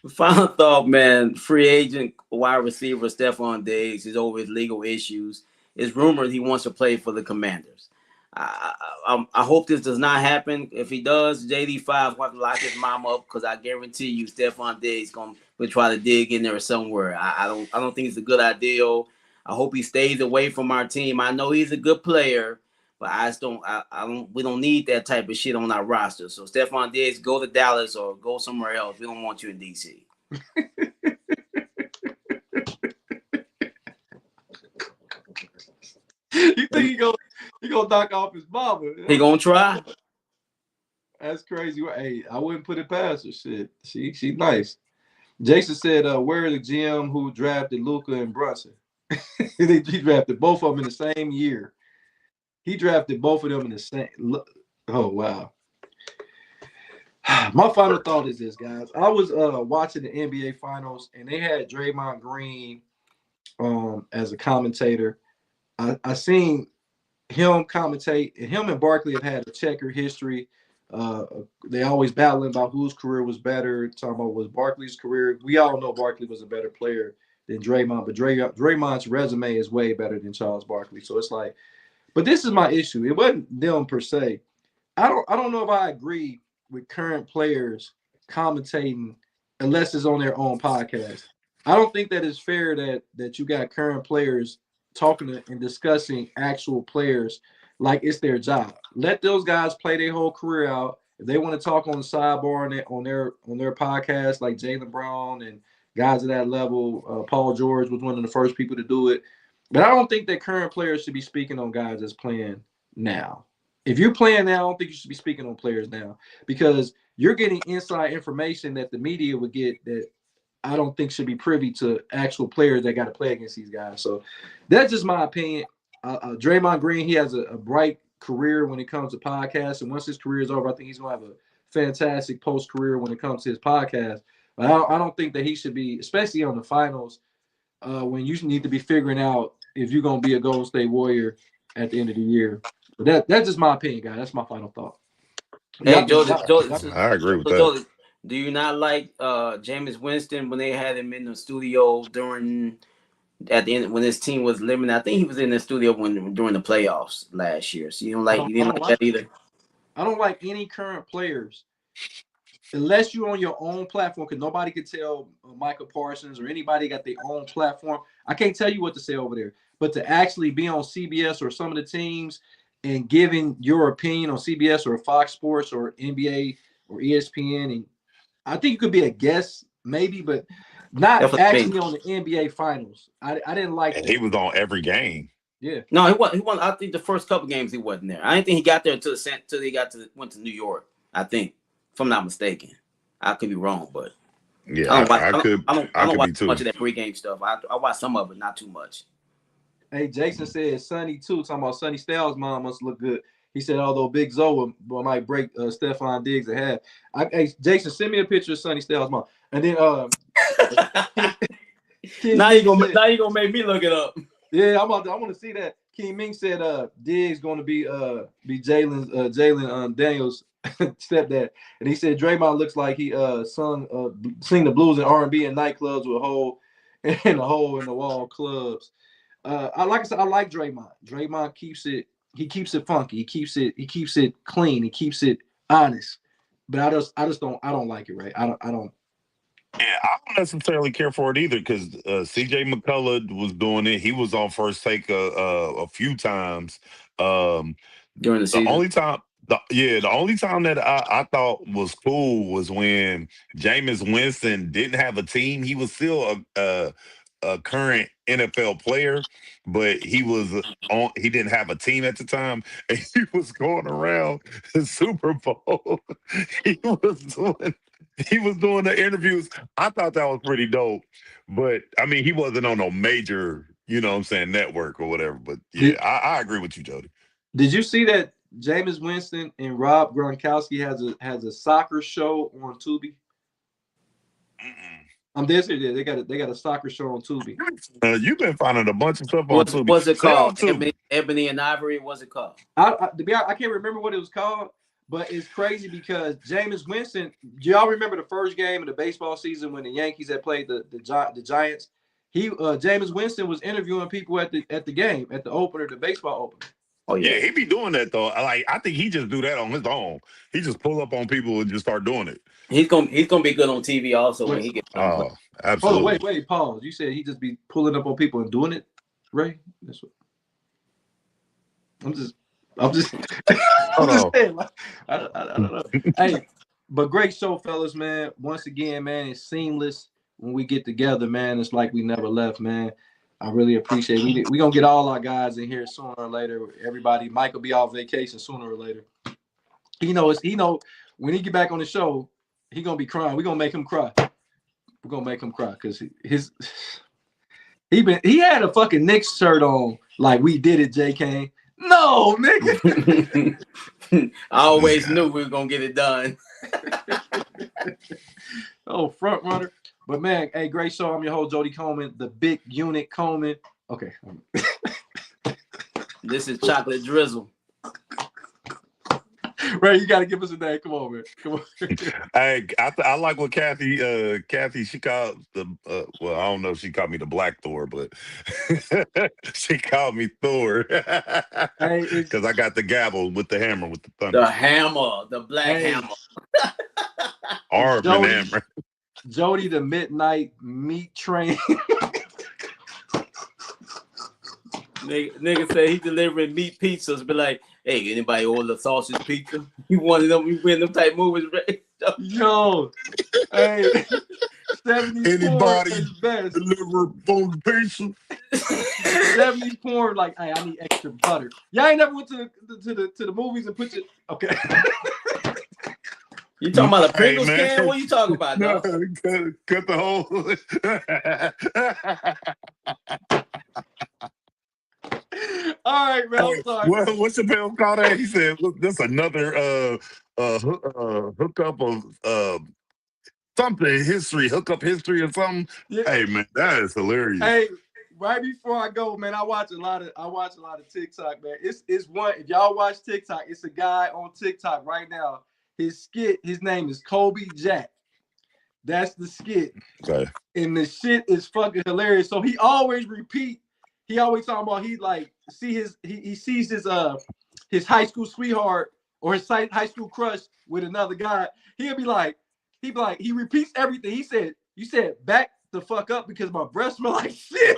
Final thought, man. Free agent wide receiver Stephon Diggs is over his legal issues. It's rumored he wants to play for the Commanders. I hope this does not happen. If he does, JD5 will have to lock his mom up because I guarantee you Stephon Diggs will try to dig in there somewhere. I don't think it's a good idea. I hope he stays away from our team. I know he's a good player, but we don't need that type of shit on our roster. So Stephon Diggs, go to Dallas or go somewhere else. We don't want you in DC. You think he gonna knock off his mama? He gonna try. That's crazy. Hey, I wouldn't put it past her. Shit, she nice. Jason said, "Where are the GM who drafted Luka and Brunson?" He drafted both of them in the same year. He drafted both of them in the same. Oh wow. My final thought is this, guys. I was watching the NBA Finals, and they had Draymond Green as a commentator. I seen him commentate, and him and Barkley have had a checkered history. They always battling about whose career was better. Talking about was Barkley's career. We all know Barkley was a better player than Draymond, but Draymond's resume is way better than Charles Barkley. So it's like, but this is my issue. It wasn't them per se. I don't know if I agree with current players commentating unless it's on their own podcast. I don't think that it's fair that you got current players talking and discussing actual players like it's their job. Let those guys play their whole career out. If they want to talk on the sidebar on their podcast, like Jaylen Brown and guys at that level, Paul George was one of the first people to do it. But I don't think that current players should be speaking on guys that's playing now. If you're playing now, I don't think you should be speaking on players now because you're getting inside information that the media would get that I don't think should be privy to actual players that got to play against these guys. So that's just my opinion. Draymond Green, he has a bright career when it comes to podcasts. And once his career is over, I think he's going to have a fantastic post-career when it comes to his podcast. But I don't think that he should be, especially on the finals, when you need to be figuring out if you're going to be a Golden State Warrior at the end of the year. But that's just my opinion, guys. That's my final thought. Hey, Joe, I agree with that. Do you not like Jameis Winston when they had him in the studio at the end when his team was living? I think he was in the studio during the playoffs last year. So you didn't like that either? I don't like any current players unless you're on your own platform, because nobody could tell Michael Parsons or anybody got their own platform. I can't tell you what to say over there, but to actually be on CBS or some of the teams and giving your opinion on CBS or Fox Sports or NBA or ESPN, and I think you could be a guest maybe, but not actually on the NBA Finals. I didn't like that. He was on every game. Yeah. No, he won. I think the first couple games he wasn't there. I didn't think he got there until he went to New York. I think, if I'm not mistaken. I could be wrong, but yeah, I could don't watch be too much of that pregame stuff. I watch some of it, not too much. Hey, Jason said Sonny too. Talking about Sonny Styles' mom must look good. He said although Big Zoe might break Stephon Diggs in half. Hey, Jason, send me a picture of Sonny Styles' mom. And then now you gonna make me look it up. Yeah, I want to see that. King Ming said Diggs going to be Jalen Daniels stepdad, and he said Draymond looks like he sing the blues and R&B in nightclubs with a hole in the wall clubs. I like Draymond. Draymond keeps it funky. He keeps it clean. He keeps it honest. But I don't like it, right? I don't. Yeah, I don't necessarily care for it either because CJ McCullough was doing it. He was on First Take a few times. During the season. The only time that I thought was cool was when Jameis Winston didn't have a team. He was still a current NFL player, but he didn't have a team at the time, and he was going around the Super Bowl. He was doing the interviews. I thought that was pretty dope, but I mean, he wasn't on no major, network or whatever. But yeah, I agree with you, Jody. Did you see that Jameis Winston and Rob Gronkowski has a soccer show on Tubi? I'm dead serious. They got a soccer show on Tubi. You've been finding a bunch of stuff on Tubi. What's it called? Ebony and Ivory. What's it called? I can't remember what it was called, but it's crazy because Jameis Winston. Do y'all remember the first game of the baseball season when the Yankees had played the Giants? Jameis Winston was interviewing people at the game, at the opener, the baseball opener. Oh yeah, he be doing that though. I think he just do that on his own. He just pull up on people and just start doing it. He's gonna be good on TV also when he gets. Oh, absolutely. Oh, wait, pause. You said he just be pulling up on people and doing it, Ray? That's what. I'm just saying. Like, I don't know. Hey, but great show, fellas, man. Once again, man, it's seamless when we get together, man. It's like we never left, man. I really appreciate it. We're going to get all our guys in here sooner or later. Everybody, Mike will be off vacation sooner or later. When he get back on the show, he going to be crying. We're going to make him cry. We're going to make him cry because he had a fucking Knicks shirt on like we did it, J. Kane. No, nigga. I always knew we were going to get it done. Oh, front runner. But man, hey, great show. I'm your host, Jody Coleman, the big unit Coleman. Okay. This is Chocolate Drizzle. Ray, you got to give us a name. Come on, man. Come on. Hey, I like what Kathy, she called the, well, I don't know if she called me the Black Thor, but she called me Thor. Because I got the gavel with the hammer, with the thunder. The hammer, the black hammer. Arm and hammer. Jody the Midnight Meat Train. Nigga said he delivering meat pizzas. Be like, hey, anybody order sausage pizza? You one of them? You win them type movies, right? Yo, hey, 70s anybody porn is best. Deliver bone pizza. 70s porn, like, hey, I need extra butter. Y'all ain't never went to the movies and put your okay. You talking about a Pringles can? What are you talking about? No, cut the hole. All right, man. I'm sorry. What's your bill called that? He said, "Look, this another hookup of something history, hookup history or something." Yeah. Hey, man, that is hilarious. Hey, right before I go, man, I watch a lot of TikTok, man. It's one. If y'all watch TikTok, it's a guy on TikTok right now. His skit, his name is Kobe Jack. That's the skit. Okay. And the shit is fucking hilarious. So he always repeat. He always talking about he sees his high school sweetheart or his high school crush with another guy. He repeats everything. He said, "You said back the fuck up because my breath smell like shit."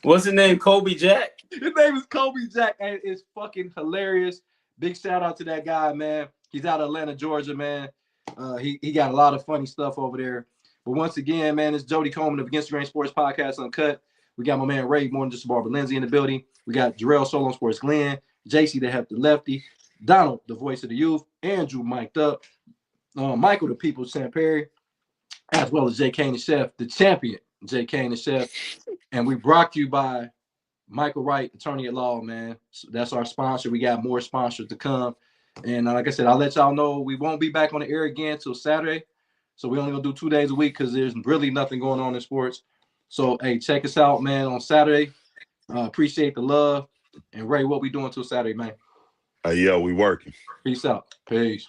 What's his name? Kobe Jack? His name is Kobe Jack, and it's fucking hilarious. Big shout out to that guy, man. He's out of Atlanta, Georgia, man. He got a lot of funny stuff over there. But once again, man, it's Jody Coleman of Against the Grain Sports Podcast Uncut. We got my man Ray, more than just a barber, Lindsay in the building. We got Jarrell Solo Sports Glenn, JC the Hefty Lefty, Donald, the voice of the youth, Andrew mic'd up, Michael the People's Sam Perry, as well as J. Kane the Chef, the champion J. Kane, the chef. And we brought you by Michael Wright, attorney at law, man. So that's our sponsor. We got more sponsors to come. And like I said, I'll let y'all know we won't be back on the air again till Saturday. So we only gonna do 2 days a week because there's really nothing going on in sports. So hey, check us out, man, on Saturday. Appreciate the love. And Ray, what we doing till Saturday, man? Yeah, we working. Peace out. Peace.